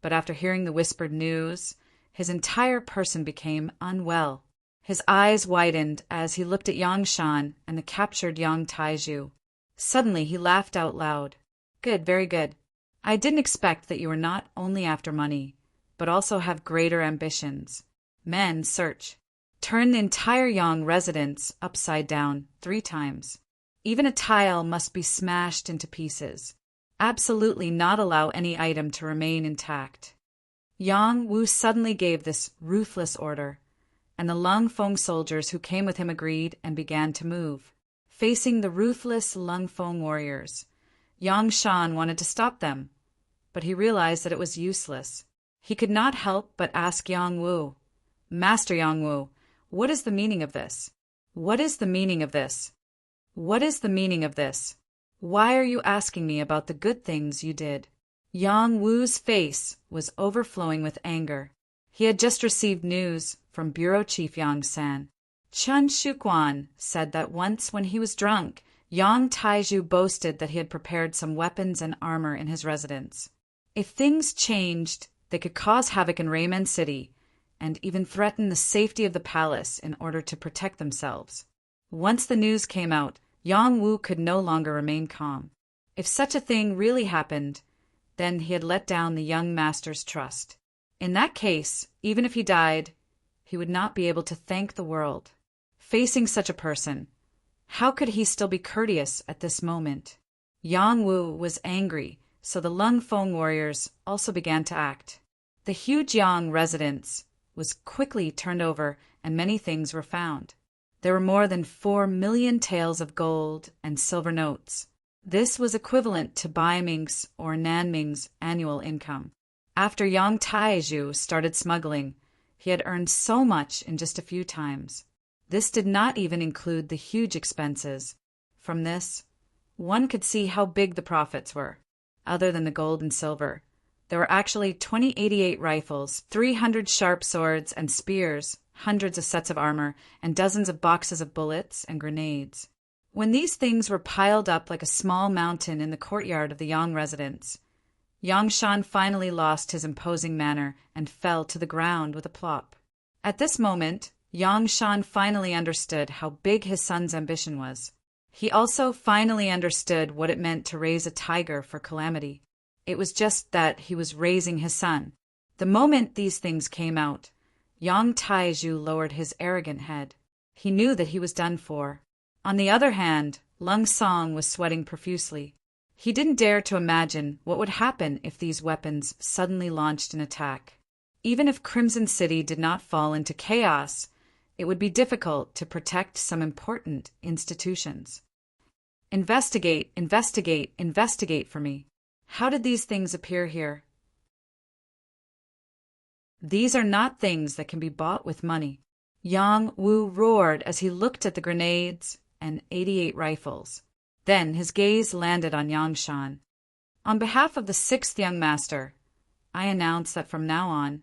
but after hearing the whispered news, his entire person became unwell. His eyes widened as he looked at Yang Shan and the captured Yang Taiju. Suddenly he laughed out loud. Good, very good. I didn't expect that you were not only after money, but also have greater ambitions. Men search. Turn the entire Yang residence upside down 3 times. Even a tile must be smashed into pieces. Absolutely not allow any item to remain intact. Yang Wu suddenly gave this ruthless order, and the Lung Feng soldiers who came with him agreed and began to move. Facing the ruthless Lung Feng warriors, Yang Shan wanted to stop them, but he realized that it was useless. He could not help but ask Yang Wu, Master Yang Wu, what is the meaning of this? What is the meaning of this? What is the meaning of this? Why are you asking me about the good things you did? Yang Wu's face was overflowing with anger. He had just received news from Bureau Chief Yang San. Chen Shuquan said that once when he was drunk, Yang Taiju boasted that he had prepared some weapons and armor in his residence. If things changed, they could cause havoc in Rayman City. and even threatened the safety of the palace in order to protect themselves. Once the news came out, Yang Wu could no longer remain calm. If such a thing really happened, then he had let down the young master's trust. In that case, even if he died, he would not be able to thank the world. Facing such a person, how could he still be courteous at this moment? Yang Wu was angry, so the Lung Feng warriors also began to act. The huge Yang residence was quickly turned over and many things were found. There were more than 4 million taels of gold and silver notes. This was equivalent to Bai Ming's or Nan Ming's annual income. After Yang Taizhu started smuggling, he had earned so much in just a few times. This did not even include the huge expenses. From this, one could see how big the profits were. Other than the gold and silver, there were actually 2088 rifles, 300 sharp swords and spears, hundreds of sets of armor, and dozens of boxes of bullets and grenades. When these things were piled up like a small mountain in the courtyard of the Yang residence, Yang Shan finally lost his imposing manner and fell to the ground with a plop. At this moment, Yang Shan finally understood how big his son's ambition was. He also finally understood what it meant to raise a tiger for calamity. It was just that he was raising his son. The moment these things came out, Yang Taizhu lowered his arrogant head. He knew that he was done for. On the other hand, Lung Song was sweating profusely. He didn't dare to imagine what would happen if these weapons suddenly launched an attack. Even if Crimson City did not fall into chaos, it would be difficult to protect some important institutions. Investigate, investigate, investigate for me. How did these things appear here? These are not things that can be bought with money. Yang Wu roared as he looked at the grenades and 88 rifles. Then his gaze landed on Yang Shan. On behalf of the 6th young master, I announce that from now on,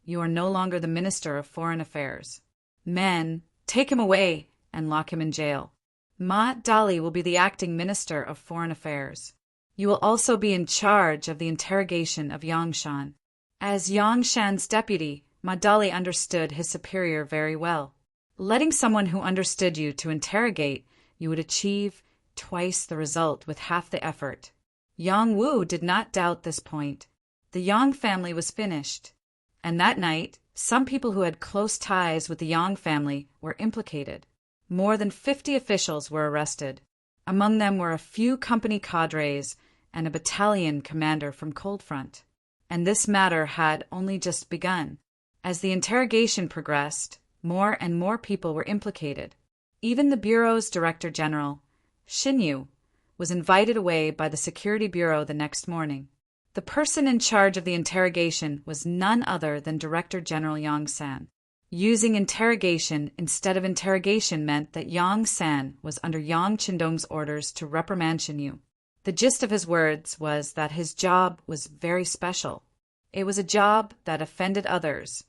you are no longer the Minister of Foreign Affairs. Men, take him away and lock him in jail. Ma Dali will be the acting Minister of Foreign Affairs. You will also be in charge of the interrogation of Yang Shan. As Yang Shan's deputy, Ma Dali understood his superior very well. Letting someone who understood you to interrogate, you would achieve twice the result with half the effort. Yang Wu did not doubt this point. The Yang family was finished. And that night, some people who had close ties with the Yang family were implicated. More than 50 officials were arrested. Among them were a few company cadres and a battalion commander from Cold Front. And this matter had only just begun. As the interrogation progressed, more and more people were implicated. Even the Bureau's Director General, Xinyu, was invited away by the Security Bureau the next morning. The person in charge of the interrogation was none other than Director General Yang San. Using interrogation instead of interrogation meant that Yang San was under Yang Qindong's orders to reprimand Xinyu. The gist of his words was that his job was very special. It was a job that offended others,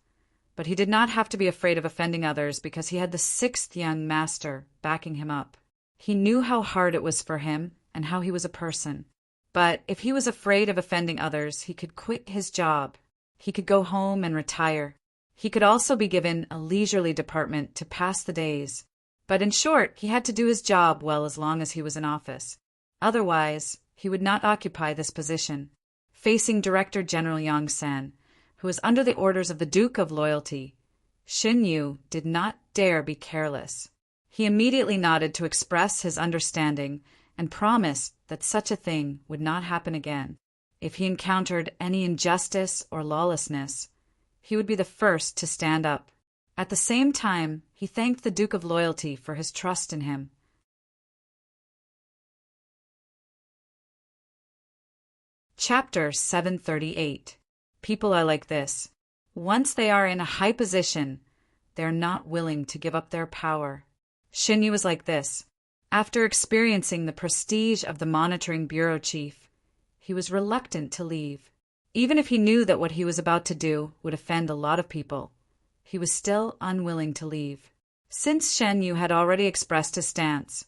but he did not have to be afraid of offending others because he had the 6th young master backing him up. He knew how hard it was for him and how he was a person. But if he was afraid of offending others, he could quit his job. He could go home and retire. He could also be given a leisurely department to pass the days. But in short, he had to do his job well as long as he was in office. Otherwise, he would not occupy this position. Facing Director General Yang San, who was under the orders of the Duke of Loyalty, Xinyu did not dare be careless. He immediately nodded to express his understanding and promised that such a thing would not happen again. If he encountered any injustice or lawlessness, he would be the first to stand up. At the same time, he thanked the Duke of Loyalty for his trust in him. Chapter 738. People are like this. Once they are in a high position, they are not willing to give up their power. Xinyu was like this. After experiencing the prestige of the Monitoring Bureau chief, he was reluctant to leave. Even if he knew that what he was about to do would offend a lot of people, he was still unwilling to leave. Since Xinyu had already expressed his stance,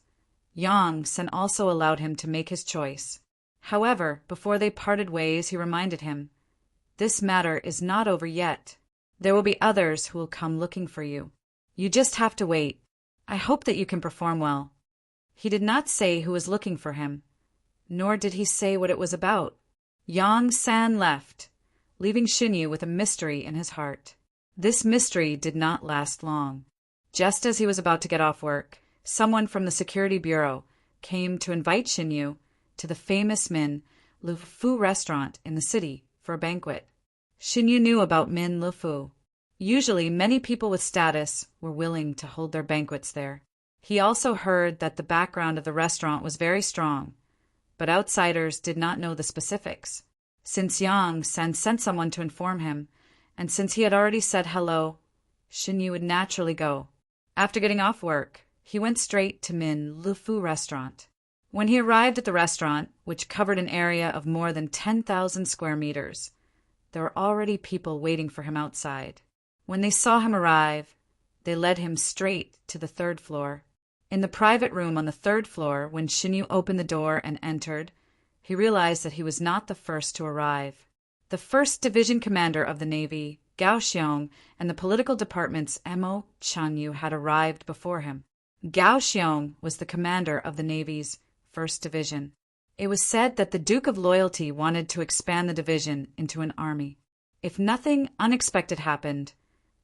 Yang San also allowed him to make his choice. However, before they parted ways, he reminded him, "This matter is not over yet. There will be others who will come looking for you. You just have to wait. I hope that you can perform well." He did not say who was looking for him, nor did he say what it was about. Yang San left, leaving Xinyu with a mystery in his heart. This mystery did not last long. Just as he was about to get off work, someone from the security bureau came to invite Xinyu to the famous Min Le Fu restaurant in the city for a banquet. Xinyu knew about Min Le Fu. Usually, many people with status were willing to hold their banquets there. He also heard that the background of the restaurant was very strong, but outsiders did not know the specifics. Since Yang San sent someone to inform him, and since he had already said hello, Xinyu would naturally go. After getting off work, he went straight to Min Le Fu restaurant. When he arrived at the restaurant, which covered an area of more than 10,000 square meters, there were already people waiting for him outside. When they saw him arrive, they led him straight to the third floor. In the private room on the third floor, when Xinyu opened the door and entered, he realized that he was not the first to arrive. The 1st Division Commander of the Navy, Gao Xiong, and the political department's Mo Chanyu had arrived before him. Gao Xiong was the commander of the Navy's 1st Division. It was said that the Duke of Loyalty wanted to expand the division into an army. If nothing unexpected happened,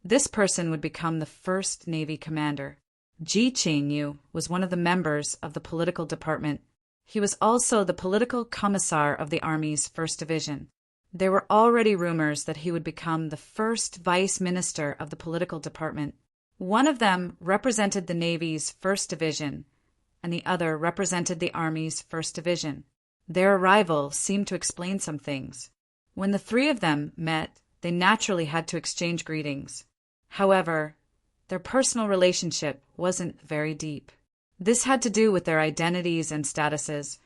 this person would become the 1st Navy commander. Ji Qingyu was one of the members of the political department. He was also the political commissar of the Army's 1st Division. There were already rumors that he would become the 1st Vice Minister of the political department. One of them represented the Navy's 1st Division, and the other represented the Army's 1st Division. Their arrival seemed to explain some things. When the three of them met, they naturally had to exchange greetings. However, their personal relationship wasn't very deep. This had to do with their identities and statuses,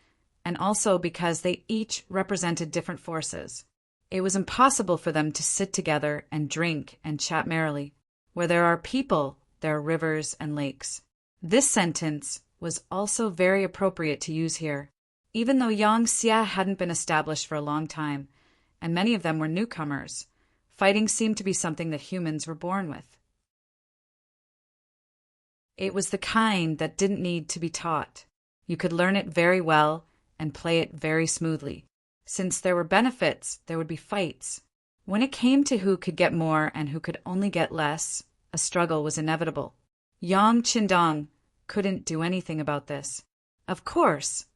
and also because they each represented different forces. It was impossible for them to sit together and drink and chat merrily. Where there are people, there are rivers and lakes. This sentence was also very appropriate to use here. Even though Yang Xia hadn't been established for a long time, and many of them were newcomers, fighting seemed to be something that humans were born with. It was the kind that didn't need to be taught. You could learn it very well and play it very smoothly. Since there were benefits, there would be fights. When it came to who could get more and who could only get less, a struggle was inevitable. Yang Qindong couldn't do anything about this. Of course,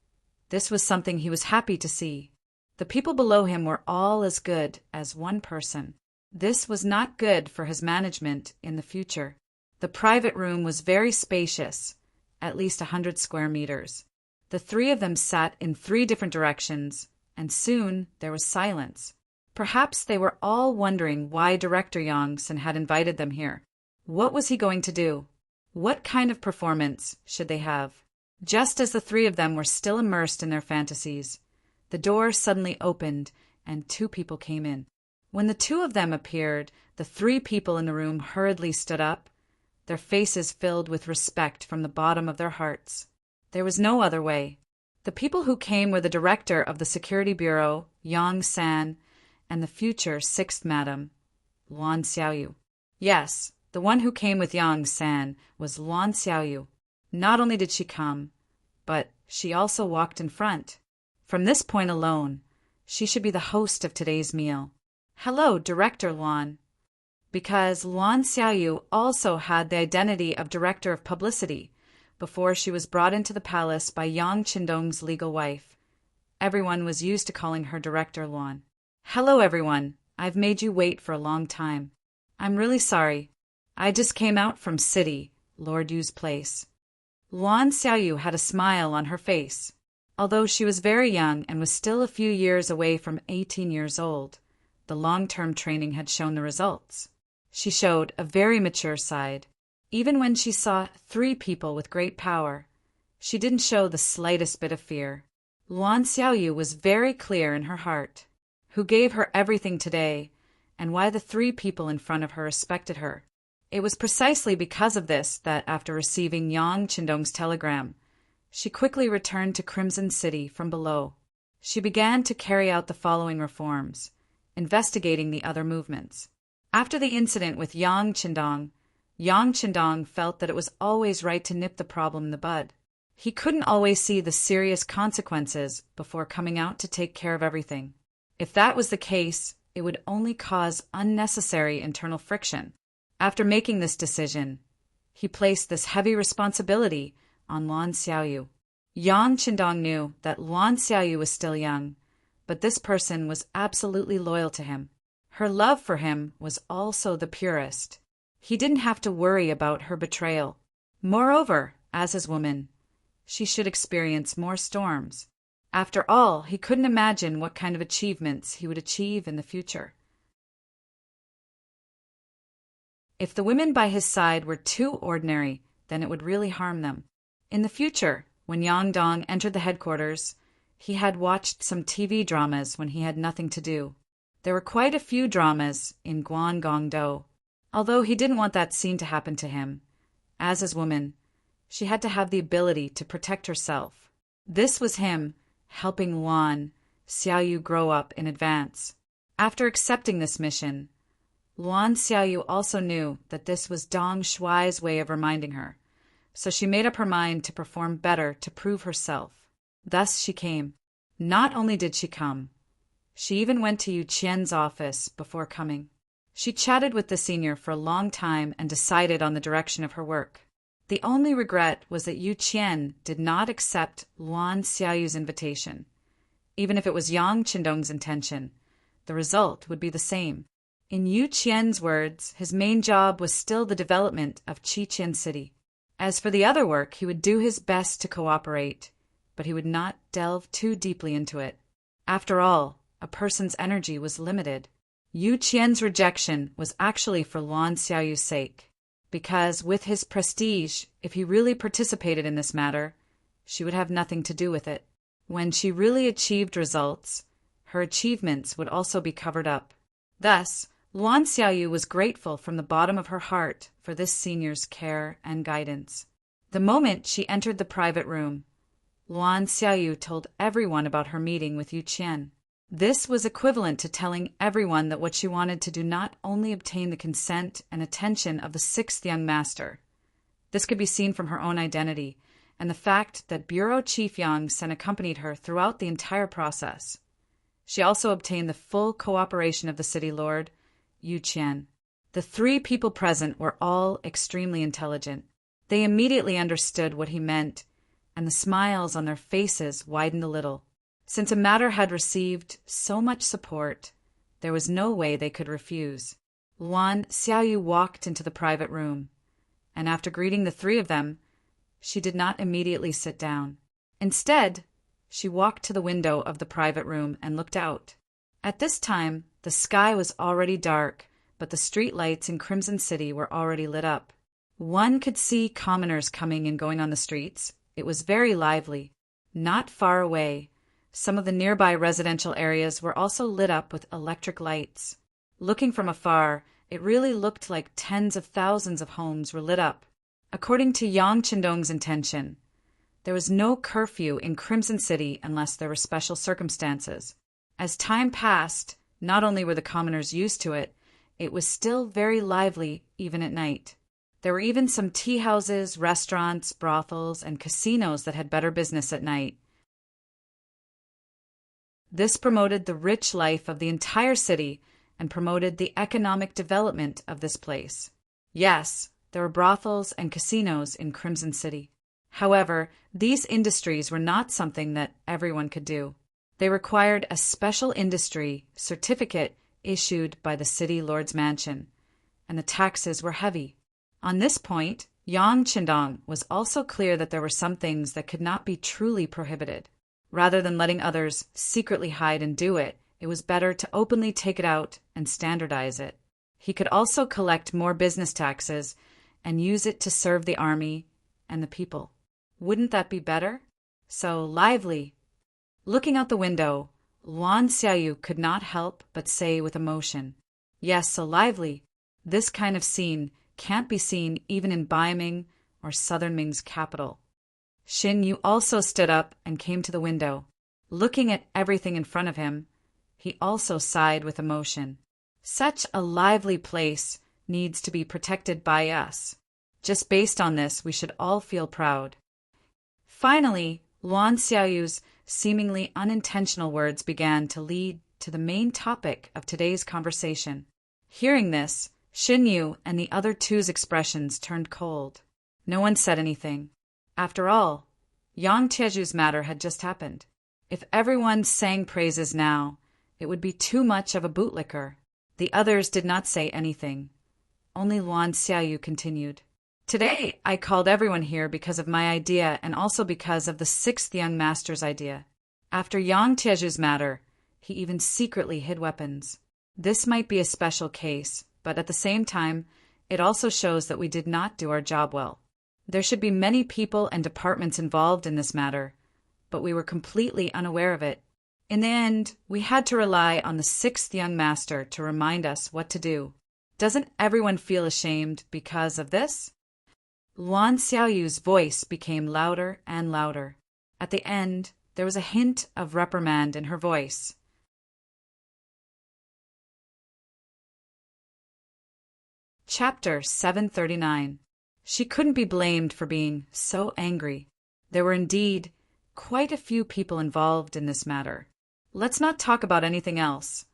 this was something he was happy to see. The people below him were all as good as one person. This was not good for his management in the future. The private room was very spacious, at least 100 square meters. The three of them sat in 3 different directions, and soon there was silence. Perhaps they were all wondering why Director Yang San had invited them here. What was he going to do? What kind of performance should they have? Just as the 3 of them were still immersed in their fantasies, the door suddenly opened and 2 people came in. When the 2 of them appeared, the 3 people in the room hurriedly stood up, their faces filled with respect from the bottom of their hearts. There was no other way. The people who came were the director of the Security Bureau, Yang San, and the future 6th Madam, Luan Xiaoyu. Yes, the one who came with Yang San was Luan Xiaoyu. Not only did she come, but she also walked in front. From this point alone, she should be the host of today's meal. Hello, Director Luan. Because Luan Xiaoyu also had the identity of Director of Publicity before she was brought into the palace by Yang Qindong's legal wife. Everyone was used to calling her Director Luan. Hello, everyone. I've made you wait for a long time. I'm really sorry. I just came out from City, Lord Yu's place. Luan Xiaoyu had a smile on her face. Although she was very young and was still a few years away from 18 years old, the long-term training had shown the results. She showed a very mature side. Even when she saw 3 people with great power, she didn't show the slightest bit of fear. Luan Xiaoyu was very clear in her heart who gave her everything today and why the 3 people in front of her respected her. It was precisely because of this that after receiving Yang Qindong's telegram, she quickly returned to Crimson City from below. She began to carry out the following reforms, investigating the other movements. After the incident with Yang Qindong felt that it was always right to nip the problem in the bud. He couldn't always see the serious consequences before coming out to take care of everything. If that was the case, it would only cause unnecessary internal friction. After making this decision, he placed this heavy responsibility on Luan Xiaoyu. Yang Qindong knew that Luan Xiaoyu was still young, but this person was absolutely loyal to him. Her love for him was also the purest. He didn't have to worry about her betrayal. Moreover, as his woman, she should experience more storms. After all, he couldn't imagine what kind of achievements he would achieve in the future. If the women by his side were too ordinary, then it would really harm them. In the future, when Yang Dong entered the headquarters, he had watched some TV dramas when he had nothing to do. There were quite a few dramas in Guangdong, although he didn't want that scene to happen to him. As his woman, she had to have the ability to protect herself. This was him helping Luan Xiaoyu grow up in advance. After accepting this mission, Luan Xiaoyu also knew that this was Dong Shuai's way of reminding her, so she made up her mind to perform better to prove herself. Thus she came. Not only did she come, she even went to Yu Qian's office before coming. She chatted with the senior for a long time and decided on the direction of her work. The only regret was that Yu Qian did not accept Luan Xiaoyu's invitation. Even if it was Yang Qindong's intention, the result would be the same. In Yu Qian's words, his main job was still the development of Qiqian City. As for the other work, he would do his best to cooperate, but he would not delve too deeply into it. After all, a person's energy was limited. Yu Qian's rejection was actually for Luan Xiaoyu's sake, because with his prestige, if he really participated in this matter, she would have nothing to do with it. When she really achieved results, her achievements would also be covered up. Thus, Luan Xiaoyu was grateful from the bottom of her heart for this senior's care and guidance. The moment she entered the private room, Luan Xiaoyu told everyone about her meeting with Yu Qian. This was equivalent to telling everyone that what she wanted to do not only obtain the consent and attention of the sixth young master. This could be seen from her own identity and the fact that Bureau Chief Yang Sen accompanied her throughout the entire process. She also obtained the full cooperation of the city lord, Yu Qian. The three people present were all extremely intelligent. They immediately understood what he meant, and the smiles on their faces widened a little. Since a matter had received so much support, there was no way they could refuse. Luan Xiaoyu walked into the private room, and after greeting the three of them, she did not immediately sit down. Instead, she walked to the window of the private room and looked out. At this time, the sky was already dark, but the street lights in Crimson City were already lit up. One could see commoners coming and going on the streets. It was very lively. Not far away, some of the nearby residential areas were also lit up with electric lights. Looking from afar, it really looked like tens of thousands of homes were lit up. According to Yang Qindong's intention, there was no curfew in Crimson City unless there were special circumstances. As time passed, not only were the commoners used to it, it was still very lively even at night. There were even some tea houses, restaurants, brothels, and casinos that had better business at night. This promoted the rich life of the entire city and promoted the economic development of this place. Yes, there were brothels and casinos in Crimson City. However, these industries were not something that everyone could do. They required a special industry certificate issued by the city lord's mansion, and the taxes were heavy. On this point, Yang Qindong was also clear that there were some things that could not be truly prohibited. Rather than letting others secretly hide and do it, it was better to openly take it out and standardize it. He could also collect more business taxes and use it to serve the army and the people. Wouldn't that be better? So lively. Looking out the window, Luan Xiaoyu could not help but say with emotion, "Yes, so lively. This kind of scene can't be seen even in Ming or Southern Ming's capital." Xin Yu also stood up and came to the window. Looking at everything in front of him, he also sighed with emotion. Such a lively place needs to be protected by us. Just based on this, we should all feel proud. Finally, Luan Xiaoyu's seemingly unintentional words began to lead to the main topic of today's conversation. Hearing this, Xin Yu and the other two's expressions turned cold. No one said anything. After all, Yang Tieju's matter had just happened. If everyone sang praises now, it would be too much of a bootlicker. The others did not say anything. Only Luan Xiaoyu continued. Today, I called everyone here because of my idea and also because of the sixth young master's idea. After Yang Tieju's matter, he even secretly hid weapons. This might be a special case, but at the same time, it also shows that we did not do our job well. There should be many people and departments involved in this matter, but we were completely unaware of it. In the end, we had to rely on the sixth young master to remind us what to do. Doesn't everyone feel ashamed because of this? Luan Xiaoyu's voice became louder and louder. At the end, there was a hint of reprimand in her voice. Chapter 739. She couldn't be blamed for being so angry. There were indeed quite a few people involved in this matter. Let's not talk about anything else.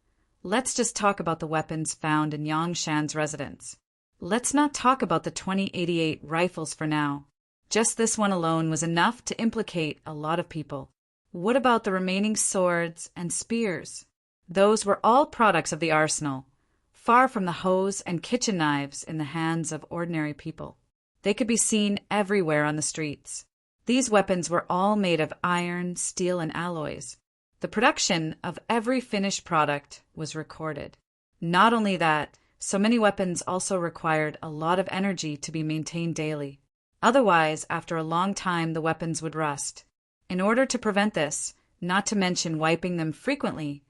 Let's just talk about the weapons found in Yang Shan's residence. Let's not talk about the 2088 rifles for now. Just this one alone was enough to implicate a lot of people. What about the remaining swords and spears? Those were all products of the arsenal, far from the hoes and kitchen knives in the hands of ordinary people. They could be seen everywhere on the streets. These weapons were all made of iron, steel, and alloys. The production of every finished product was recorded. Not only that, so many weapons also required a lot of energy to be maintained daily. Otherwise, after a long time, the weapons would rust. In order to prevent this, not to mention wiping them frequently,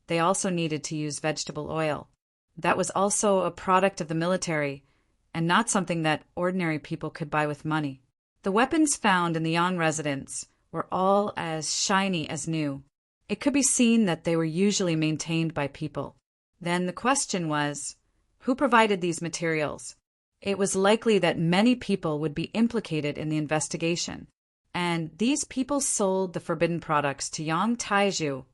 they also needed to use vegetable oil. That was also a product of the military, and not something that ordinary people could buy with money. The weapons found in the Yang residence were all as shiny as new. It could be seen that they were usually maintained by people. Then the question was, who provided these materials? It was likely that many people would be implicated in the investigation. And these people sold the forbidden products to Yang Taiju.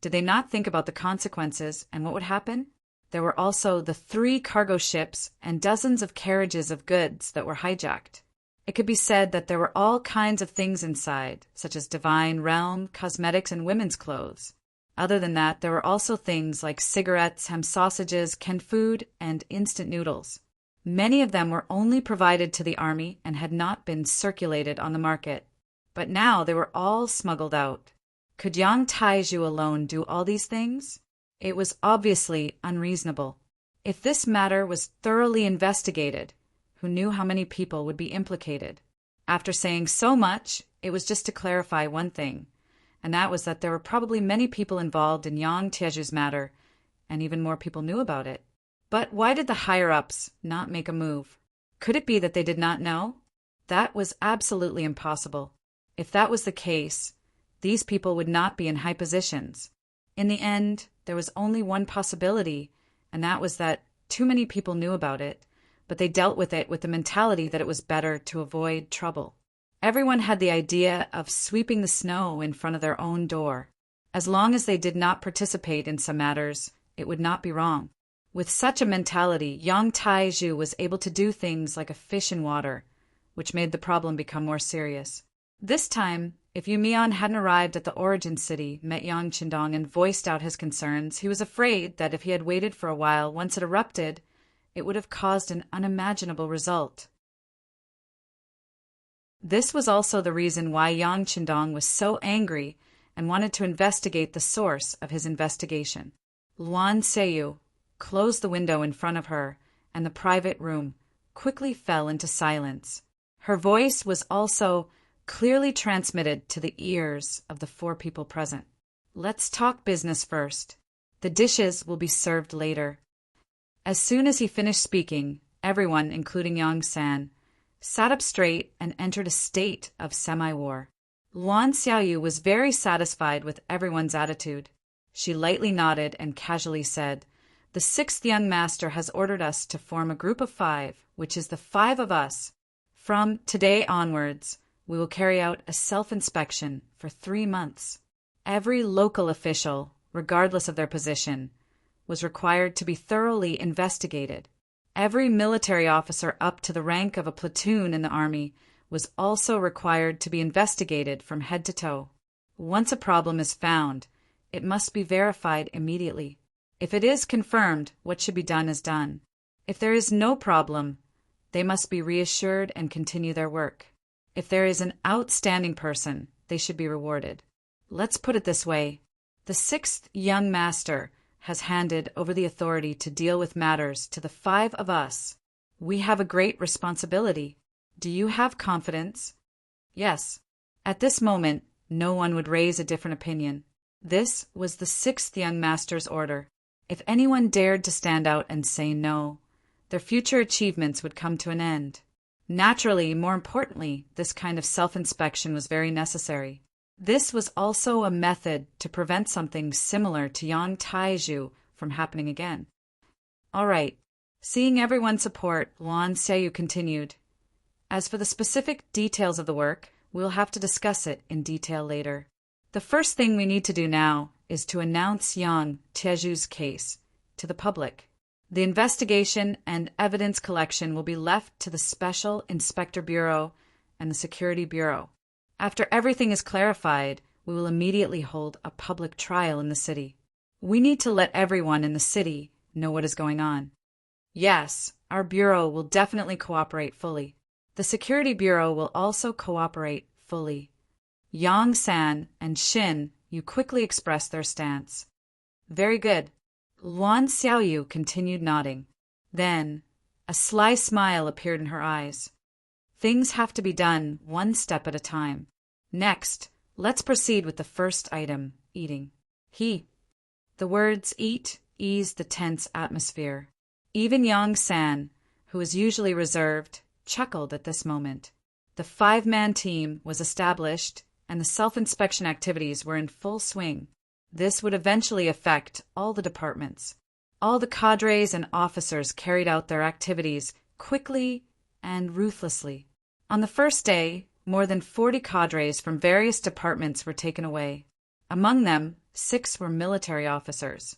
Did they not think about the consequences and what would happen? There were also the 3 cargo ships and dozens of carriages of goods that were hijacked. It could be said that there were all kinds of things inside, such as divine realm, cosmetics, and women's clothes. Other than that, there were also things like cigarettes, ham sausages, canned food, and instant noodles. Many of them were only provided to the army and had not been circulated on the market. But now they were all smuggled out. Could Yang Taiju alone do all these things? It was obviously unreasonable. If this matter was thoroughly investigated, who knew how many people would be implicated? After saying so much, it was just to clarify one thing, and that was that there were probably many people involved in Yang Tieju's matter, and even more people knew about it. But why did the higher-ups not make a move? Could it be that they did not know? That was absolutely impossible. If that was the case, these people would not be in high positions. In the end, there was only one possibility, and that was that too many people knew about it, but they dealt with it with the mentality that it was better to avoid trouble. Everyone had the idea of sweeping the snow in front of their own door. As long as they did not participate in some matters, it would not be wrong. With such a mentality, Yang Taiju was able to do things like a fish in water, which made the problem become more serious. This time, if Yu Mian hadn't arrived at the origin city, met Yang Qindong, and voiced out his concerns, he was afraid that if he had waited for a while, once it erupted, it would have caused an unimaginable result. This was also the reason why Yang Qindong was so angry and wanted to investigate the source of his investigation. Luan Xiaoyu closed the window in front of her, and the private room quickly fell into silence. Her voice was also clearly transmitted to the ears of the 4 people present. Let's talk business first. The dishes will be served later. As soon as he finished speaking, everyone, including Yang San, sat up straight and entered a state of semi-war. Luan Xiaoyu was very satisfied with everyone's attitude. She lightly nodded and casually said, "The The sixth young master has ordered us to form a group of 5, which is the 5 of us. From today onwards, we will carry out a self-inspection for 3 months. Every local official, regardless of their position, was required to be thoroughly investigated. Every military officer up to the rank of a platoon in the army was also required to be investigated from head to toe. Once a problem is found, it must be verified immediately. If it is confirmed, what should be done is done. If there is no problem, they must be reassured and continue their work. If there is an outstanding person, they should be rewarded. Let's put it this way. The sixth young master has handed over the authority to deal with matters to the 5 of us. We have a great responsibility. Do you have confidence? Yes. At this moment, no one would raise a different opinion. This was the sixth young master's order. If anyone dared to stand out and say no, their future achievements would come to an end. Naturally, more importantly, this kind of self-inspection was very necessary. This was also a method to prevent something similar to Yang Taizhu from happening again. All right. Seeing everyone's support, Luan Xiaoyu continued. As for the specific details of the work, we'll have to discuss it in detail later. The first thing we need to do now is to announce Yang Taizhu's case to the public. The investigation and evidence collection will be left to the Special Inspector Bureau and the Security Bureau. After everything is clarified, we will immediately hold a public trial in the city. We need to let everyone in the city know what is going on. Yes, our bureau will definitely cooperate fully. The Security Bureau will also cooperate fully. Yang San and Shin Yu quickly expressed their stance. Very good. Luan Xiaoyu continued nodding. Then, a sly smile appeared in her eyes. Things have to be done one step at a time. Next, let's proceed with the first item, eating. The words eat eased the tense atmosphere. Even Yang San, who was usually reserved, chuckled at this moment. The 5-man team was established, and the self-inspection activities were in full swing. This would eventually affect all the departments. All the cadres and officers carried out their activities quickly and ruthlessly. On the first day, more than 40 cadres from various departments were taken away. Among them, 6 were military officers.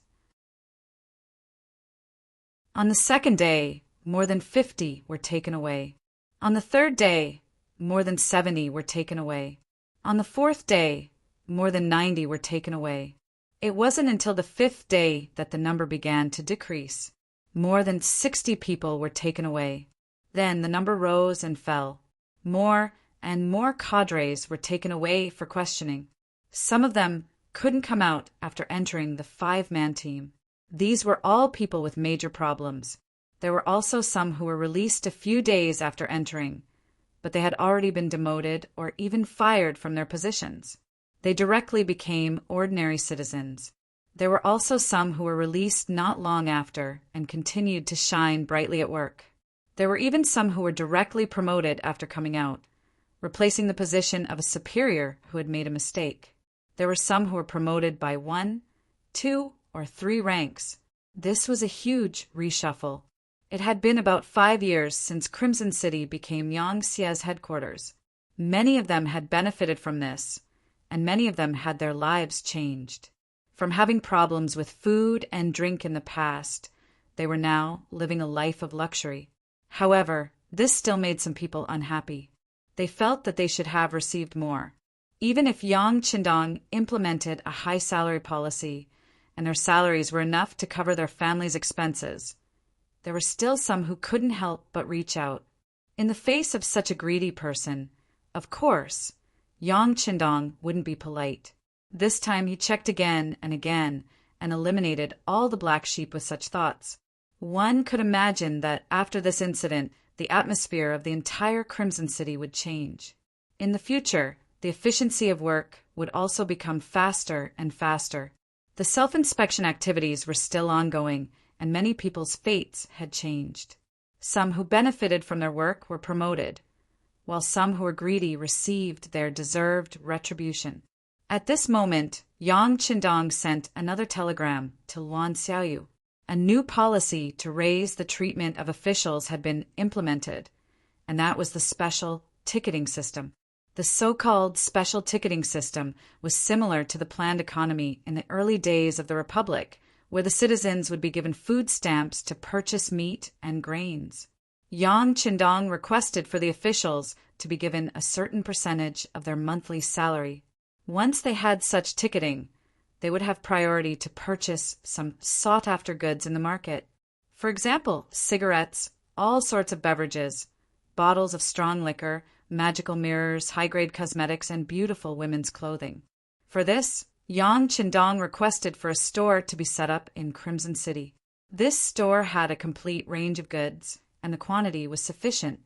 On the second day, more than 50 were taken away. On the third day, more than 70 were taken away. On the fourth day, more than 90 were taken away. It wasn't until the 5th day that the number began to decrease. More than 60 people were taken away. Then the number rose and fell. More and more cadres were taken away for questioning. Some of them couldn't come out after entering the 5-man team. These were all people with major problems. There were also some who were released a few days after entering, but they had already been demoted or even fired from their positions. They directly became ordinary citizens. There were also some who were released not long after and continued to shine brightly at work. There were even some who were directly promoted after coming out, replacing the position of a superior who had made a mistake. There were some who were promoted by 1, 2, or 3 ranks. This was a huge reshuffle. It had been about 5 years since Crimson City became Yang Xie's headquarters. Many of them had benefited from this, and many of them had their lives changed. From having problems with food and drink in the past, they were now living a life of luxury. However, this still made some people unhappy. They felt that they should have received more. Even if Yang Qindong implemented a high salary policy, and their salaries were enough to cover their families' expenses, there were still some who couldn't help but reach out. In the face of such a greedy person, of course, Yang Qindong wouldn't be polite. This time he checked again and eliminated all the black sheep with such thoughts. One could imagine that after this incident, the atmosphere of the entire Crimson City would change. In the future, the efficiency of work would also become faster and faster. The self-inspection activities were still ongoing, and many people's fates had changed. Some who benefited from their work were promoted, while some who were greedy received their deserved retribution. At this moment, Yang Qindong sent another telegram to Luan Xiaoyu. A new policy to raise the treatment of officials had been implemented, and that was the special ticketing system. The so-called special ticketing system was similar to the planned economy in the early days of the Republic, where the citizens would be given food stamps to purchase meat and grains. Yang Qindong requested for the officials to be given a certain percentage of their monthly salary. Once they had such ticketing, they would have priority to purchase some sought-after goods in the market. For example, cigarettes, all sorts of beverages, bottles of strong liquor, magical mirrors, high-grade cosmetics, and beautiful women's clothing. For this, Yang Qindong requested for a store to be set up in Crimson City. This store had a complete range of goods, and the quantity was sufficient.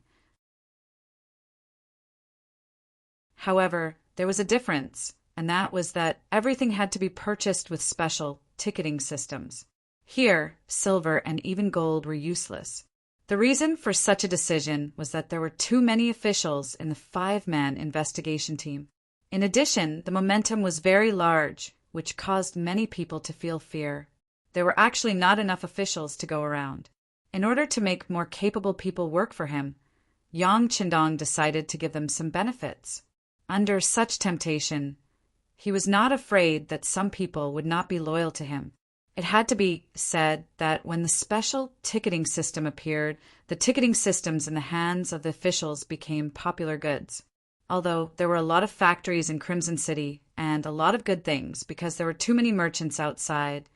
However, there was a difference, and that was that everything had to be purchased with special ticketing systems. Here, silver and even gold were useless. The reason for such a decision was that there were too many officials in the 5-man investigation team. In addition, the momentum was very large, which caused many people to feel fear. There were actually not enough officials to go around. In order to make more capable people work for him, Yang Qindong decided to give them some benefits. Under such temptation, he was not afraid that some people would not be loyal to him. It had to be said that when the special ticketing system appeared, the ticketing systems in the hands of the officials became popular goods. Although there were a lot of factories in Crimson City and a lot of good things because there were too many merchants outside,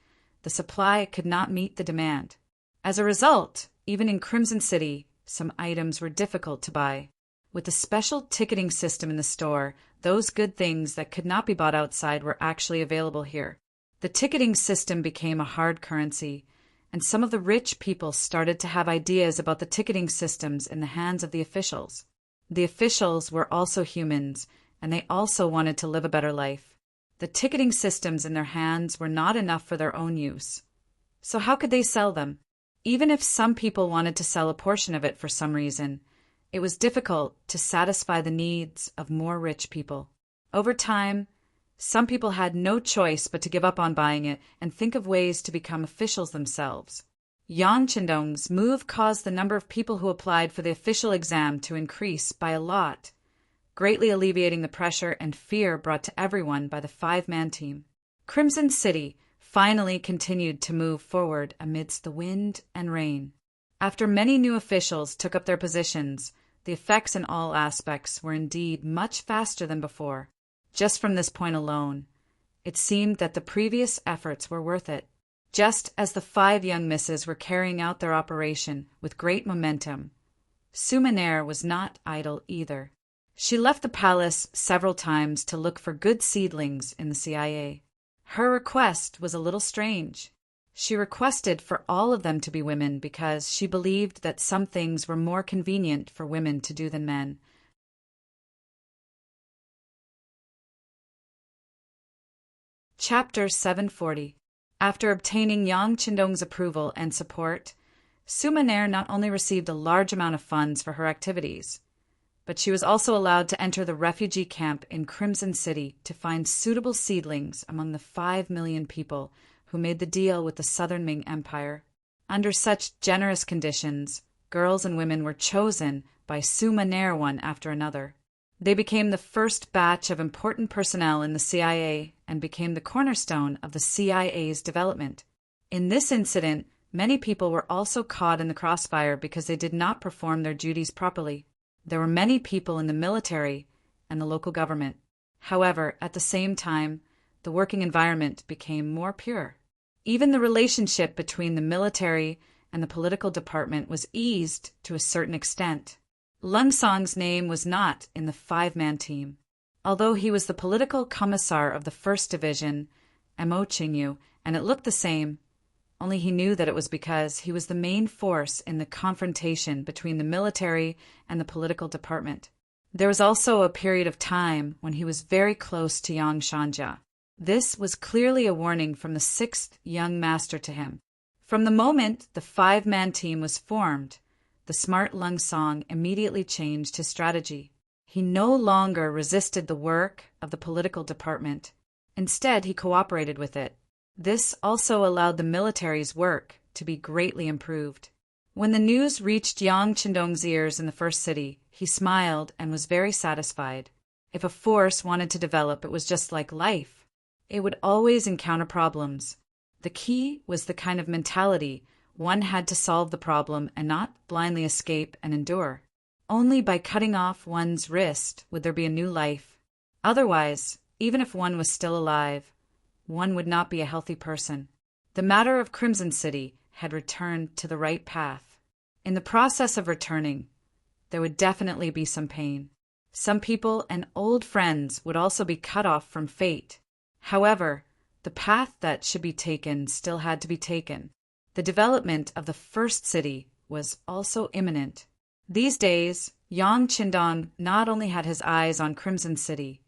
the supply could not meet the demand. As a result, even in Crimson City, some items were difficult to buy. With the special ticketing system in the store, those good things that could not be bought outside were actually available here. The ticketing system became a hard currency, and some of the rich people started to have ideas about the ticketing systems in the hands of the officials. The officials were also humans, and they also wanted to live a better life. The ticketing systems in their hands were not enough for their own use. So how could they sell them? Even if some people wanted to sell a portion of it for some reason, it was difficult to satisfy the needs of more rich people. Over time, some people had no choice but to give up on buying it and think of ways to become officials themselves. Yang Qindong's move caused the number of people who applied for the official exam to increase by a lot, greatly alleviating the pressure and fear brought to everyone by the 5-man team. Crimson City finally continued to move forward amidst the wind and rain. After many new officials took up their positions, the effects in all aspects were indeed much faster than before. Just from this point alone, it seemed that the previous efforts were worth it. Just as the 5 young misses were carrying out their operation with great momentum, Sumaner was not idle either. She left the palace several times to look for good seedlings in the CIA. Her request was a little strange. She requested for all of them to be women because she believed that some things were more convenient for women to do than men. Chapter 740. After obtaining Yang Qindong's approval and support, Sumaner not only received a large amount of funds for her activities, but she was also allowed to enter the refugee camp in Crimson City to find suitable seedlings among the 5 million people who made the deal with the Southern Ming Empire. Under such generous conditions, girls and women were chosen by Sumaner one after another. They became the first batch of important personnel in the CIA and became the cornerstone of the CIA's development. In this incident, many people were also caught in the crossfire because they did not perform their duties properly. There were many people in the military and the local government. However, at the same time, the working environment became more pure. Even the relationship between the military and the political department was eased to a certain extent. Lung Song's name was not in the 5-man team. Although he was the political commissar of the 1st Division, Mo Qingyu, and it looked the same, only he knew that it was because he was the main force in the confrontation between the military and the political department. There was also a period of time when he was very close to Yang Shanja. This was clearly a warning from the 6th young master to him. From the moment the 5-man team was formed, the smart Lung Song immediately changed his strategy. He no longer resisted the work of the political department. Instead, he cooperated with it. This also allowed the military's work to be greatly improved. When the news reached Yang Qindong's ears in the first city, he smiled and was very satisfied. If a force wanted to develop, it was just like life. It would always encounter problems. The key was the kind of mentality one had to solve the problem and not blindly escape and endure. Only by cutting off one's wrist would there be a new life. Otherwise, even if one was still alive, one would not be a healthy person. The matter of Crimson City had returned to the right path. In the process of returning, there would definitely be some pain. Some people and old friends would also be cut off from fate. However, the path that should be taken still had to be taken. The development of the first city was also imminent. These days, Yang Qindong not only had his eyes on Crimson City,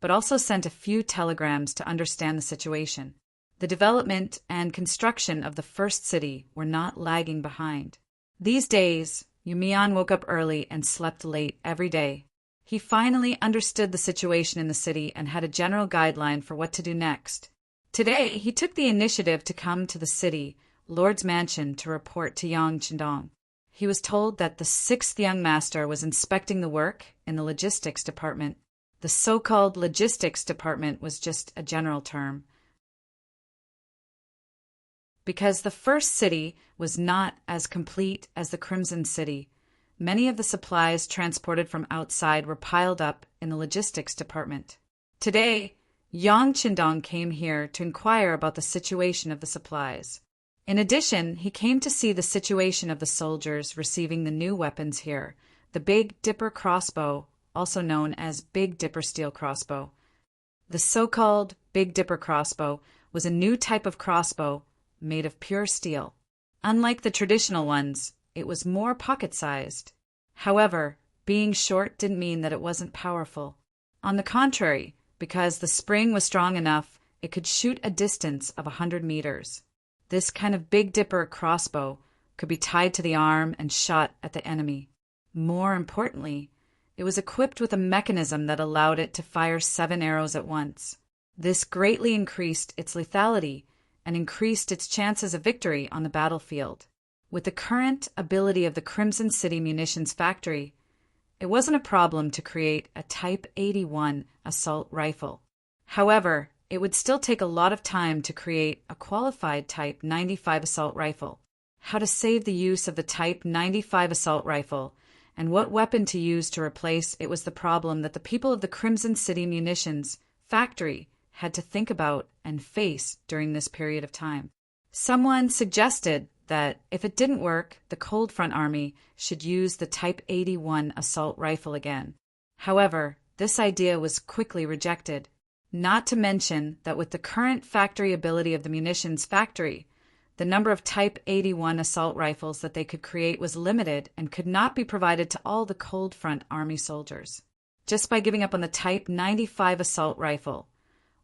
but also sent a few telegrams to understand the situation. The development and construction of the first city were not lagging behind. These days, Yumian woke up early and slept late every day. He finally understood the situation in the city and had a general guideline for what to do next. Today, he took the initiative to come to the city Lord's mansion to report to Yang Qindong. He was told that the sixth young master was inspecting the work in the logistics department. The so-called logistics department was just a general term, because the first city was not as complete as the Crimson City. Many of the supplies transported from outside were piled up in the logistics department. Today, Yang Qindong came here to inquire about the situation of the supplies. In addition, he came to see the situation of the soldiers receiving the new weapons here, the Big Dipper crossbow, also known as Big Dipper steel crossbow. The so-called Big Dipper crossbow was a new type of crossbow made of pure steel. Unlike the traditional ones, it was more pocket-sized. However, being short didn't mean that it wasn't powerful. On the contrary, because the spring was strong enough, it could shoot a distance of 100 meters. This kind of Big Dipper crossbow could be tied to the arm and shot at the enemy. More importantly, it was equipped with a mechanism that allowed it to fire 7 arrows at once. This greatly increased its lethality and increased its chances of victory on the battlefield. With the current ability of the Crimson City Munitions Factory, it wasn't a problem to create a Type 81 assault rifle. However, it would still take a lot of time to create a qualified Type 95 assault rifle. How to save the use of the Type 95 assault rifle and what weapon to use to replace it was the problem that the people of the Crimson City Munitions Factory had to think about and face during this period of time. Someone suggested that if it didn't work, the Cold Front Army should use the Type 81 assault rifle again. However, this idea was quickly rejected. Not to mention that with the current factory ability of the munitions factory, the number of Type 81 assault rifles that they could create was limited and could not be provided to all the Cold Front Army soldiers. Just by giving up on the Type 95 assault rifle,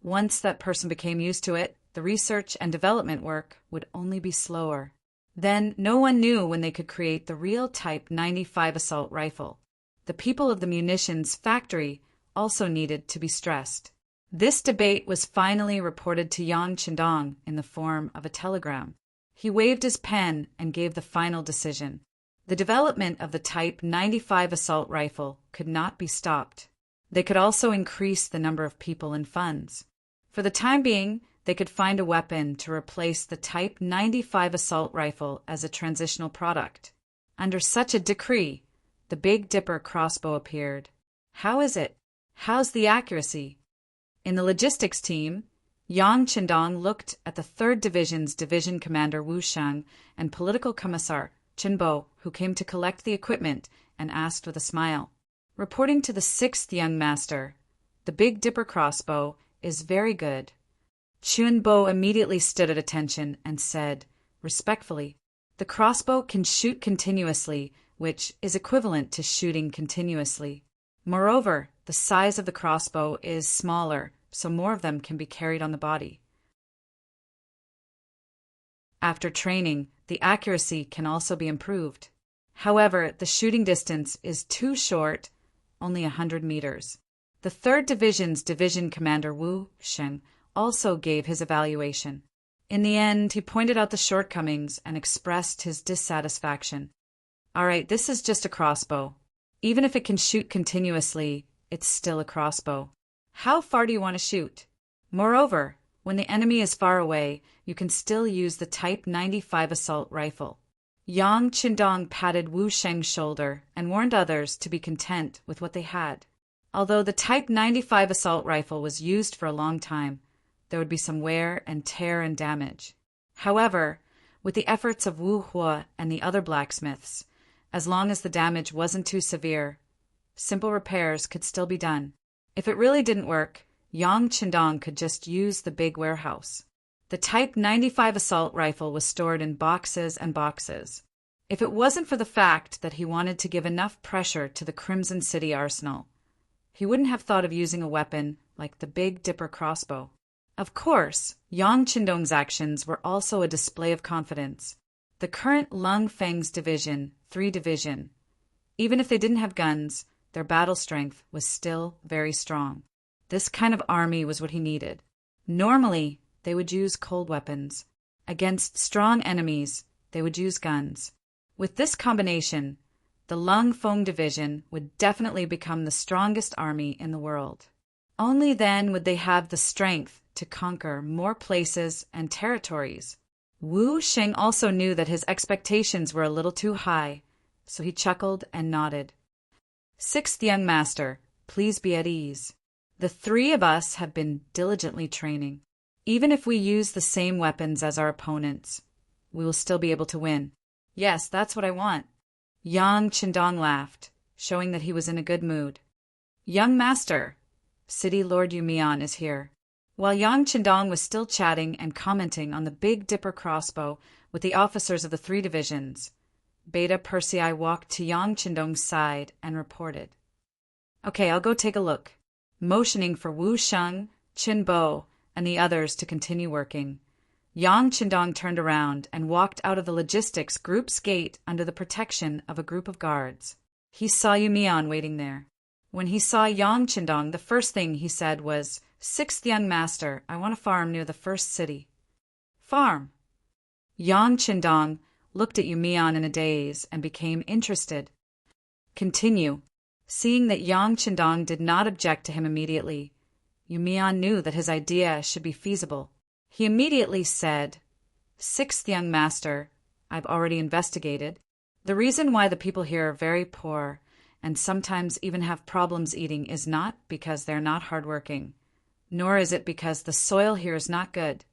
once that person became used to it, the research and development work would only be slower. Then no one knew when they could create the real Type 95 assault rifle. The people of the munitions factory also needed to be stressed. This debate was finally reported to Yang Qindong in the form of a telegram. He waved his pen and gave the final decision. The development of the Type 95 assault rifle could not be stopped. They could also increase the number of people and funds. For the time being, they could find a weapon to replace the Type 95 assault rifle as a transitional product. Under such a decree, the Big Dipper crossbow appeared. How is it? How's the accuracy? In the logistics team, Yang Qindong looked at the 3rd Division's Division Commander Wu Sheng and Political Commissar Chen Bo, who came to collect the equipment, and asked with a smile. Reporting to the 6th Young Master, the Big Dipper crossbow is very good. Chen Bo immediately stood at attention and said, respectfully, the crossbow can shoot continuously, which is equivalent to shooting continuously. Moreover, the size of the crossbow is smaller, so more of them can be carried on the body. After training, the accuracy can also be improved. However, the shooting distance is too short, only 100 meters. The 3rd Division's Division Commander Wu Sheng also gave his evaluation. In the end, he pointed out the shortcomings and expressed his dissatisfaction. All right, this is just a crossbow. Even if it can shoot continuously, it's still a crossbow. How far do you want to shoot? Moreover, when the enemy is far away, you can still use the Type 95 assault rifle. Yang Qindong patted Wu Sheng's shoulder and warned others to be content with what they had. Although the Type 95 assault rifle was used for a long time, there would be some wear and tear and damage. However, with the efforts of Wu Hua and the other blacksmiths, as long as the damage wasn't too severe, simple repairs could still be done. If it really didn't work, Yang Qindong could just use the big warehouse. The Type 95 assault rifle was stored in boxes and boxes. If it wasn't for the fact that he wanted to give enough pressure to the Crimson City arsenal, he wouldn't have thought of using a weapon like the Big Dipper crossbow. Of course, Yang Qindong's actions were also a display of confidence. The current Lung Feng's division, 3 Division, even if they didn't have guns, their battle strength was still very strong. This kind of army was what he needed. Normally, they would use cold weapons. Against strong enemies, they would use guns. With this combination, the Lung Feng Division would definitely become the strongest army in the world. Only then would they have the strength to conquer more places and territories. Wu Sheng also knew that his expectations were a little too high, so he chuckled and nodded. Sixth young master, please be at ease. The 3 of us have been diligently training. Even if we use the same weapons as our opponents, we will still be able to win. Yes, that's what I want. Yang Qindong laughed, showing that he was in a good mood. Young master, City Lord Yumian is here. While Yang Qindong was still chatting and commenting on the Big Dipper crossbow with the officers of the 3 divisions, Beta Persei walked to Yang Qindong's side and reported. Okay, I'll go take a look. Motioning for Wu Sheng, Qin Bo, and the others to continue working, Yang Qindong turned around and walked out of the logistics group's gate under the protection of a group of guards. He saw Yumian waiting there. When he saw Yang Qindong, the first thing he said was, "Sixth young master, I want a farm near the first city." Farm? Yang Qindong looked at Yumian in a daze and became interested. Continue. Seeing that Yang Qindong did not object to him immediately, Yumian knew that his idea should be feasible. He immediately said, "Sixth young master, I've already investigated. The reason why the people here are very poor and sometimes even have problems eating is not because they're not hardworking, nor is it because the soil here is not good.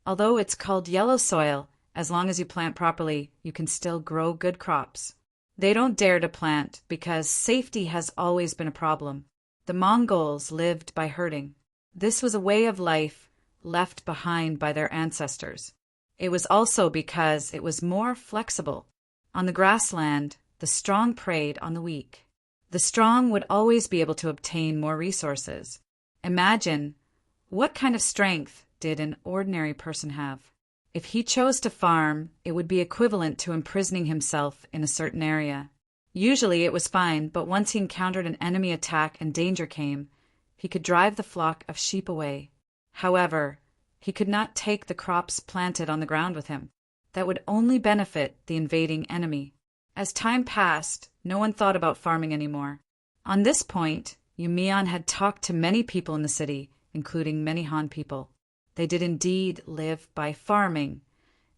Although it's called yellow soil, as long as you plant properly, you can still grow good crops. They don't dare to plant because safety has always been a problem. The Mongols lived by herding. This was a way of life left behind by their ancestors. It was also because it was more flexible. On the grassland, the strong preyed on the weak. The strong would always be able to obtain more resources. Imagine, what kind of strength did an ordinary person have? If he chose to farm, it would be equivalent to imprisoning himself in a certain area. Usually it was fine, but once he encountered an enemy attack and danger came, he could drive the flock of sheep away. However, he could not take the crops planted on the ground with him. That would only benefit the invading enemy. As time passed, no one thought about farming anymore. On this point, Yumian had talked to many people in the city, including many Han people. They did indeed live by farming,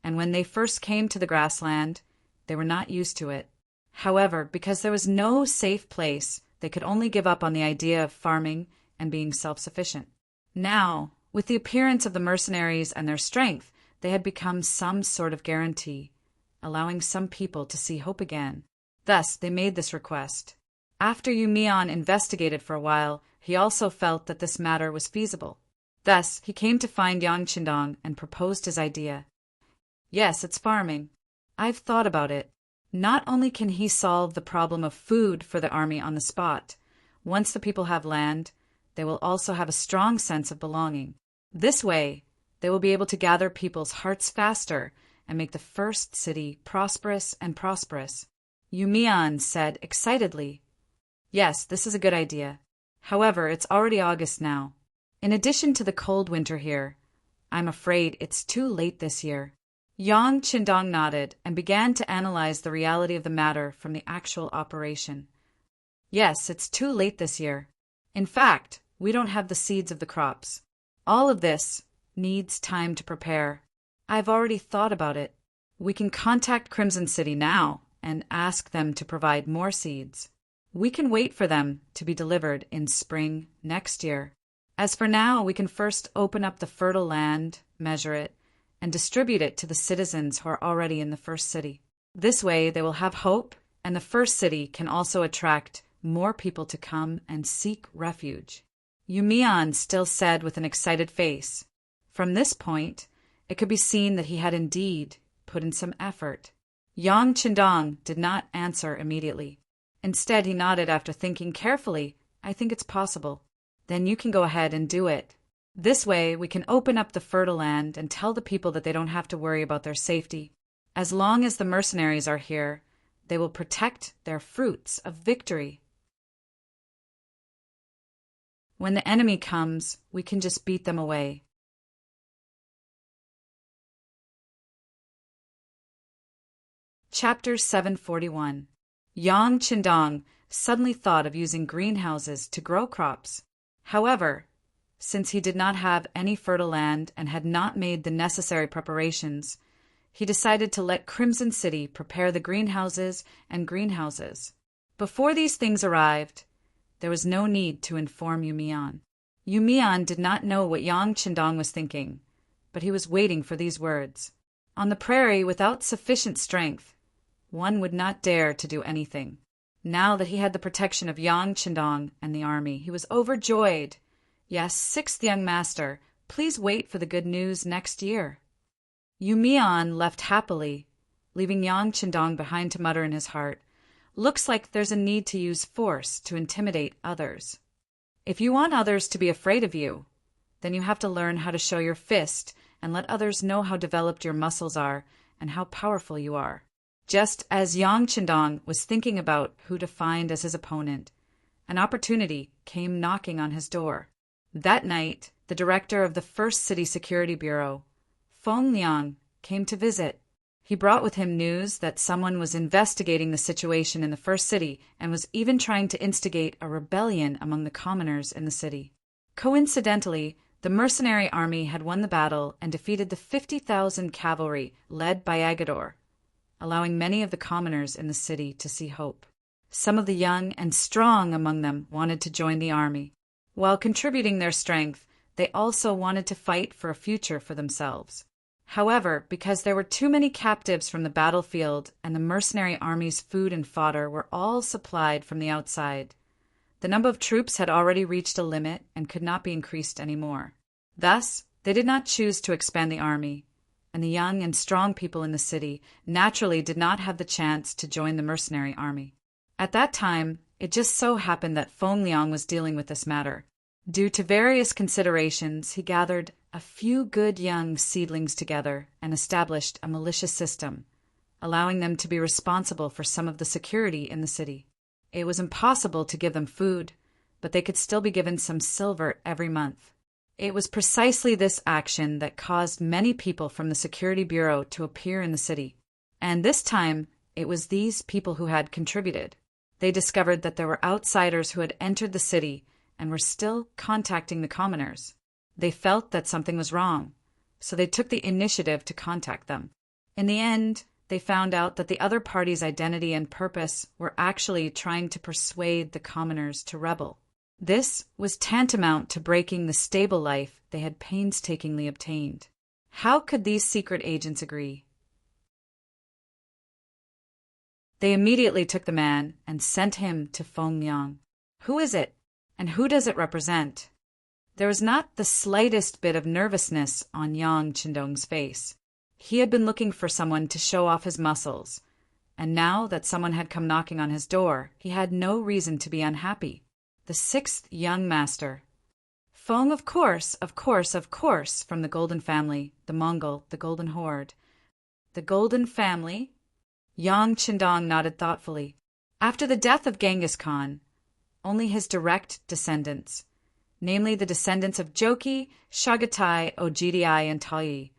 and when they first came to the grassland, they were not used to it. However, because there was no safe place, they could only give up on the idea of farming and being self-sufficient. Now, with the appearance of the mercenaries and their strength, they had become some sort of guarantee, allowing some people to see hope again. Thus, they made this request. After Yumian investigated for a while, he also felt that this matter was feasible. Thus, he came to find Yang Qindong and proposed his idea. Yes, it's farming. I've thought about it. Not only can he solve the problem of food for the army on the spot, once the people have land, they will also have a strong sense of belonging. This way, they will be able to gather people's hearts faster and make the first city prosperous and prosperous. Yumian said excitedly, "Yes, this is a good idea. However, it's already August now. In addition to the cold winter here, I'm afraid it's too late this year. Yang Qindong nodded and began to analyze the reality of the matter from the actual operation. Yes, it's too late this year. In fact, we don't have the seeds of the crops. All of this needs time to prepare. I've already thought about it. We can contact Crimson City now and ask them to provide more seeds. We can wait for them to be delivered in spring next year. As for now, we can first open up the fertile land, measure it, and distribute it to the citizens who are already in the first city. This way, they will have hope, and the first city can also attract more people to come and seek refuge. Yumian still said with an excited face. From this point, it could be seen that he had indeed put in some effort. Yang Qindong did not answer immediately. Instead, he nodded after thinking carefully. I think it's possible. Then you can go ahead and do it. This way, we can open up the fertile land and tell the people that they don't have to worry about their safety. As long as the mercenaries are here, they will protect their fruits of victory. When the enemy comes, we can just beat them away. Chapter 741. Yang Qindong suddenly thought of using greenhouses to grow crops. However, since he did not have any fertile land and had not made the necessary preparations, he decided to let Crimson City prepare the greenhouses and greenhouses. Before these things arrived, there was no need to inform Yumian. Yumian did not know what Yang Qindong was thinking, but he was waiting for these words. On the prairie, without sufficient strength, one would not dare to do anything. Now that he had the protection of Yang Qindong and the army, he was overjoyed. Yes, sixth young master, please wait for the good news next year. Yumian left happily, leaving Yang Qindong behind to mutter in his heart, looks like there's a need to use force to intimidate others. If you want others to be afraid of you, then you have to learn how to show your fist and let others know how developed your muscles are and how powerful you are. Just as Yang Qindong was thinking about who to find as his opponent, an opportunity came knocking on his door. That night, the director of the First City Security Bureau, Feng Liang, came to visit. He brought with him news that someone was investigating the situation in the first city and was even trying to instigate a rebellion among the commoners in the city. Coincidentally, the mercenary army had won the battle and defeated the 50,000 cavalry led by Agador, allowing many of the commoners in the city to see hope. Some of the young and strong among them wanted to join the army. While contributing their strength, they also wanted to fight for a future for themselves. However, because there were too many captives from the battlefield and the mercenary army's food and fodder were all supplied from the outside, the number of troops had already reached a limit and could not be increased anymore. Thus, they did not choose to expand the army, and the young and strong people in the city naturally did not have the chance to join the mercenary army. At that time, it just so happened that Feng Liang was dealing with this matter. Due to various considerations, he gathered a few good young seedlings together and established a militia system, allowing them to be responsible for some of the security in the city. It was impossible to give them food, but they could still be given some silver every month. It was precisely this action that caused many people from the Security Bureau to appear in the city. And this time, it was these people who had contributed. They discovered that there were outsiders who had entered the city and were still contacting the commoners. They felt that something was wrong, so they took the initiative to contact them. In the end, they found out that the other party's identity and purpose were actually trying to persuade the commoners to rebel. This was tantamount to breaking the stable life they had painstakingly obtained. How could these secret agents agree? They immediately took the man and sent him to Feng Liang. Who is it, and who does it represent? There was not the slightest bit of nervousness on Yang Qindong's face. He had been looking for someone to show off his muscles, and now that someone had come knocking on his door, he had no reason to be unhappy. The sixth young master. Feng, of course, from the Golden Family, the Mongol, the Golden Horde. The Golden Family? Yang Qindong nodded thoughtfully. After the death of Genghis Khan, only his direct descendants, namely the descendants of Joki, Chagatai, Ogdi, and Talyi,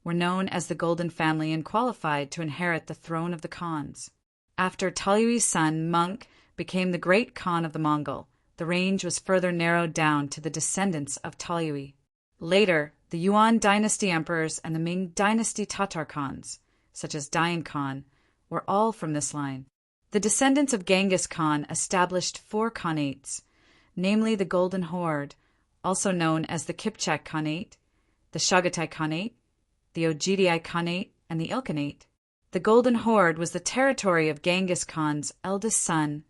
were known as the Golden Family and qualified to inherit the throne of the Khans. After Talyui's son, Ming, became the great Khan of the Mongol, the range was further narrowed down to the descendants of Talyui. Later, the Yuan dynasty emperors and the Ming dynasty Tatar Khans, such as Dayan Khan, were all from this line. The descendants of Genghis Khan established 4 khanates, namely the Golden Horde, also known as the Kipchak Khanate, the Chagatai Khanate, the Ogdi Khanate, and the Ilkhanate. The Golden Horde was the territory of Genghis Khan's eldest son,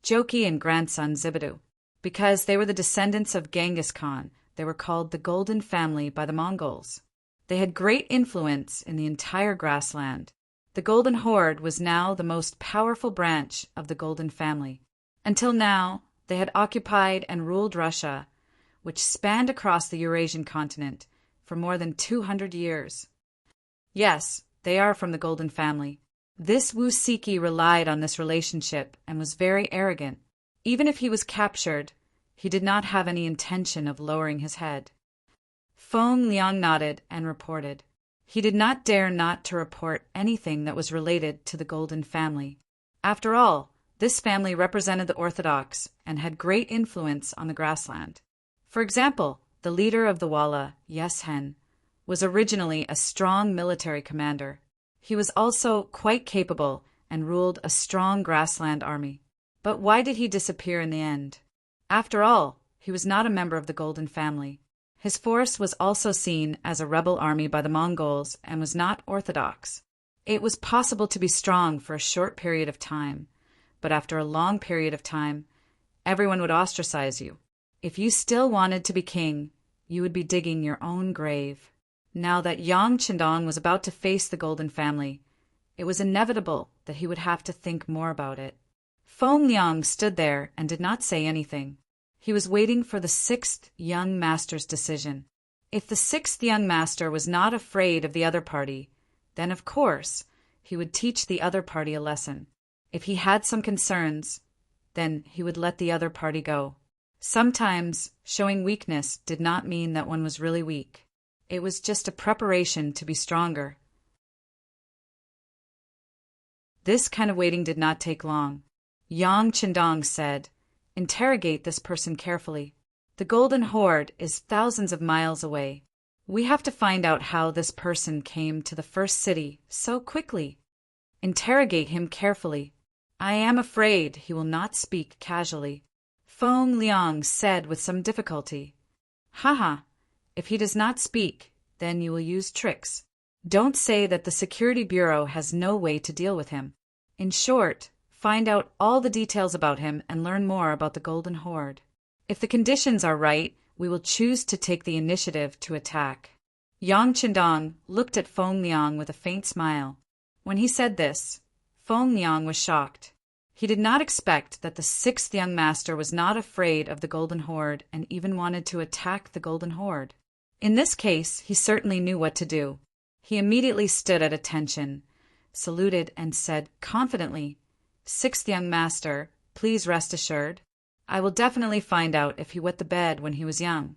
Joki, and grandson Zibidu. Because they were the descendants of Genghis Khan, they were called the Golden Family by the Mongols. They had great influence in the entire grassland. The Golden Horde was now the most powerful branch of the Golden Family. Until now, they had occupied and ruled Russia, which spanned across the Eurasian continent for more than 200 years. Yes, they are from the Golden Family. This Wu Siki relied on this relationship and was very arrogant. Even if he was captured, he did not have any intention of lowering his head. Feng Liang nodded and reported. He did not dare not to report anything that was related to the Golden Family. After all, this family represented the Orthodox and had great influence on the grassland. For example, the leader of the Walla, Yeshen, was originally a strong military commander. He was also quite capable and ruled a strong grassland army. But why did he disappear in the end? After all, he was not a member of the Golden Family. His force was also seen as a rebel army by the Mongols and was not orthodox. It was possible to be strong for a short period of time, but after a long period of time, everyone would ostracize you. If you still wanted to be king, you would be digging your own grave. Now that Yang Qindong was about to face the Golden Family, it was inevitable that he would have to think more about it. Feng Liang stood there and did not say anything. He was waiting for the 6th young master's decision. If the 6th young master was not afraid of the other party, then of course he would teach the other party a lesson. If he had some concerns, then he would let the other party go. Sometimes showing weakness did not mean that one was really weak. It was just a preparation to be stronger. This kind of waiting did not take long. Yang Qindong said, "Interrogate this person carefully. The Golden Horde is thousands of miles away. We have to find out how this person came to the first city so quickly. Interrogate him carefully. I am afraid he will not speak casually." Feng Liang said with some difficulty, "Haha, if he does not speak, then you will use tricks. Don't say that the Security Bureau has no way to deal with him. In short, find out all the details about him and learn more about the Golden Horde. If the conditions are right, we will choose to take the initiative to attack." Yang Qindong looked at Feng Liang with a faint smile. When he said this, Feng Liang was shocked. He did not expect that the 6th young master was not afraid of the Golden Horde and even wanted to attack the Golden Horde. In this case, he certainly knew what to do. He immediately stood at attention, saluted, and said confidently, "6th young master, please rest assured. I will definitely find out if he wet the bed when he was young."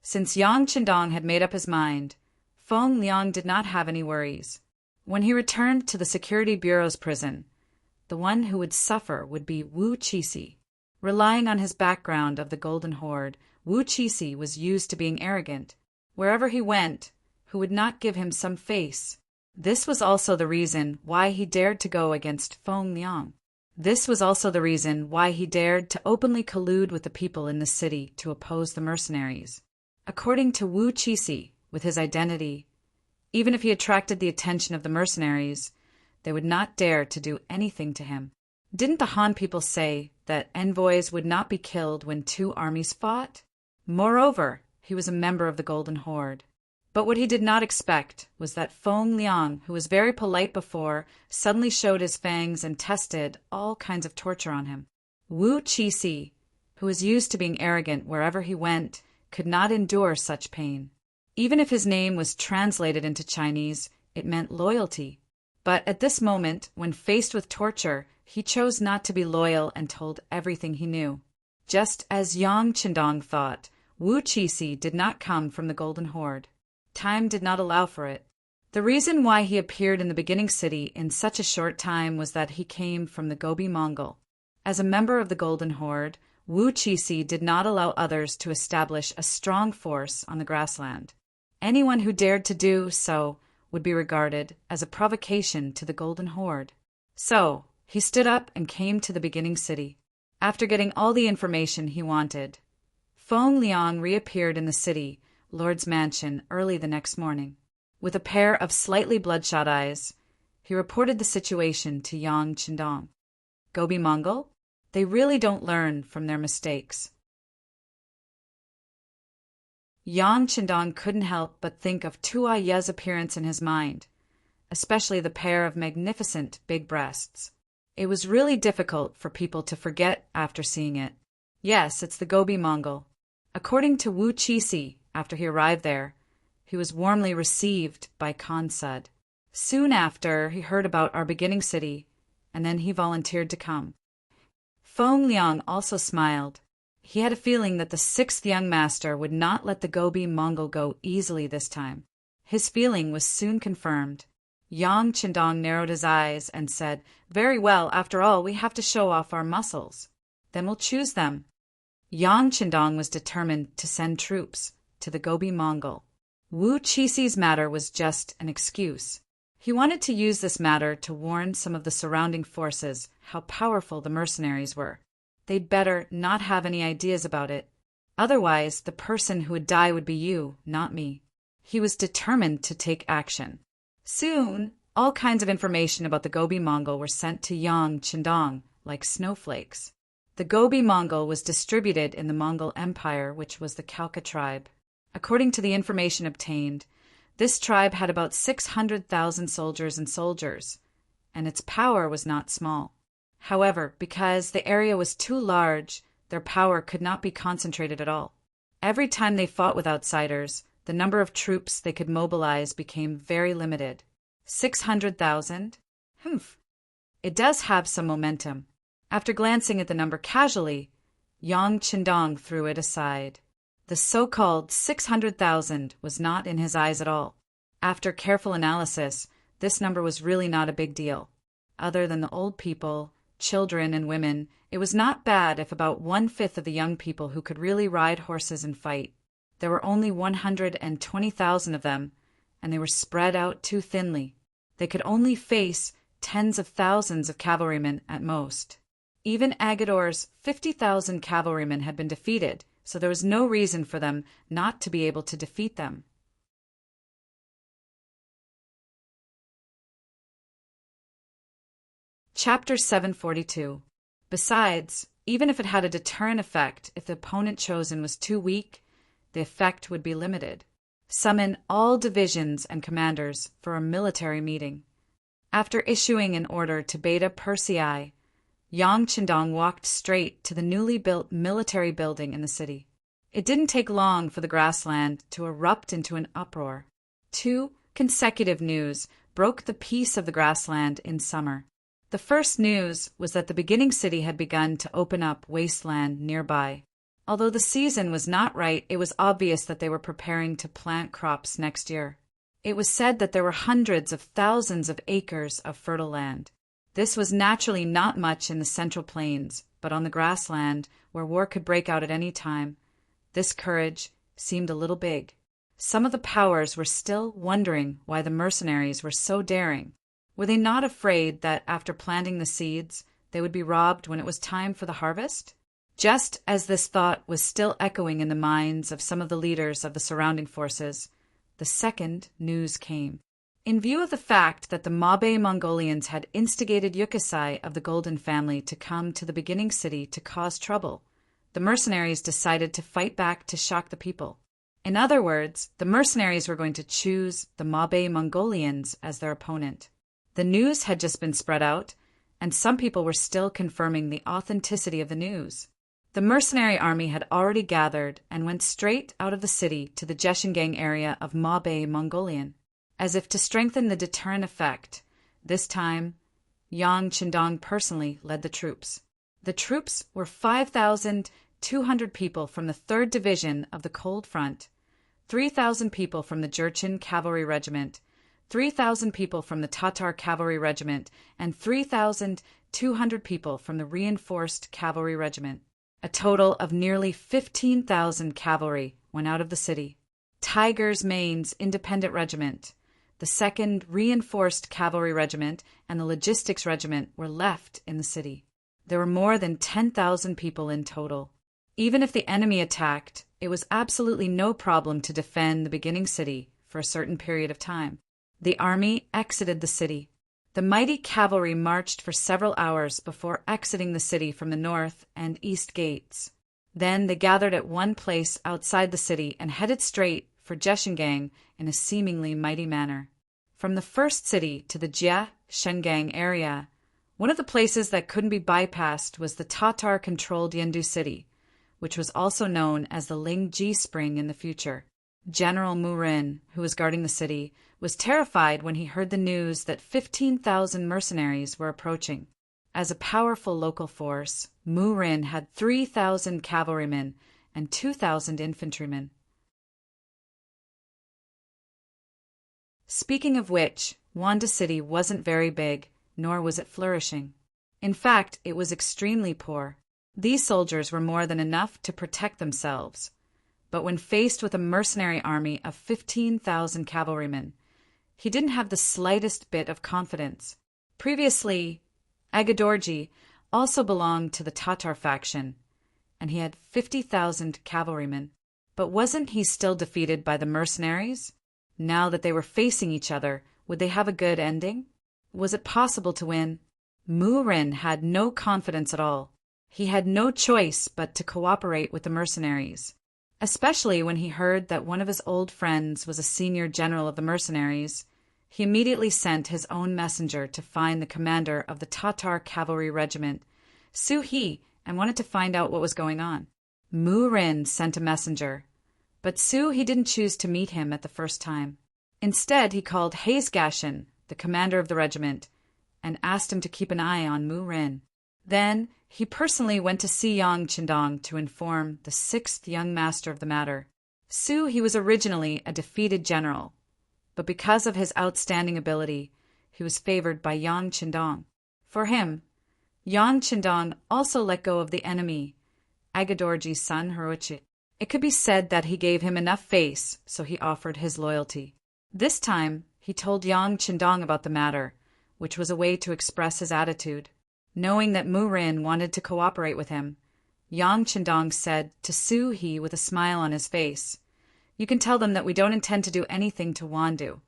Since Yang Qindong had made up his mind, Feng Liang did not have any worries. When he returned to the Security Bureau's prison, the one who would suffer would be Wu Qixi. Relying on his background of the Golden Horde, Wu Qixi was used to being arrogant. Wherever he went, who would not give him some face? This was also the reason why he dared to go against Feng Liang. This was also the reason why he dared to openly collude with the people in the city to oppose the mercenaries. According to Wu Qixi, with his identity, even if he attracted the attention of the mercenaries, they would not dare to do anything to him. Didn't the Han people say that envoys would not be killed when 2 armies fought? Moreover, he was a member of the Golden Horde. But what he did not expect was that Feng Liang, who was very polite before, suddenly showed his fangs and tested all kinds of torture on him. Wu Qixi, who was used to being arrogant wherever he went, could not endure such pain. Even if his name was translated into Chinese, it meant loyalty. But at this moment, when faced with torture, he chose not to be loyal and told everything he knew. Just as Yang Qindong thought, Wu Qixi did not come from the Golden Horde. Time did not allow for it. The reason why he appeared in the beginning city in such a short time was that he came from the Gobi Mongol. As a member of the Golden Horde, Wu Qixi did not allow others to establish a strong force on the grassland. Anyone who dared to do so would be regarded as a provocation to the Golden Horde. So, he stood up and came to the beginning city. After getting all the information he wanted, Feng Liang reappeared in the city lord's mansion early the next morning. With a pair of slightly bloodshot eyes, he reported the situation to Yang Qindong. Gobi Mongol? They really don't learn from their mistakes. Yang Qindong couldn't help but think of Tua Ye's appearance in his mind, especially the pair of magnificent big breasts. It was really difficult for people to forget after seeing it. Yes, it's the Gobi Mongol. According to Wu Qixi, after he arrived there, he was warmly received by Khan Sud. Soon after, he heard about our beginning city, and then he volunteered to come. Feng Liang also smiled. He had a feeling that the sixth young master would not let the Gobi Mongol go easily this time. His feeling was soon confirmed. Yang Qindong narrowed his eyes and said, "Very well, after all, we have to show off our muscles. Then we'll choose them." Yang Qindong was determined to send troops to the Gobi Mongol. Wu Qixi's matter was just an excuse. He wanted to use this matter to warn some of the surrounding forces how powerful the mercenaries were. They'd better not have any ideas about it. Otherwise, the person who would die would be you, not me. He was determined to take action. Soon, all kinds of information about the Gobi Mongol were sent to Yang Qindong like snowflakes. The Gobi Mongol was distributed in the Mongol Empire, which was the Khalkha tribe. According to the information obtained, this tribe had about 600,000 soldiers, and its power was not small. However, because the area was too large, their power could not be concentrated at all. Every time they fought with outsiders, the number of troops they could mobilize became very limited. 600,000? It does have some momentum. After glancing at the number casually, Yang Qindong threw it aside. The so-called 600,000 was not in his eyes at all. After careful analysis, this number was really not a big deal. Other than the old people, children, and women, it was not bad if about 1/5 of the young people who could really ride horses and fight. There were only 120,000 of them, and they were spread out too thinly. They could only face tens of thousands of cavalrymen at most. Even Agador's 50,000 cavalrymen had been defeated, so there was no reason for them not to be able to defeat them. Chapter 742. Besides, even if it had a deterrent effect, if the opponent chosen was too weak, the effect would be limited. Summon all divisions and commanders for a military meeting. After issuing an order to Beta Persei, Yang Qindong walked straight to the newly built military building in the city. It didn't take long for the grassland to erupt into an uproar. 2 consecutive news broke the peace of the grassland in summer. The first news was that the beginning city had begun to open up wasteland nearby. Although the season was not right, it was obvious that they were preparing to plant crops next year. It was said that there were hundreds of thousands of acres of fertile land. This was naturally not much in the Central Plains, but on the grassland, where war could break out at any time, this courage seemed a little big. Some of the powers were still wondering why the mercenaries were so daring. Were they not afraid that after planting the seeds, they would be robbed when it was time for the harvest? Just as this thought was still echoing in the minds of some of the leaders of the surrounding forces, the second news came. In view of the fact that the Mabe Mongolians had instigated Yukasai of the Golden family to come to the beginning city to cause trouble, the mercenaries decided to fight back to shock the people. In other words, the mercenaries were going to choose the Mabe Mongolians as their opponent. The news had just been spread out, and some people were still confirming the authenticity of the news. The mercenary army had already gathered and went straight out of the city to the Jeshingang area of Mabe Mongolian. As if to strengthen the deterrent effect, this time, Yang Qindong personally led the troops. The troops were 5,000 200 people from the 3rd Division of the Cold Front, 3,000 people from the Jurchen Cavalry Regiment, 3,000 people from the Tatar Cavalry Regiment, and 3,200 people from the Reinforced Cavalry Regiment. A total of nearly 15,000 cavalry went out of the city. Tigers Main's Independent Regiment, the 2nd Reinforced Cavalry Regiment, and the Logistics Regiment were left in the city. There were more than 10,000 people in total. Even if the enemy attacked, it was absolutely no problem to defend the beginning city for a certain period of time. The army exited the city. The mighty cavalry marched for several hours before exiting the city from the north and east gates. Then they gathered at one place outside the city and headed straight for Jeshengang in a seemingly mighty manner. From the first city to the Jia-Shengang area, one of the places that couldn't be bypassed was the Tatar-controlled Yendu city, which was also known as the Lingji Spring in the future. General Mu Rin, who was guarding the city, was terrified when he heard the news that 15,000 mercenaries were approaching. As a powerful local force, Mu Rin had 3,000 cavalrymen and 2,000 infantrymen. Speaking of which, Wanda City wasn't very big, nor was it flourishing. In fact, it was extremely poor. These soldiers were more than enough to protect themselves. But when faced with a mercenary army of 15,000 cavalrymen, he didn't have the slightest bit of confidence. Previously, Agadorji also belonged to the Tatar faction, and he had 50,000 cavalrymen. But wasn't he still defeated by the mercenaries? Now that they were facing each other, would they have a good ending? Was it possible to win? Mu Rin had no confidence at all. He had no choice but to cooperate with the mercenaries, especially when he heard that one of his old friends was a senior general of the mercenaries. He immediately sent his own messenger to find the commander of the Tatar Cavalry Regiment, Su He, and wanted to find out what was going on. Mu Rin sent a messenger, but Su He didn't choose to meet him at the first time. Instead, he called Hasegashin, the commander of the regiment, and asked him to keep an eye on Mu Rin. Then he personally went to see Yang Qindong to inform the 6th young master of the matter. Su He was originally a defeated general, but because of his outstanding ability, he was favored by Yang Qindong. For him, Yang Qindong also let go of the enemy, Agadorji's son Hirochi. It could be said that he gave him enough face, so he offered his loyalty. This time, he told Yang Qindong about the matter, which was a way to express his attitude. Knowing that Mu Rin wanted to cooperate with him, Yang Qindong said to Su He with a smile on his face, "You can tell them that we don't intend to do anything to Wandu,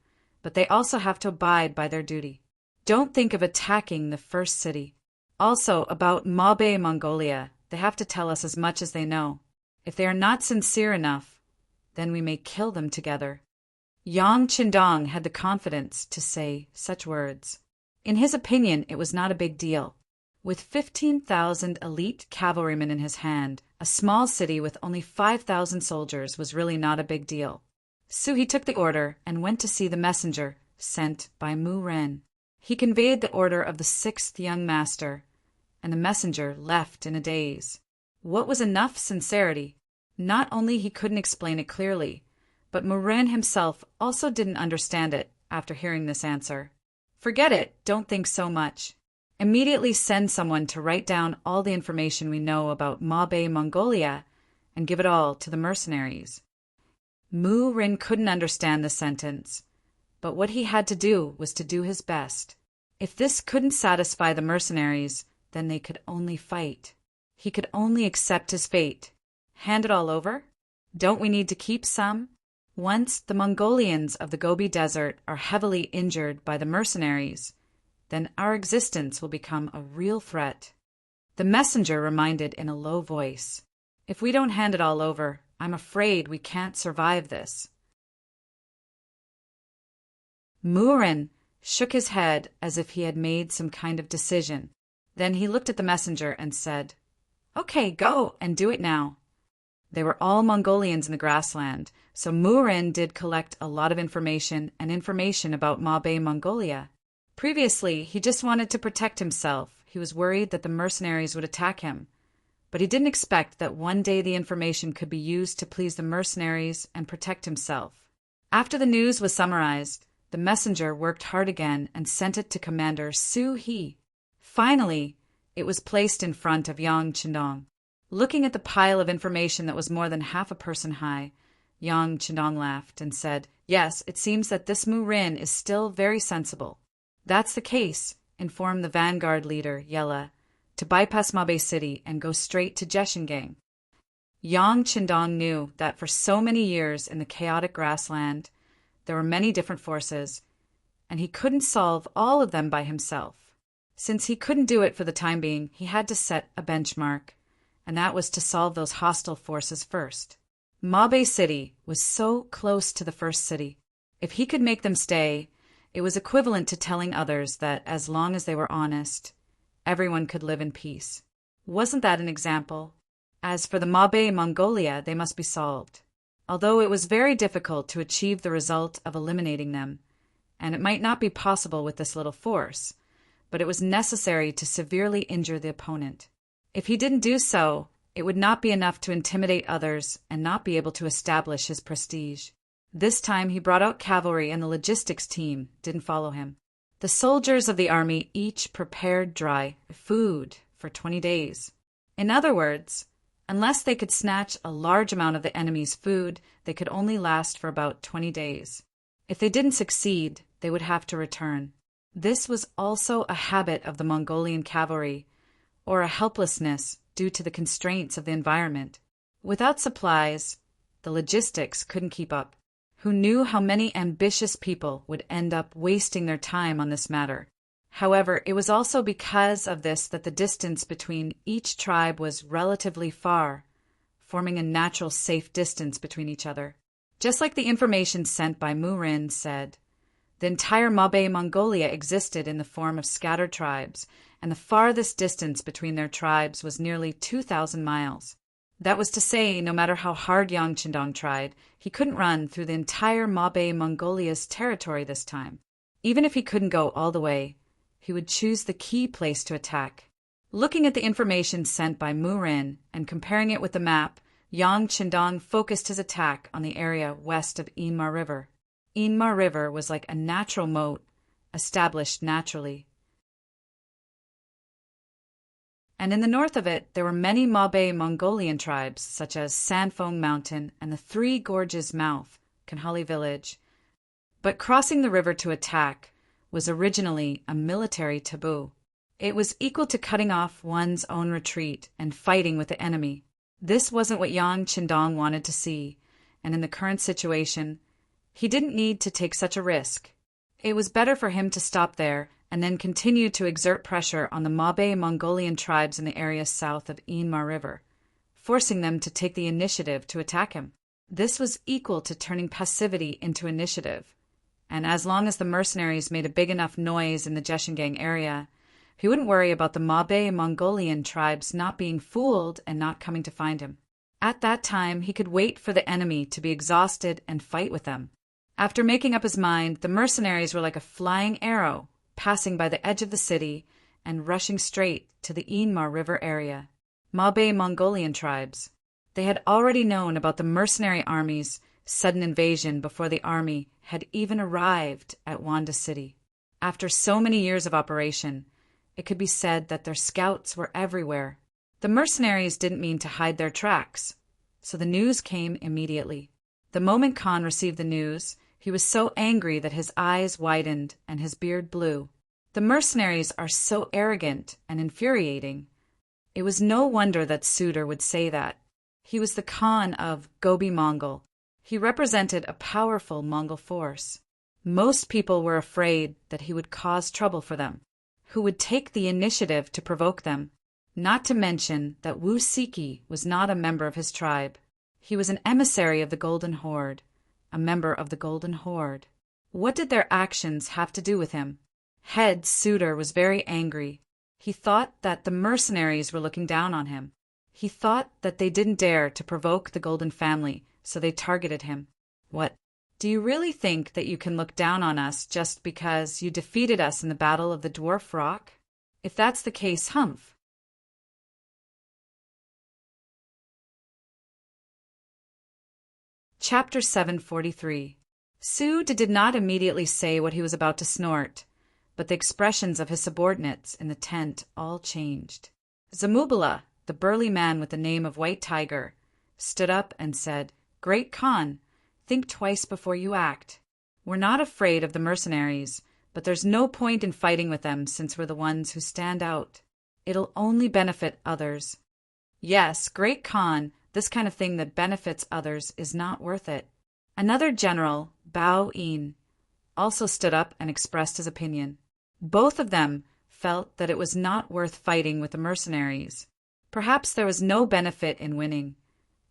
but they also have to abide by their duty. Don't think of attacking the first city. Also, about Mabe Mongolia, they have to tell us as much as they know. If they are not sincere enough, then we may kill them together." Yang Qindong had the confidence to say such words. In his opinion, it was not a big deal. With 15,000 elite cavalrymen in his hand, a small city with only 5,000 soldiers was really not a big deal. So he took the order and went to see the messenger sent by Mu Ren. He conveyed the order of the 6th young master, and the messenger left in a daze. What was enough sincerity? Not only he couldn't explain it clearly, but Mu Ren himself also didn't understand it after hearing this answer. Forget it, don't think so much. Immediately send someone to write down all the information we know about Mabe Mongolia and give it all to the mercenaries. Mu Rin couldn't understand the sentence, but what he had to do was to do his best. If this couldn't satisfy the mercenaries, then they could only fight. He could only accept his fate. Hand it all over? Don't we need to keep some? Once the Mongolians of the Gobi Desert are heavily injured by the mercenaries, then our existence will become a real threat. The messenger reminded in a low voice, "If we don't hand it all over, I'm afraid we can't survive this." Mu Rin shook his head as if he had made some kind of decision. Then he looked at the messenger and said, "Okay, go and do it now." They were all Mongolians in the grassland, so Mu Rin did collect a lot of information about Mabe Mongolia. Previously, he just wanted to protect himself. He was worried that the mercenaries would attack him. but he didn't expect that one day the information could be used to please the mercenaries and protect himself. After the news was summarized, the messenger worked hard again and sent it to Commander Su He. Finally, it was placed in front of Yang Qindong. Looking at the pile of information that was more than half a person high, Yang Qindong laughed and said, "Yes, it seems that this Mu Rin is still very sensible." "That's the case," informed the vanguard leader, Yella, "to bypass Mabe City and go straight to Jeshingang." Yang Qindong knew that for so many years in the chaotic grassland, there were many different forces, and he couldn't solve all of them by himself. Since he couldn't do it for the time being, he had to set a benchmark, and that was to solve those hostile forces first. Mabe City was so close to the first city. If he could make them stay, it was equivalent to telling others that as long as they were honest, everyone could live in peace. Wasn't that an example? As for the Mabe Mongolia, they must be solved. Although it was very difficult to achieve the result of eliminating them, and it might not be possible with this little force, but it was necessary to severely injure the opponent. If he didn't do so, it would not be enough to intimidate others and not be able to establish his prestige. This time he brought out cavalry and the logistics team didn't follow him. The soldiers of the army each prepared dry food for 20 days. In other words, unless they could snatch a large amount of the enemy's food, they could only last for about 20 days. If they didn't succeed, they would have to return. This was also a habit of the Mongolian cavalry, or a helplessness due to the constraints of the environment. Without supplies, the logistics couldn't keep up. Who knew how many ambitious people would end up wasting their time on this matter? However, it was also because of this that the distance between each tribe was relatively far, forming a natural safe distance between each other. Just like the information sent by Mu Rin said, the entire Mabe Mongolia existed in the form of scattered tribes, and the farthest distance between their tribes was nearly 2,000 miles. That was to say, no matter how hard Yang Qindong tried, he couldn't run through the entire Mabe Mongolia's territory this time. Even if he couldn't go all the way, he would choose the key place to attack. Looking at the information sent by Mu Rin and comparing it with the map, Yang Qindong focused his attack on the area west of Inma River. Inma River was like a natural moat, established naturally. And in the north of it, there were many Mabe Mongolian tribes, such as Sanfeng Mountain and the Three Gorges Mouth, Kanhali Village. But crossing the river to attack was originally a military taboo. It was equal to cutting off one's own retreat and fighting with the enemy. This wasn't what Yang Qindong wanted to see, and in the current situation, he didn't need to take such a risk. It was better for him to stop there and then continue to exert pressure on the Mabe Mongolian tribes in the area south of Inma River, forcing them to take the initiative to attack him. This was equal to turning passivity into initiative, and as long as the mercenaries made a big enough noise in the Jeshingang area, he wouldn't worry about the Mabe Mongolian tribes not being fooled and not coming to find him. At that time, he could wait for the enemy to be exhausted and fight with them. After making up his mind, the mercenaries were like a flying arrow, passing by the edge of the city and rushing straight to the Inma River area. Mabe Mongolian tribes. They had already known about the mercenary army's sudden invasion before the army had even arrived at Wanda City. After so many years of operation, it could be said that their scouts were everywhere. The mercenaries didn't mean to hide their tracks, so the news came immediately. The moment Khan received the news, he was so angry that his eyes widened and his beard blew. The mercenaries are so arrogant and infuriating. It was no wonder that Suitor would say that. He was the Khan of Gobi Mongol. He represented a powerful Mongol force. Most people were afraid that he would cause trouble for them, who would take the initiative to provoke them. Not to mention that Wu Siki was not a member of his tribe. He was an emissary of the Golden Horde, a member of the Golden Horde. What did their actions have to do with him? Head Suitor was very angry. He thought that the mercenaries were looking down on him. He thought that they didn't dare to provoke the Golden family, so they targeted him. What? Do you really think that you can look down on us just because you defeated us in the Battle of the Dwarf Rock? If that's the case, humph. Chapter 743. Su did not immediately say what he was about to snort, but the expressions of his subordinates in the tent all changed. Zamubala, the burly man with the name of White Tiger, stood up and said, "Great Khan, think twice before you act. We're not afraid of the mercenaries, but there's no point in fighting with them since we're the ones who stand out. It'll only benefit others." Yes, Great Khan, this kind of thing that benefits others is not worth it. Another general, Bao Yin, also stood up and expressed his opinion. Both of them felt that it was not worth fighting with the mercenaries. Perhaps there was no benefit in winning,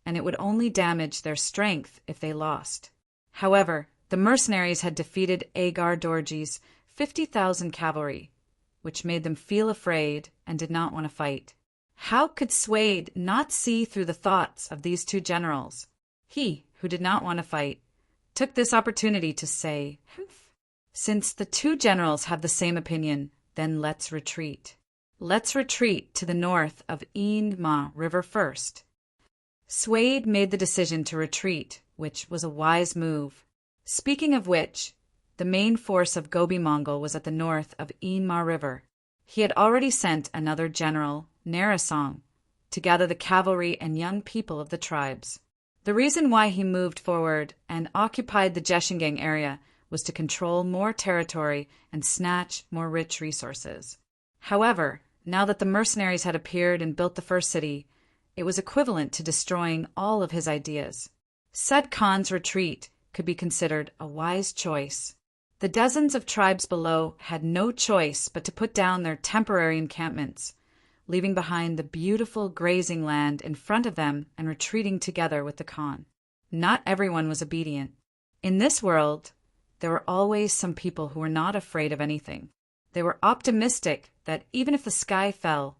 and it would only damage their strength if they lost. However, the mercenaries had defeated Agar Dorji's 50,000 cavalry, which made them feel afraid and did not want to fight. How could Suede not see through the thoughts of these two generals? He, who did not want to fight, took this opportunity to say, "Since the two generals have the same opinion, then let's retreat. Let's retreat to the north of Indma River first." Suede made the decision to retreat, which was a wise move. Speaking of which, the main force of Gobi Mongol was at the north of Indma River. He had already sent another general, Narasong, to gather the cavalry and young people of the tribes. The reason why he moved forward and occupied the Jeshingang area was to control more territory and snatch more rich resources. However, now that the mercenaries had appeared and built the first city, it was equivalent to destroying all of his ideas. Sud Khan's retreat could be considered a wise choice. The dozens of tribes below had no choice but to put down their temporary encampments, leaving behind the beautiful grazing land in front of them and retreating together with the Khan. Not everyone was obedient. In this world, there were always some people who were not afraid of anything. They were optimistic that even if the sky fell,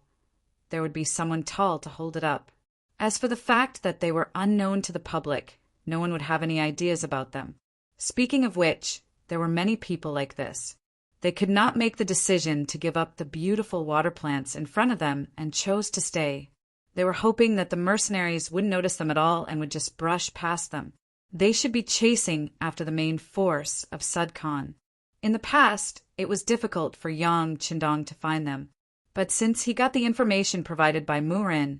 there would be someone tall to hold it up. As for the fact that they were unknown to the public, no one would have any ideas about them. Speaking of which, there were many people like this. They could not make the decision to give up the beautiful water plants in front of them and chose to stay. They were hoping that the mercenaries wouldn't notice them at all and would just brush past them. They should be chasing after the main force of Sud Khan. In the past, it was difficult for Yang Qindong to find them, but since he got the information provided by Murin,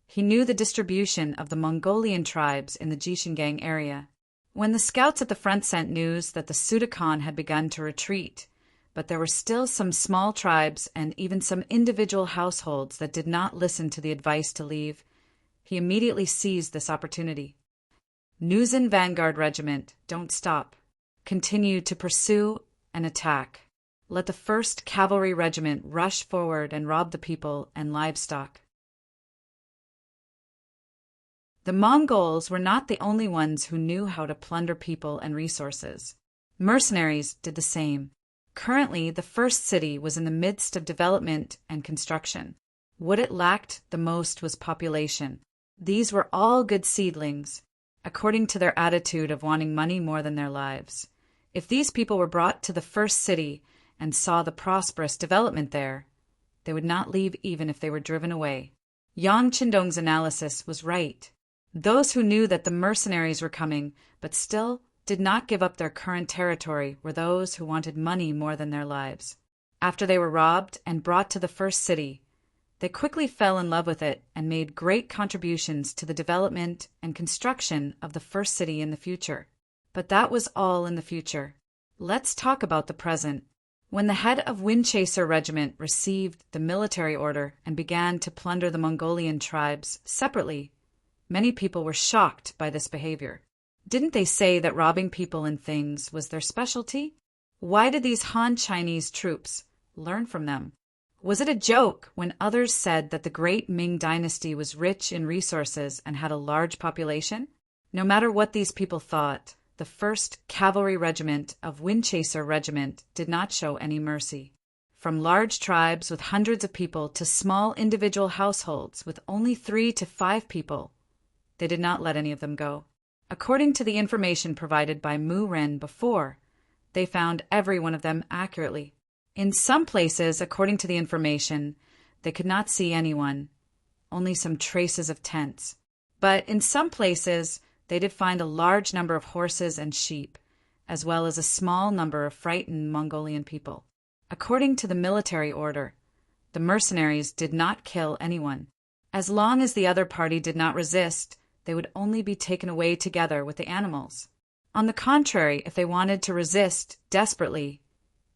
he knew the distribution of the Mongolian tribes in the Jishingang area. When the scouts at the front sent news that the Suda Khan had begun to retreat, but there were still some small tribes and even some individual households that did not listen to the advice to leave, he immediately seized this opportunity. Nuzin Vanguard Regiment, don't stop. Continue to pursue and attack. Let the 1st Cavalry Regiment rush forward and rob the people and livestock. The Mongols were not the only ones who knew how to plunder people and resources. Mercenaries did the same. Currently, the first city was in the midst of development and construction. What it lacked the most was population. These were all good seedlings, according to their attitude of wanting money more than their lives. If these people were brought to the first city and saw the prosperous development there, they would not leave even if they were driven away. Yang Qindong's analysis was right. Those who knew that the mercenaries were coming, but still did not give up their current territory, were those who wanted money more than their lives. After they were robbed and brought to the first city, they quickly fell in love with it and made great contributions to the development and construction of the first city in the future. But that was all in the future. Let's talk about the present. When the head of Windchaser Regiment received the military order and began to plunder the Mongolian tribes separately, many people were shocked by this behavior. Didn't they say that robbing people and things was their specialty? Why did these Han Chinese troops learn from them? Was it a joke when others said that the great Ming dynasty was rich in resources and had a large population? No matter what these people thought, the 1st Cavalry Regiment of Windchaser Regiment did not show any mercy. From large tribes with hundreds of people to small individual households with only 3 to 5 people, they did not let any of them go. According to the information provided by Mu Ren before, they found every one of them accurately. In some places, according to the information, they could not see anyone, only some traces of tents. But in some places, they did find a large number of horses and sheep, as well as a small number of frightened Mongolian people. According to the military order, the mercenaries did not kill anyone. As long as the other party did not resist, they would only be taken away together with the animals. On the contrary, if they wanted to resist desperately,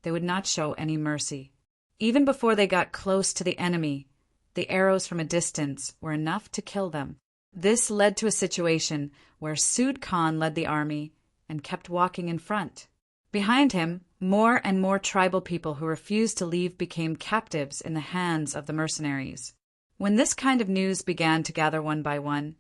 they would not show any mercy. Even before they got close to the enemy, the arrows from a distance were enough to kill them. This led to a situation where Sud Khan led the army and kept walking in front. Behind him, more and more tribal people who refused to leave became captives in the hands of the mercenaries. When this kind of news began to gather one by one,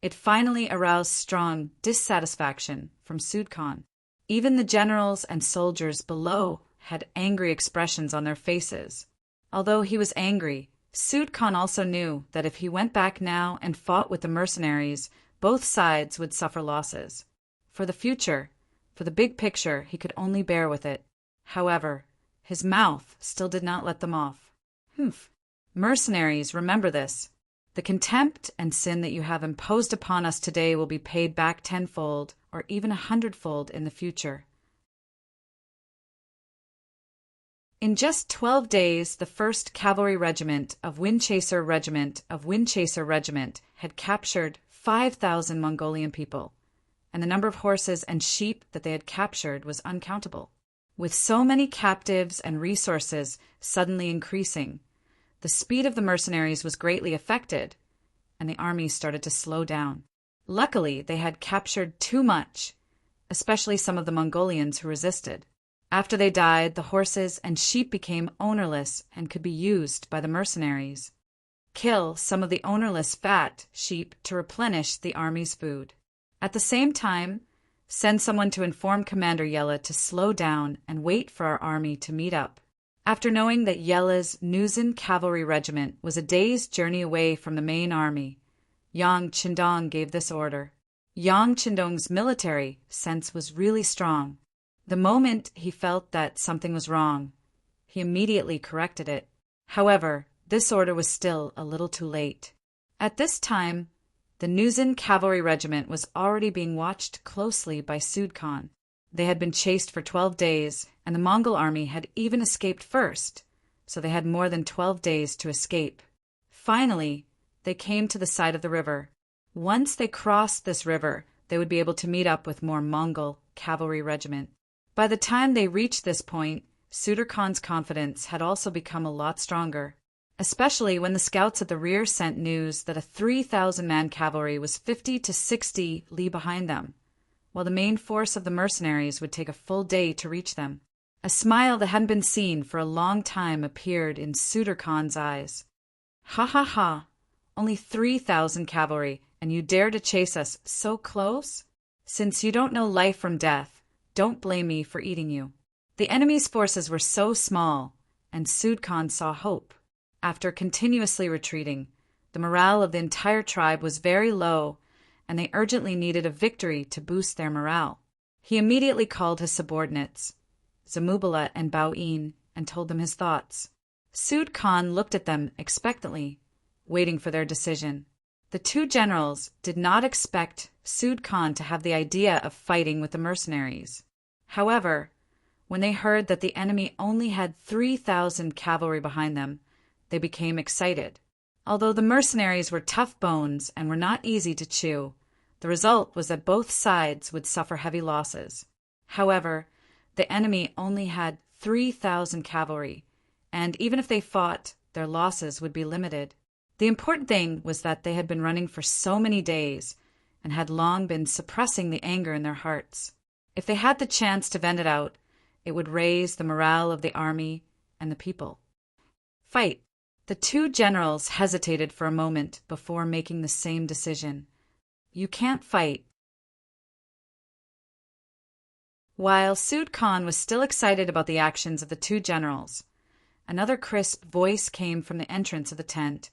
it finally aroused strong dissatisfaction from Sud Khan. Even the generals and soldiers below had angry expressions on their faces. Although he was angry, Sud Khan also knew that if he went back now and fought with the mercenaries, both sides would suffer losses. For the future, for the big picture, he could only bear with it. However, his mouth still did not let them off. Mercenaries, remember this. The contempt and sin that you have imposed upon us today will be paid back tenfold or even 100-fold in the future. In just 12 days, the 1st Cavalry Regiment of Windchaser Regiment had captured 5,000 Mongolian people, and the number of horses and sheep that they had captured was uncountable. With so many captives and resources suddenly increasing, the speed of the mercenaries was greatly affected, and the army started to slow down. Luckily, they had captured too much, especially some of the Mongolians who resisted. After they died, the horses and sheep became ownerless and could be used by the mercenaries. Kill some of the ownerless fat sheep to replenish the army's food. At the same time, send someone to inform Commander Yella to slow down and wait for our army to meet up. After knowing that Yella's Nuzin Cavalry Regiment was a day's journey away from the main army, Yang Qindong gave this order. Yang Qindong's military sense was really strong. The moment he felt that something was wrong, he immediately corrected it. However, this order was still a little too late. At this time, the Nuzin Cavalry Regiment was already being watched closely by Sud Khan. They had been chased for 12 days, and the Mongol army had even escaped first, so they had more than 12 days to escape. Finally, they came to the side of the river. Once they crossed this river, they would be able to meet up with more Mongol cavalry regiment. By the time they reached this point, Sud Khan's confidence had also become a lot stronger, especially when the scouts at the rear sent news that a 3,000-man cavalry was 50 to 60 li behind them, while the main force of the mercenaries would take a full day to reach them. A smile that hadn't been seen for a long time appeared in Sud Khan's eyes. Ha ha ha! Only 3,000 cavalry, and you dare to chase us so close? Since you don't know life from death, don't blame me for eating you. The enemy's forces were so small, and Sud Khan saw hope. After continuously retreating, the morale of the entire tribe was very low, and they urgently needed a victory to boost their morale. He immediately called his subordinates, Zamubala and Bao'in, and told them his thoughts. Sud Khan looked at them expectantly, waiting for their decision. The two generals did not expect Sud Khan to have the idea of fighting with the mercenaries. However, when they heard that the enemy only had 3,000 cavalry behind them, they became excited. Although the mercenaries were tough bones and were not easy to chew, the result was that both sides would suffer heavy losses. However, the enemy only had 3,000 cavalry, and even if they fought, their losses would be limited. The important thing was that they had been running for so many days and had long been suppressing the anger in their hearts. If they had the chance to vent it out, it would raise the morale of the army and the people. Fight. The two generals hesitated for a moment before making the same decision. You can't fight. While Sud Khan was still excited about the actions of the two generals, another crisp voice came from the entrance of the tent,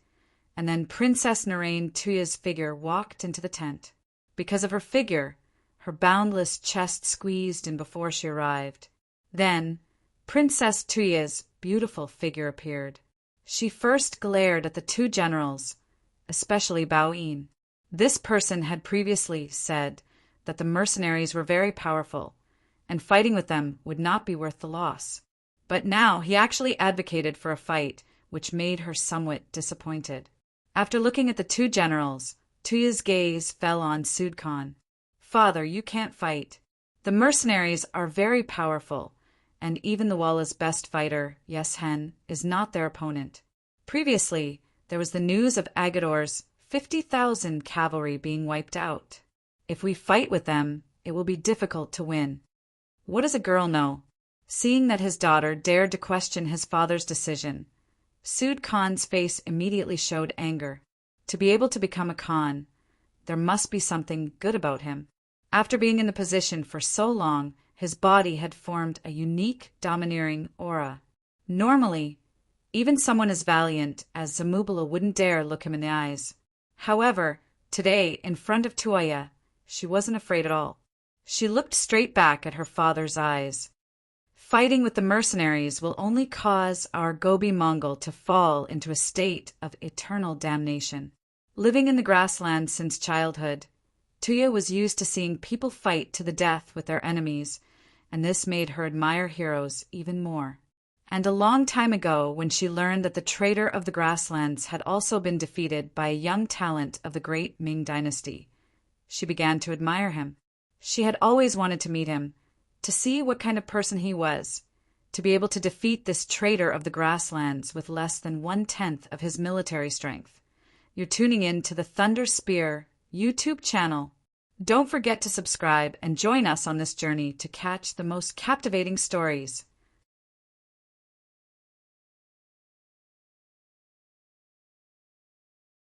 and then Princess Narain Tuya's figure walked into the tent. Because of her figure, her boundless chest squeezed in before she arrived. Then, Princess Tuya's beautiful figure appeared. She first glared at the two generals, especially Bao'in. This person had previously said that the mercenaries were very powerful, and fighting with them would not be worth the loss. But now he actually advocated for a fight, which made her somewhat disappointed. After looking at the two generals, Tuya's gaze fell on Sud Khan. "Father, you can't fight. The mercenaries are very powerful, and even the Walla's best fighter, Yes Hen, is not their opponent. Previously, there was the news of Agador's 50,000 cavalry being wiped out. If we fight with them, it will be difficult to win. What does a girl know?" Seeing that his daughter dared to question his father's decision, Sud Khan's face immediately showed anger. To be able to become a Khan, there must be something good about him. After being in the position for so long, his body had formed a unique, domineering aura. Normally, even someone as valiant as Zamubala wouldn't dare look him in the eyes. However, today, in front of Tuya, she wasn't afraid at all. She looked straight back at her father's eyes. "Fighting with the mercenaries will only cause our Gobi Mongol to fall into a state of eternal damnation." Living in the grasslands since childhood, Tuya was used to seeing people fight to the death with their enemies, and this made her admire heroes even more. And a long time ago, when she learned that the traitor of the grasslands had also been defeated by a young talent of the great Ming dynasty, she began to admire him. She had always wanted to meet him, to see what kind of person he was, to be able to defeat this traitor of the grasslands with less than 1/10 of his military strength. You're tuning in to the Thunder Spear YouTube channel. Don't forget to subscribe and join us on this journey to catch the most captivating stories.